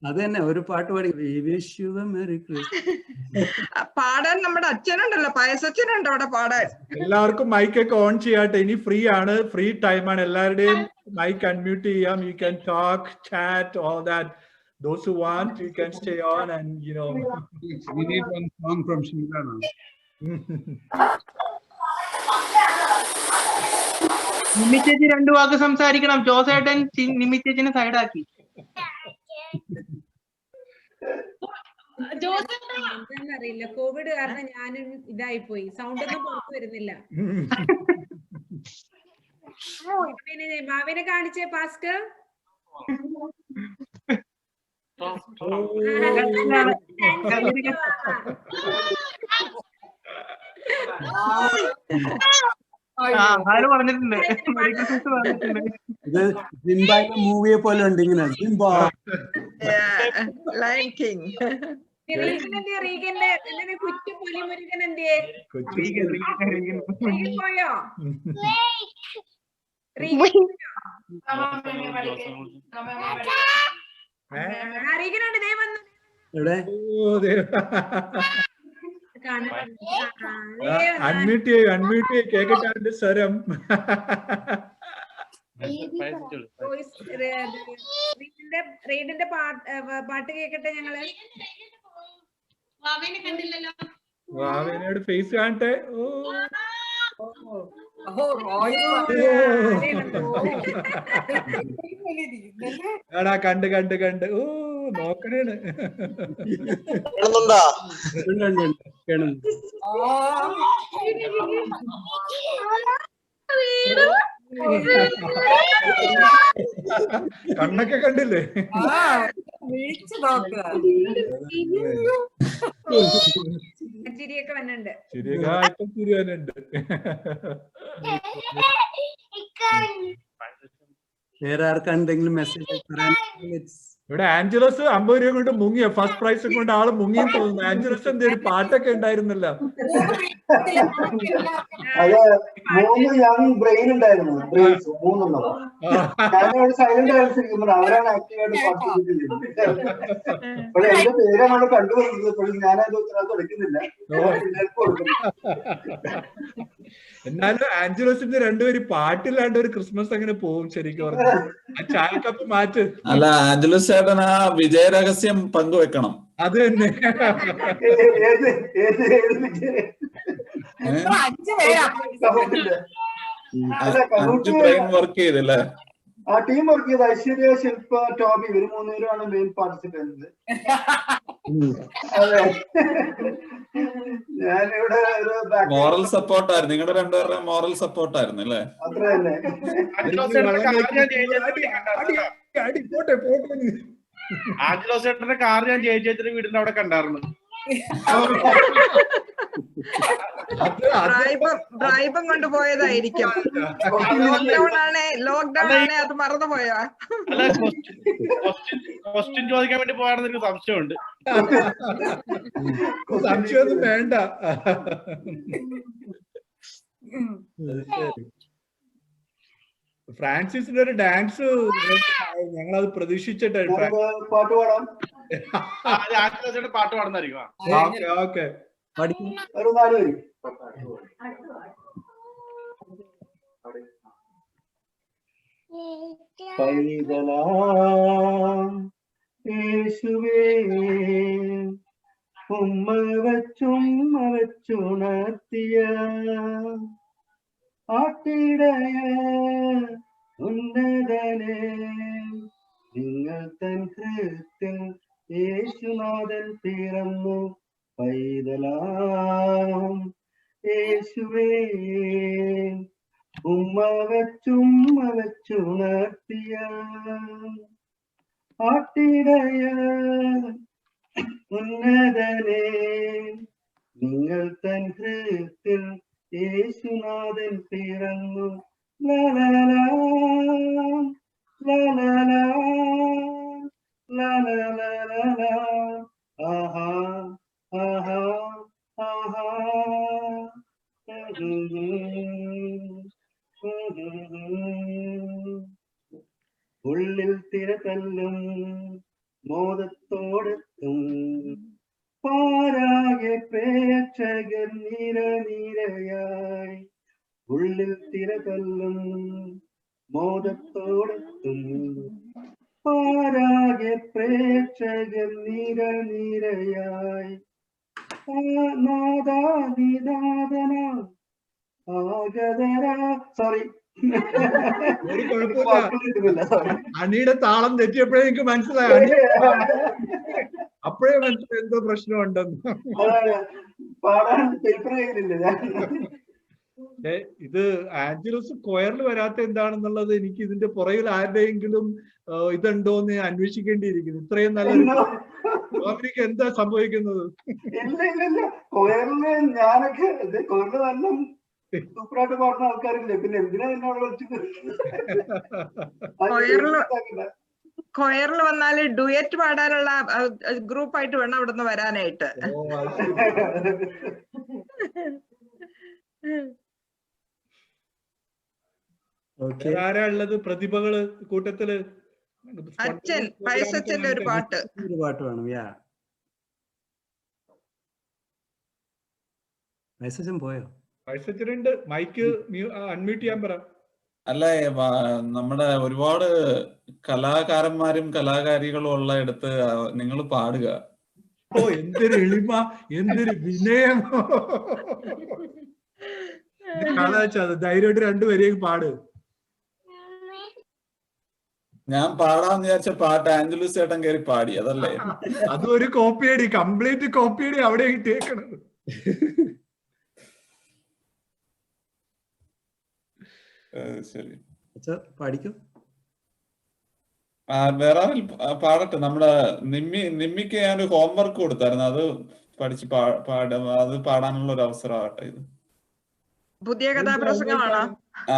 അതന്നെ ഒരു പാട്ട് പാടി. പാടാൻ നമ്മുടെ അച്ഛനുണ്ടല്ലോ, പായസച്ചനുണ്ട് അവിടെ പാടാൻ. എല്ലാവർക്കും മൈക്കൊക്കെ ഓൺ ചെയ്യാട്ടെ. ഇനി ഫ്രീ ആണ്, ഫ്രീ ടൈം ആണ്. എല്ലാവരുടെയും മൈക്ക് അൺമ്യൂട്ട് ചെയ്യാം. You can talk, chat, all that. Those who want, you can stay on and we need one song from Sheila now. നിമിച്ചേച്ചി 2 വാക്ക് സംസാരിക്കണം. ജോസേട്ടൻ നിമിച്ചേച്ചിനെ സൈഡാക്കി. അറിയില്ല, കോവിഡ് കാരണം ഞാനും ഇതായി പോയി. സൗണ്ട് ഒന്നും പുറത്തു വരുന്നില്ല. മാവിനെ കാണിച്ചേ പാസ്റ്റർ. ഇത് സിംബായിലെ മൂവിയെ പോലെ ഉണ്ട്. ഇങ്ങനെ സിംബാ ലയൺ കിങ്. പോയോ? അൺമ്യൂട്ട് ചെയ്യ് കേക്കട്ടെ അവന്റെ സ്വരം. റീഡിന്റെ പാട്ട് കേക്കട്ടെ ഞങ്ങള്. വാവേനോട് ഫേസ് കാണട്ടെ. എടാ കണ്ട് ഓ നോക്കണേണ്. കണ്ണൊക്കെ കണ്ടില്ലേ? ചിരിയൊക്കെ വന്നുണ്ട്. ചിരി വന്നുണ്ട്. വേറെ ആർക്കാ എന്തെങ്കിലും മെസ്സേജ് പറയാൻ? ഇവിടെ ആഞ്ചലസ് 50 രൂപ കൊണ്ട് മുങ്ങിയ ഫസ്റ്റ് പ്രൈസ് കൊണ്ട് ആള് മുങ്ങിയും തോന്നുന്നു. ആഞ്ചലസ് എന്തൊരു പാട്ടൊക്കെ ഉണ്ടായിരുന്നല്ലോ. അത് 3 യങ് ബ്രെയിൻ ഉണ്ടായിരുന്നു. ഞാനവിടെ സൈലന്റ് ആയിരിക്കുമ്പോൾ അവരാണ് ആക്റ്റീവായിട്ട് പാർട്ടിസിപ്പേറ്റ് ചെയ്യുന്നത്. അപ്പോൾ എന്റെ പേരാണ് കണ്ടുപിടിച്ചപ്പോഴും ഞാനത് ഉത്തരവാദിത്തം എടുക്കുന്നില്ല. എന്നാലും ആഞ്ചലോസിന്റെ 2 പേര് പാട്ടില്ലാണ്ട് ഒരു ക്രിസ്മസ് അങ്ങനെ പോകും ശരിക്കും പറഞ്ഞാൽ. ചായക്കപ്പ് മാറ്റ്. അല്ല, ആഞ്ചലോസ് ചേട്ടൻ ആ വിജയ രഹസ്യം പങ്കുവെക്കണം. അത് തന്നെ. 5 ബ്രെയിൻ വർക്ക് ചെയ്തല്ലേ? ആ ടീം വർക്ക് ചെയ്ത് ഐശ്വര്യ, ശില്പ, ടോബി ഇവര് 3 പേരുമാണ് മെയിൻ പാർട്ടിസിപ്പൻസ്. അതെ, ഞാനിവിടെ ഒരു മോറൽ സപ്പോർട്ടായിരുന്നു, നിങ്ങളുടെ രണ്ടുപേരുടെ മോറൽ സപ്പോർട്ടായിരുന്നു അല്ലേ? അത്ര തന്നെ. ആഞ്ചലോസേട്ടന്റെ കാർ ഞാൻ ചേച്ചിയുടെ വീടിന്റെ അവിടെ കണ്ടായിരുന്നു. ബ്രൈബം കൊണ്ടുപോയതായിരിക്കും. ലോക്ക്ഡൌൺ ആണേ അത് മറന്നുപോയാ? അല്ല, ക്വസ്റ്റ്യൻ ചോദിക്കാൻ വേണ്ടി പോയാണെന്ന് എനിക്ക് സംശയമുണ്ട്. സംശയമൊന്നും വേണ്ട. ഫ്രാൻസിസിന്റെ ഒരു ഡാൻസ് ഞങ്ങളത് പ്രതീക്ഷിച്ചിട്ടായിരുന്നു. പാട്ട് പാടാം. ആഞ്ചലോസേട്ടൻ പാട്ട് പാടുന്നതായിരിക്കും. ഓക്കെ, ഒരു 4 പേര്. പൈതലാം യേശുവേ ഉമ്മ വച്ചുണർത്തിയ ആട്ടിടയ ഉന്നതനെ നിങ്ങൾ തൻ ഹൃത്തിൽ യേശുനാഥൻ പിറന്നു. പൈതലാം യേശുവേ ഉമ്മ വച്ചുണർത്തിയ ആട്ടിടയ ഉന്നതനെ നിങ്ങൾ തൻ ഹൃത്തിൽ യേശുനാഥൻ പിറന്നു. ലലലാ ലലലാ ലലലാ ആഹാ ആഹാ ആഹാ. ഉള്ളിൽ തിരതല്ലും മോദത്തോടെത്തും പാരാകെ പ്രേക്ഷകർ നിരനിരയായി. ഉള്ളിൽ തിരതല്ലും മോദത്തോടെത്തും പാരാകെ പ്രേക്ഷകർ നിരനിരയായി. നാദാനിദാദന ആഗതര. സോറി, ഒരു കുഴപ്പമില്ല. അണിയുടെ താളം തെറ്റിയപ്പോഴേ എനിക്ക് മനസ്സിലായി. അപ്പോഴേ മനസ്സിലായി എന്തോ പ്രശ്നമുണ്ടെന്ന്. പാടാൻ പേപ്പർ കയ്യിലില്ല. ഇത് ആഞ്ചലോസ് കൊയറിൽ വരാത്ത എന്താണെന്നുള്ളത് എനിക്ക് ഇതിന്റെ പുറകിൽ ആരുടെയെങ്കിലും ഇതുണ്ടോന്ന് അന്വേഷിക്കേണ്ടിയിരിക്കുന്നു. ഇത്രയും നല്ലൊരു അവർക്ക് എന്താ സംഭവിക്കുന്നത്? ഇല്ല ഇല്ല ഇല്ല, കൊയറില് ഞാനൊക്കെ കൊയറില് നല്ല സൂപ്പറായിട്ട് പാടുന്ന ആൾക്കാരില്ലേ, പിന്നെ എന്തിനാ എന്നോട് വിളിച്ചത്? കൊയറിൽ വന്നാല് ഡുയറ്റ് പാടാനുള്ള ഗ്രൂപ്പായിട്ട് വേണം അവിടുന്ന് വരാനായിട്ട്. ആരാ ഉള്ളത് പ്രതിഭകള് കൂട്ടത്തില്? അച്ഛൻ, പയസച്ചന്റെ ഒരു പാട്ട് വേണം. പയസച്ചൻ പോയോ? പയസച്ചനുണ്ട്. മൈക്ക് അൺമ്യൂട്ട് ചെയ്യാൻ പറ. അല്ല, നമ്മുടെ ഒരുപാട് കലാകാരന്മാരും കലാകാരികളും ഉള്ള ഇടത്ത് നിങ്ങൾ പാടുക. ഓ, എന്തൊരു എളിമ, എന്തൊരു വിനയം. ധൈര്യമായിട്ട് 2 വരെയും പാട്. ഞാൻ പാടാന്ന് വിചാരിച്ച പാട്ട് ആഞ്ചലൂസ് ചേട്ടൻ കയറി പാടി, അതല്ലേ? അതൊരു കോപ്പിയടി, കംപ്ലീറ്റ് കോപ്പിയടി അവിടെ ഇട്ടേക്കണത്. ശരി, പഠിക്കും. വേറെ പാടട്ടെ. നമ്മുടെ നിമ്മിക്ക് ഞാൻ ഹോംവർക്ക് കൊടുത്തായിരുന്നു, അത് പഠിച്ച് അത് പാടാനുള്ള ഒരു അവസരമാകട്ടെ ഇത്. പുതിയ കഥാപ്രസംഗമാണോ? ആ,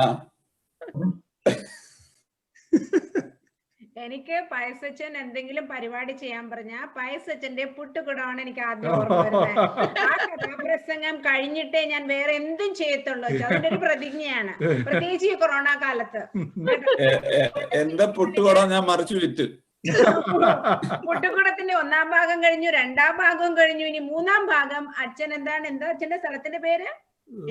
എനിക്ക് പയസച്ചൻ എന്തെങ്കിലും പരിപാടി ചെയ്യാൻ പറഞ്ഞ പയസച്ചന്റെ പുട്ടുകുടമാണ് എനിക്ക് ആദ്യം ഓർമ്മ വരുന്നത്. ആ കഥാപ്രസംഗം കഴിഞ്ഞിട്ടേ ഞാൻ വേറെ എന്തും ചെയ്യത്തുള്ളൂ. അതിന്റെ ഒരു പ്രതിജ്ഞയാണ്, പ്രത്യേകിച്ച് ഈ കൊറോണ കാലത്ത്. എന്റെ പുട്ടുകുടം ഞാൻ മറിച്ചു വിറ്റ്. പുട്ടുകുടത്തിന്റെ 1-ാം ഭാഗം കഴിഞ്ഞു, 2-ാം ഭാഗം കഴിഞ്ഞു, ഇനി 3-ാം ഭാഗം. അച്ഛൻ എന്താ അച്ഛന്റെ സ്ഥലത്തിന്റെ പേര്?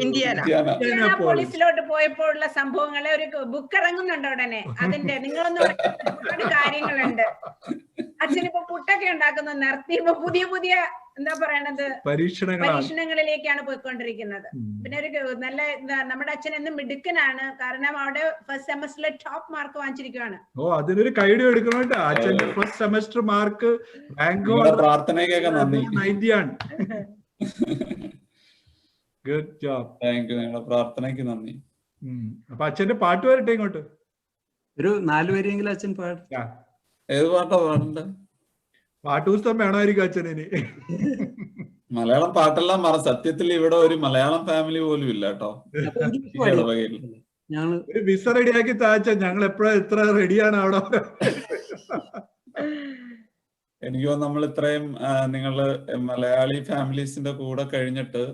ഇന്ത്യാനാപോളിസിലോട്ട് പോയപ്പോഴുള്ള സംഭവങ്ങളെ ഒരു ബുക്ക് ഇറങ്ങുന്നുണ്ട് ഉടനെ. അതിന്റെ നിങ്ങളൊന്നും ഒരുപാട് കാര്യങ്ങളുണ്ട്. അച്ഛനിപ്പോ പുട്ടൊക്കെ ഉണ്ടാക്കുന്നത് നിർത്തി, ഇപ്പൊ പുതിയ പുതിയ എന്താ പറയണത്, പരീക്ഷണങ്ങളിലേക്കാണ് പോയിക്കൊണ്ടിരിക്കുന്നത്. പിന്നെ ഒരു നല്ല നമ്മുടെ അച്ഛൻ എന്നും മിടുക്കനാണ്, കാരണം അവിടെ ഫസ്റ്റ് സെമസ്റ്ററിലെ ടോപ്പ് മാർക്ക് വാങ്ങിച്ചിരിക്കുകയാണ്. ഓ, അതിനൊരു കൈഡി എടുക്കണം കേട്ടോ. അച്ഛന്റെ ഫസ്റ്റ് സെമസ്റ്റർ മാർക്ക് റാങ്ക് പ്രാർത്ഥനയ്ക്കൊക്കെ നന്ദി. 90 ആണ്. Good job. Thank you. നിങ്ങളുടെ പ്രാർത്ഥനയ്ക്ക് നന്ദി. അപ്പൊ അച്ഛന്റെ പാട്ട് വരട്ടെ ഇങ്ങോട്ട്. ഒരു 4 വരിയെങ്കിലും അച്ഛൻ പാടാം. ഏത് പാട്ടാ പാടണ്ടേ? പാട്ടുപുസ്തകം വേണമായിരിക്കും അച്ഛന്. മലയാളം പാട്ടെല്ലാം പറ. സത്യത്തിൽ ഇവിടെ ഒരു മലയാളം ഫാമിലി പോലും ഇല്ല കേട്ടോ. ഒരു വിസ റെഡിയാക്കി താച്ച, ഞങ്ങൾ എപ്പോഴാ എത്ര റെഡിയാണ് അവിടെ. എനിക്ക് തോന്നുന്നു നമ്മൾ ഇത്രയും നിങ്ങള് മലയാളി ഫാമിലീസിന്റെ കൂടെ കഴിഞ്ഞിട്ട്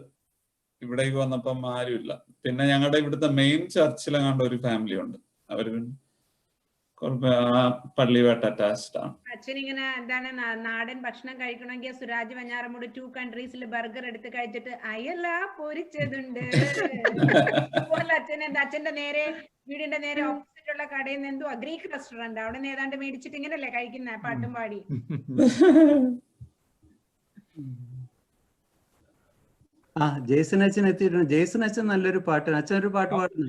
ഇവിടേക്ക് വന്നപ്പം ആരുമില്ല. പിന്നെ ഞങ്ങളുടെ ഇവിടുത്തെ മെയിൻ ചർച്ചിലെങ്ങാണ്ട് ഒരു ഫാമിലി ഉണ്ട്. അവര് പള്ളിയുമായിട്ട് അറ്റാച്ച്ഡ് ആണ്. അച്ഛൻ ഇങ്ങനെ എന്താണ് നാടൻ ഭക്ഷണം കഴിക്കണമെങ്കിൽ സുരാജ് വഞ്ഞാറമൂട് 2 കൺട്രീസിൽ ബർഗർ എടുത്ത് കഴിച്ചിട്ട് അയല പൊരിച്ചതുണ്ട്. അച്ഛൻ എന്താ, അച്ഛന്റെ നേരെ വീടിന്റെ നേരെ ഓപ്പോസിറ്റ് ഉള്ള കടയിൽ നിന്ന് എന്തോ ഗ്രീക്ക് റെസ്റ്റോറന്റ്, അവിടെ നിന്ന് ഏതാണ്ട് മേടിച്ചിട്ട് ഇങ്ങനല്ലേ കഴിക്കുന്ന, പാട്ടും പാടി. ജേസൺ അച്ഛൻ എത്തിയിട്ടുണ്ട്. ജേസൺ അച്ഛൻ നല്ലൊരു പാട്ട്, അച്ഛൻ ഒരു പാട്ട് പാടുന്നു.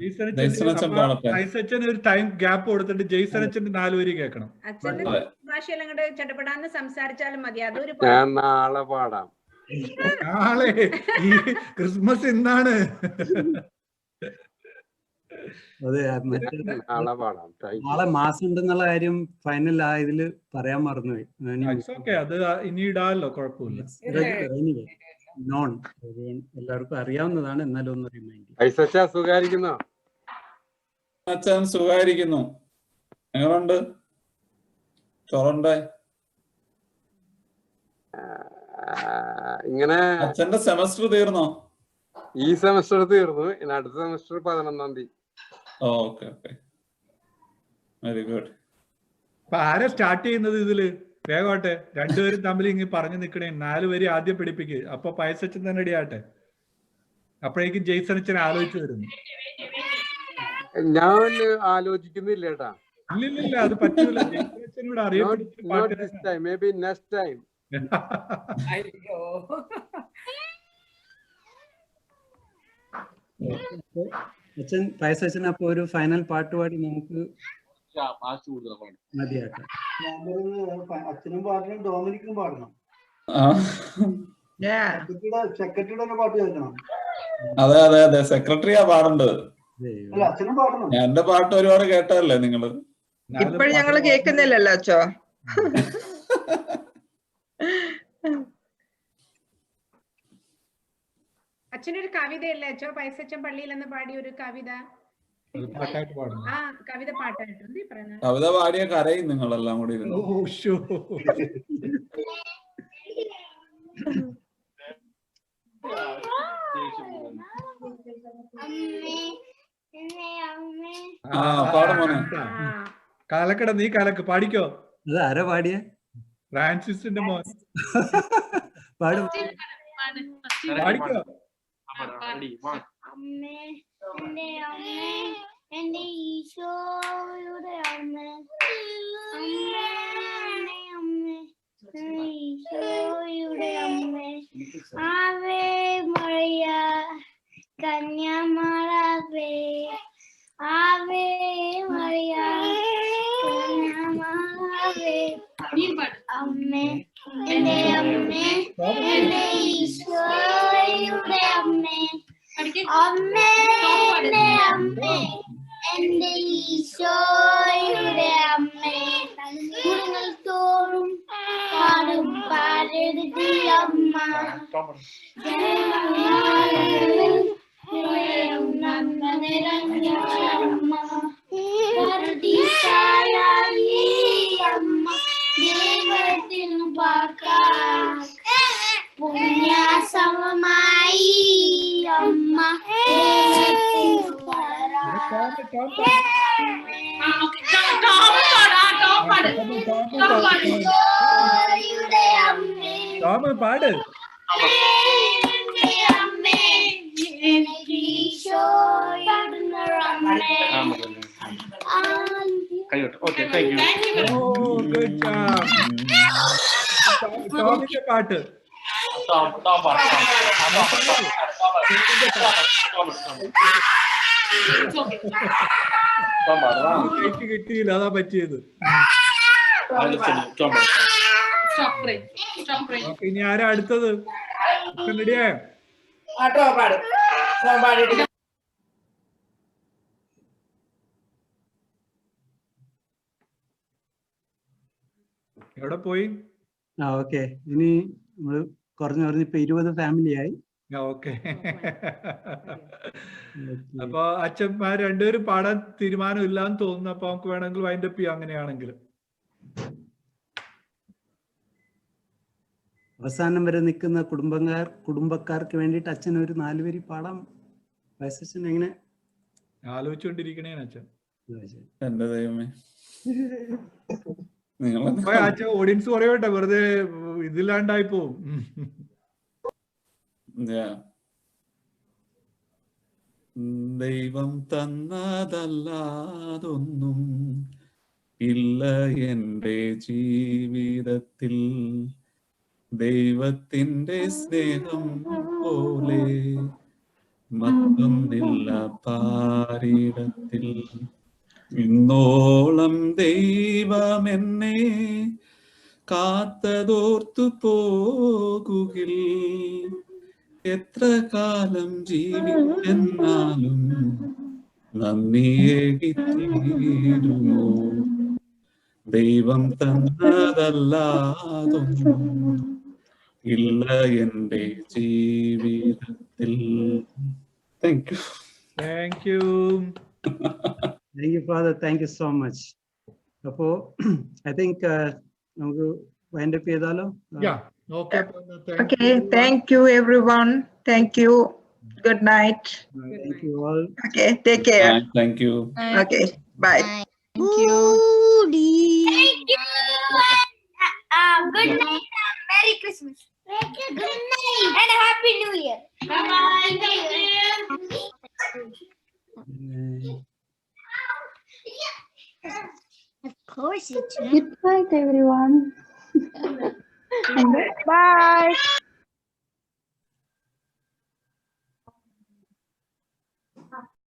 അച്ഛൻ ഒരു ടൈം ഗ്യാപ്പ് കൊടുത്തിട്ട് ജെയ്സൺ അച്ഛന്റെ 4 വരി കേൾക്കണം. അച്ഛന്റെ ഭാഷയെല്ലാം കൂടെ ചട്ടപ്പെടാന്ന് സംസാരിച്ചാലും മതി. അതൊരു നാളെ പാടാം. നാളെ ഈ ക്രിസ്മസ് ഇന്നാണ്. അതെ, നാളെ മാസം ഉണ്ടെന്നുള്ള കാര്യം ഫൈനൽ ഇതില് പറയാൻ മറന്നുപോയി. അത് ഇനി ഇടാമല്ലോ, കുഴപ്പമില്ല. നോൺ എല്ലാവർക്കും അറിയാവുന്നതാണ്, എന്നാലും ഒന്ന് റിമൈൻഡ്. സുഖായിരിക്കുന്നോ? അച്ഛൻ സുഖായിരിക്കുന്നു. എങ്ങനുണ്ട് ചോറുണ്ടേ? ഇങ്ങനെ അച്ഛന്റെ സെമസ്റ്റർ തീർന്നോ? ഈ സെമസ്റ്റർ തീർന്നു. ഇനി അടുത്ത സെമസ്റ്റർ 11-ാം തീയതി. Okay okay, very good. അപ്പൊ ആരാ സ്റ്റാർട്ട് ചെയ്യുന്നത് ഇതില്? വേഗോട്ടെ, രണ്ടുപേരും തമ്മിൽ ഇങ്ങനെ പറഞ്ഞു നിക്കണേ. 4 വരി ആദ്യം പിടിപ്പിക്ക്. അപ്പൊ പയസച്ചൻ തന്നെ റെഡിയാട്ടെ. അപ്പോഴേക്കും ജെയ്സൺ അച്ഛൻ ആലോചിച്ചു വരുന്നു. ഞാൻ ആലോചിക്കുന്നില്ല കേട്ടാ. ഇല്ലില്ല, അത് പറ്റൂല. ജെയ്സൺ അച്ഛനോട് അറിയപ്പെടുന്ന മേബി നെക്സ്റ്റ് ടൈം. അച്ഛൻ പയസച്ചൻ അപ്പൊ ഒരു ഫൈനൽ പാട്ട് പാടി നമുക്ക് മതിയാക്കാം. അച്ഛനും പാടണം, ഡോമിനിക്കും പാടണം. സെക്രട്ടറിയുടെ പാട്ട് കേൾക്കണം. അതെ അതെ അതെ, സെക്രട്ടറിയാ പാടേണ്ടത്. അല്ല, അച്ഛനും പാടണം. എന്റെ പാട്ട് ഒരുപാട് കേട്ടതല്ലേ നിങ്ങള്? ഇപ്പോഴും ഞങ്ങള് കേൾക്കുന്നില്ലല്ലോ അച്ഛോ. അച്ഛനൊരു കവിതയല്ലേ അച്ഛോ, പൈസച്ചൻ പള്ളിയിൽ നിന്ന് പാടിയ ഒരു കവിത? ആ കവിത പാട്ടായിട്ടുണ്ട്. കവിത പാടിയ കരയും നിങ്ങളെല്ലാം കൂടി ഇരുന്നു. കാലക്കട, നീ കാലക്ക് പാടിക്കോ. അത് ആരാ പാടിയ? ഫ്രാൻസിസിന്റെ മോൻ. പാടിക്കോ. അമ്മേ, എന്റെ അമ്മേ, എന്റെ ഈശോയുടെ അമ്മേ, അമ്മേ, അമ്മേ, ഈശോയുടെ അമ്മേ, ആവേ മറിയ കന്യാമാതാവേ, ആവേ മറിയ കന്യാമാതാവേ, അമ്മേ, എന്റെ അമ്മേ, എന്റെ ഈശോയുടെ അമ്മേ, അമ്മേ, എന്റെ അമ്മേ, എന്റെ ഈശോയുടെ അമ്മേ, ഗുണങ്ങൾ തോറും പാടും പാടരുതി അമ്മ, നന്മ നിറഞ്ഞ അമ്മ, അമ്മ, ദൈവത്തിനു പാക്കാം പുണ്യസമമായി അമ്മ, പാട്. പാട്ട് കിട്ടിയില്ല, അതാ പറ്റിയത്. ഇനി ആരാ അടുത്തത്? റെഡിയായോ? എവിടെ പോയി? ഓക്കെ, ഇനി നമ്മള് കുറഞ്ഞ ഇപ്പൊ 20 ഫാമിലി ആയി. ഓക്കെ. അപ്പൊ അച്ഛന്മാർ രണ്ടുപേരും പാടാൻ തീരുമാനം ഇല്ലാന്ന് തോന്നുന്നു. അപ്പൊ നമുക്ക് വേണമെങ്കിൽ വൈൻഡപ്പ് ചെയ്യാം അങ്ങനെയാണെങ്കിൽ. അവസാനം വരെ നിൽക്കുന്ന കുടുംബക്കാർക്ക് വേണ്ടിയിട്ട് അച്ഛൻ ഒരു 4 വരി പാടാം. വയസ്സച്ഛൻ എങ്ങനെ ആലോചിച്ചുകൊണ്ടിരിക്കണേ അച്ഛൻ. എന്റെ ദൈവമേ, അച്ഛൻ ഓഡിയൻസ് പറയട്ടെ, വെറുതെ ഇതില്ലാണ്ടായി പോവും. ദൈവം തന്നതല്ലാതൊന്നും ഇല്ല എൻ്റെ ജീവിതത്തിൽ, ദൈവത്തിൻ്റെ സ്നേഹം പോലെ മറ്റൊന്നില്ല പാരിടത്തിൽ. ഇന്നോളം ദൈവം എന്നെ കാത്തതോർത്തു പോകുകിൽ, എത്ര കാലം ജീവിച്ചെന്നാലും നന്ദിയേകിത്തീരുമോ. ദൈവം തന്നതല്ലാതൊന്നും ഇല്ല എൻ്റെ ജീവിതത്തിൽ. Thank you. Thank you. Thank you father, thank you so much. അപ്പോ ഐ തിങ്ക് നമുക്ക് വൈൻഡപ്പ് ചെയ്താലോ? Okay. Okay, thank you everyone. Thank you. Good night. Thank you all. Okay, take care. Thank you. Okay, bye. Thank you. Thank you. Good night. Merry Christmas. Good night. And a Happy New Year. Bye-bye. Thank you. Of course it's Good night, everyone. Bye.